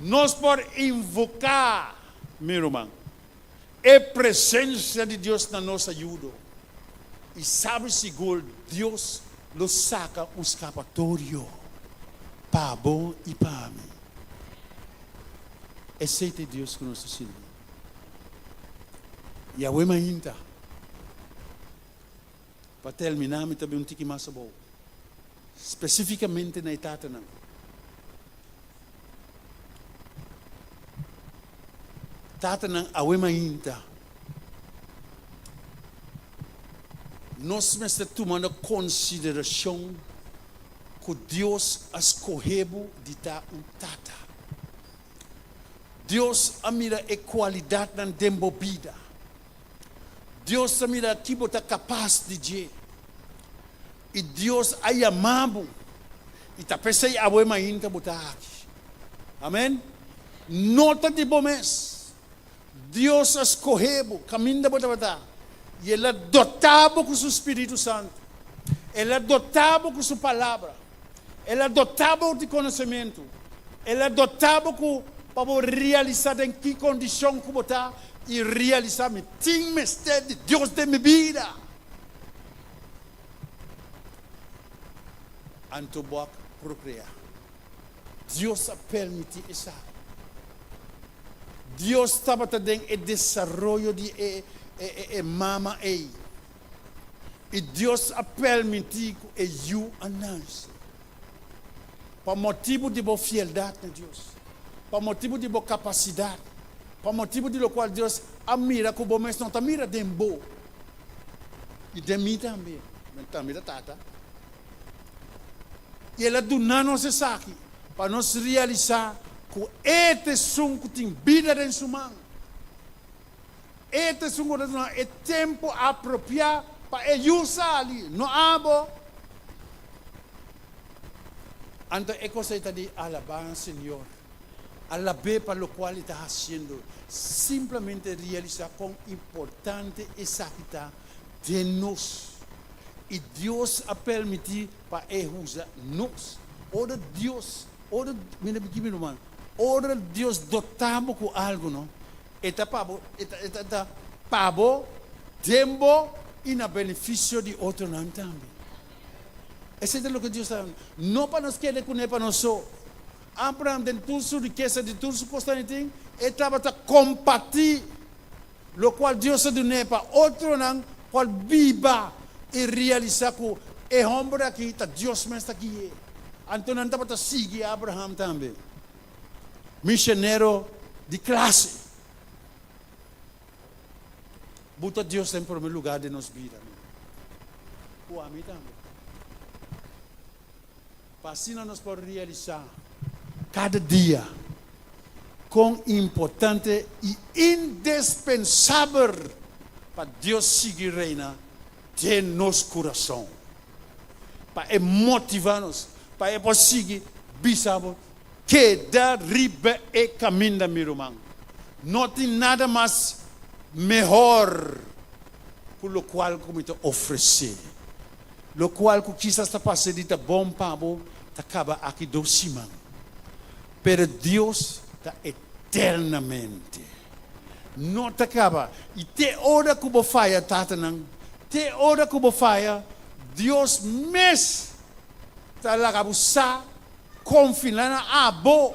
Nós por invocar, meu irmão, a presença de Deus na nossa ajuda. E sabe seguro, Deus nos saca um escapatório para bom e para mim. Aceite Deus com nosso Senhor. E a uema ainda. Para terminar, me também tique mais bom. Especificamente na etapa não. Tata não a uema ainda. Nós estamos tomando consideração que Deus escolheu de dar tata. Deus mira a qualidade na vida. Deus mira que você é capaz de dizer. E Deus é amado. E está pensando a boa ainda botar aqui. Amém? Nota de bom mês. Deus escolheu caminho da botar. E Ele é dotado com o Espírito Santo. Ele é dotado com sua palavra. Ele é dotado de conhecimento. Ele é dotado com para realizar em que condição que botar e realizar o mistério de Deus de minha vida. Anto boa procriar. Deus a permitir isso. Deus estava também o desenvolvimento de mama e Deus a permitir que eu anuncie. Por motivo de boa fidelidade a Deus. Por motivo de boa capacidade, por motivo de lo qual Deus admira que o bom mês não admira de bom. E de mim também, também da tata. E ela dona-nos isso aqui, para nós realizar que este som que tem vida em sua mão. Este som que é tempo apropriado para usar ali, não abo. Então, é coisa de alabar ao Senhor. Alabar para o qual está fazendo, simplesmente realizar quão importante essa que está de nós. E Deus a permitir para usar nós. Ora Deus, ora Deus dotamos com algo, não? Está para tempo e na benefício de outro não também. Esse é o que Deus está. Não para nós querer que não é para nós só. Abraham tem tudo sua riqueza, de tudo sua constante, ele estava a compartilhar, o qual Deus deu para outro não, qual viva e realizar que é homem aqui, está Deus mesmo aqui. Então não estava a seguir Abraham também. Missionário de classe. Bota Deus em primeiro lugar de nossa vida. O a mim também. Para assim nós podemos realizar cada dia quão importante e indispensável para Deus seguir reina de nosso coração. Para motivar-nos, para conseguir bisabo que da riba e caminho da meu irmão. Não tem nada mais melhor por o qual como te oferecer. O qual que quizás está passando de bom pabo, acaba aqui do cima. Pero Deus está eternamente. Não te acaba. E te hora que você faz, tatanang, te hora que você faz, Deus mesmo está lá para você confiar a bo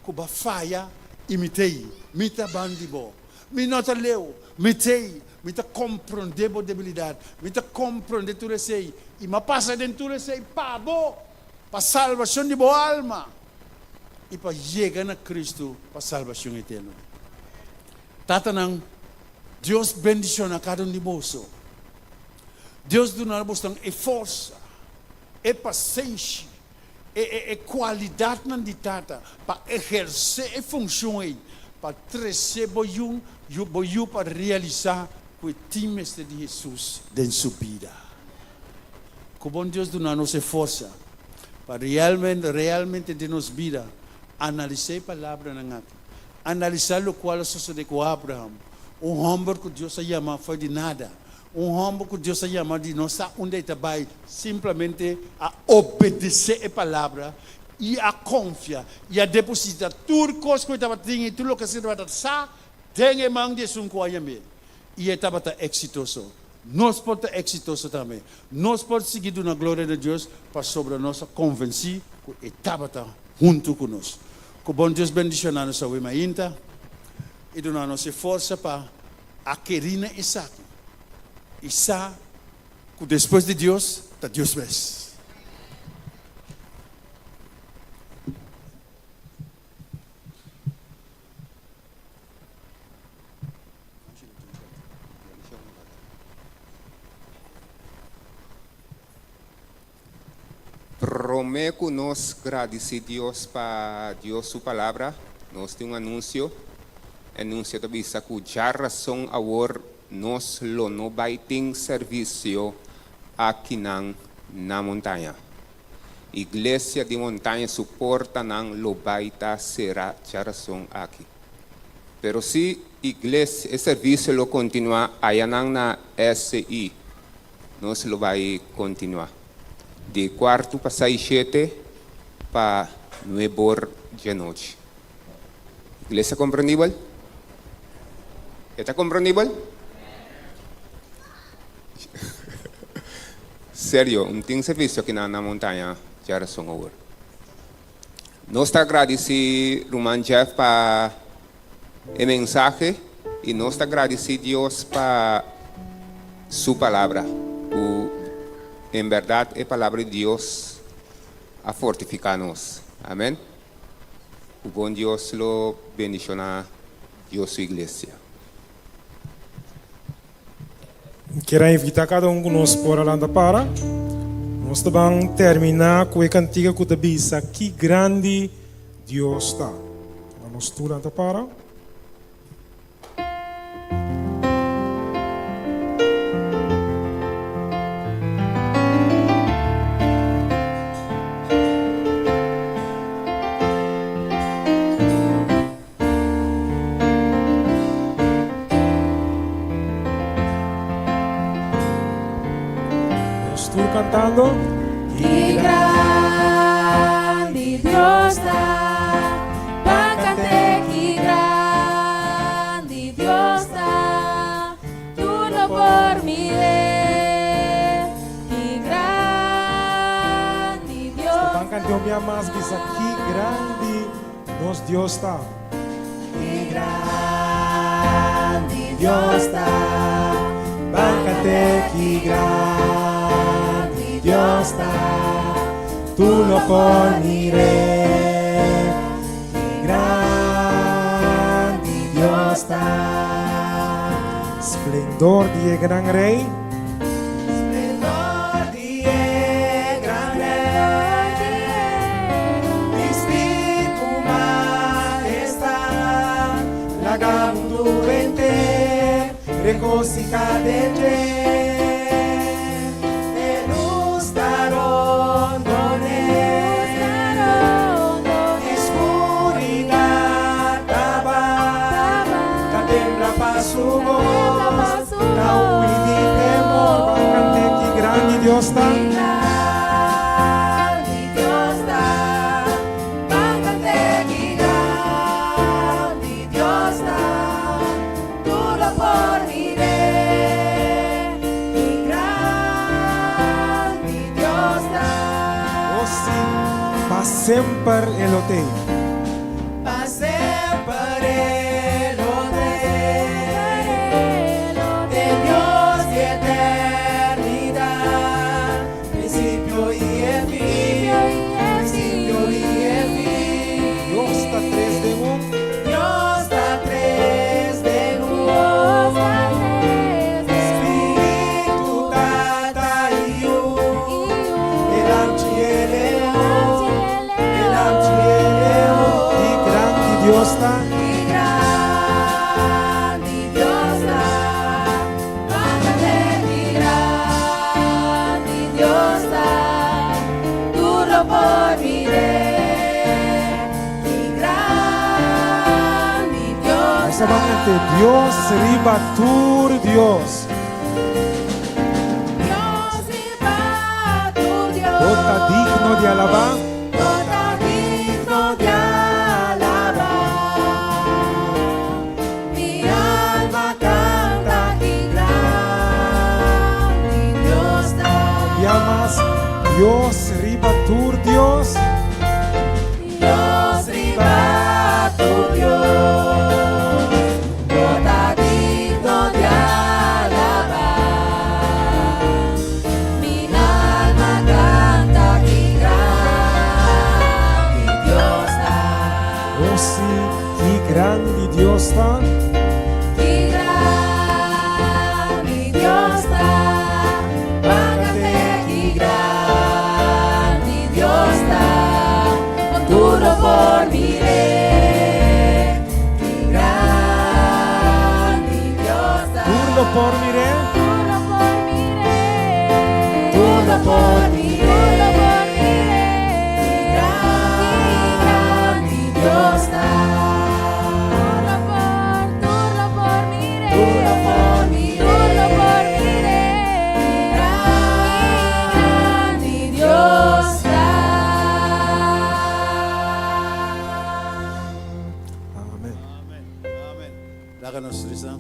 que você faz imitei, mita bandibo, me nota leu, mitei, mita compreender a debilidade, mita compreender tudo isso aí, e me passa dentro tudo isso aí para bo, para salvação de boa alma. E para chegar a Cristo para a salvação eterna. Tatanang, Deus bendiciona cada de bolso. Deus do nada busca força, paciência, qualidade de tata para exercer a função aí, para trazer boiú para realizar o time de Jesus dentro sua vida. Como Deus do nada nos força para realmente de nossa vida. Analisar a palavra na ngaki. Analisar o qual sucedeu com Abraham. Homem que Deus chama foi de nada. Homem que Deus chama de não saber onde está vai. Simplesmente a obedecer a palavra e a confiar e a depositar tudo coisa que estava tendo e tudo o que se estava sa tem mão de sum coayame. E estava exitoso. Nós podemos ser exitoso também. Nós podemos seguir na glória de Deus para sobre nós convencer que estava junto conosco. Que bom Deus bendicionar nossa alma inta e donar nossa força para aquerir Isaac. Isaac, que depois de Deus, está Deus mesmo. Prometo nos agradecer a Deus para Deus sua palavra. Nós temos anúncio da visa que já razão agora nós não vai ter serviço aqui na montanha. Igreja de montanha suporta não lo vai estar será já razão aqui. Pero se igreja serviço lo continua aí na SI, nós lo vai continuar. De quarto para 6:07 para 9 de noite. Igreja compreendível? Está compreendível? Sério, tem serviço aqui na montanha, já são agora. Nós estamos agradecidos, Roman Jeff, para a mensagem e nós estamos agradecidos a Deus para sua palavra. Em verdade, a palavra de Deus a fortificar-nos. Amém? O bom Deus lo bendiciona a sua igreja. Quero invitar cada um conosco para lá para. Nós vamos terminar com a cantiga que diz que grande Deus está. Vamos tu lá para. Cantando. Que grande Dios está, bácate, que grande Dios está, tú no por mí que grande Dios. Esta canción me más dice que grande nos Dios está. Que grande Dios está, bácate, que grande Dios está, tú lo poneré, que grande Dios está. Esplendor de gran rey. Regocijar de te, elustaron escuridad taba, ta tembla pa su voz, ta huir de temor, Cante que grande Dios está. Sempre elote. Pa sempre de Dios de eternidad, principio y el fin, principio y el fin. Dios está tres de uno. Dios está tres de uno. Espíritu Tata y yo, el Amchieleo. Dios está. Solamente Dios ribatur Dios. Está digno de alabar. Dios ribatur Dios. Dios ribatur Dios. Está digno de alabar. Mi alma canta que grande Dios está. Oh sí, que grande Dios está. Que grande Dios está. Por miré, que grande Dios está. Turno por miré. Turno por miré, que grande Dios está. Turno por miré, que grande Dios está. Láganos, Risa.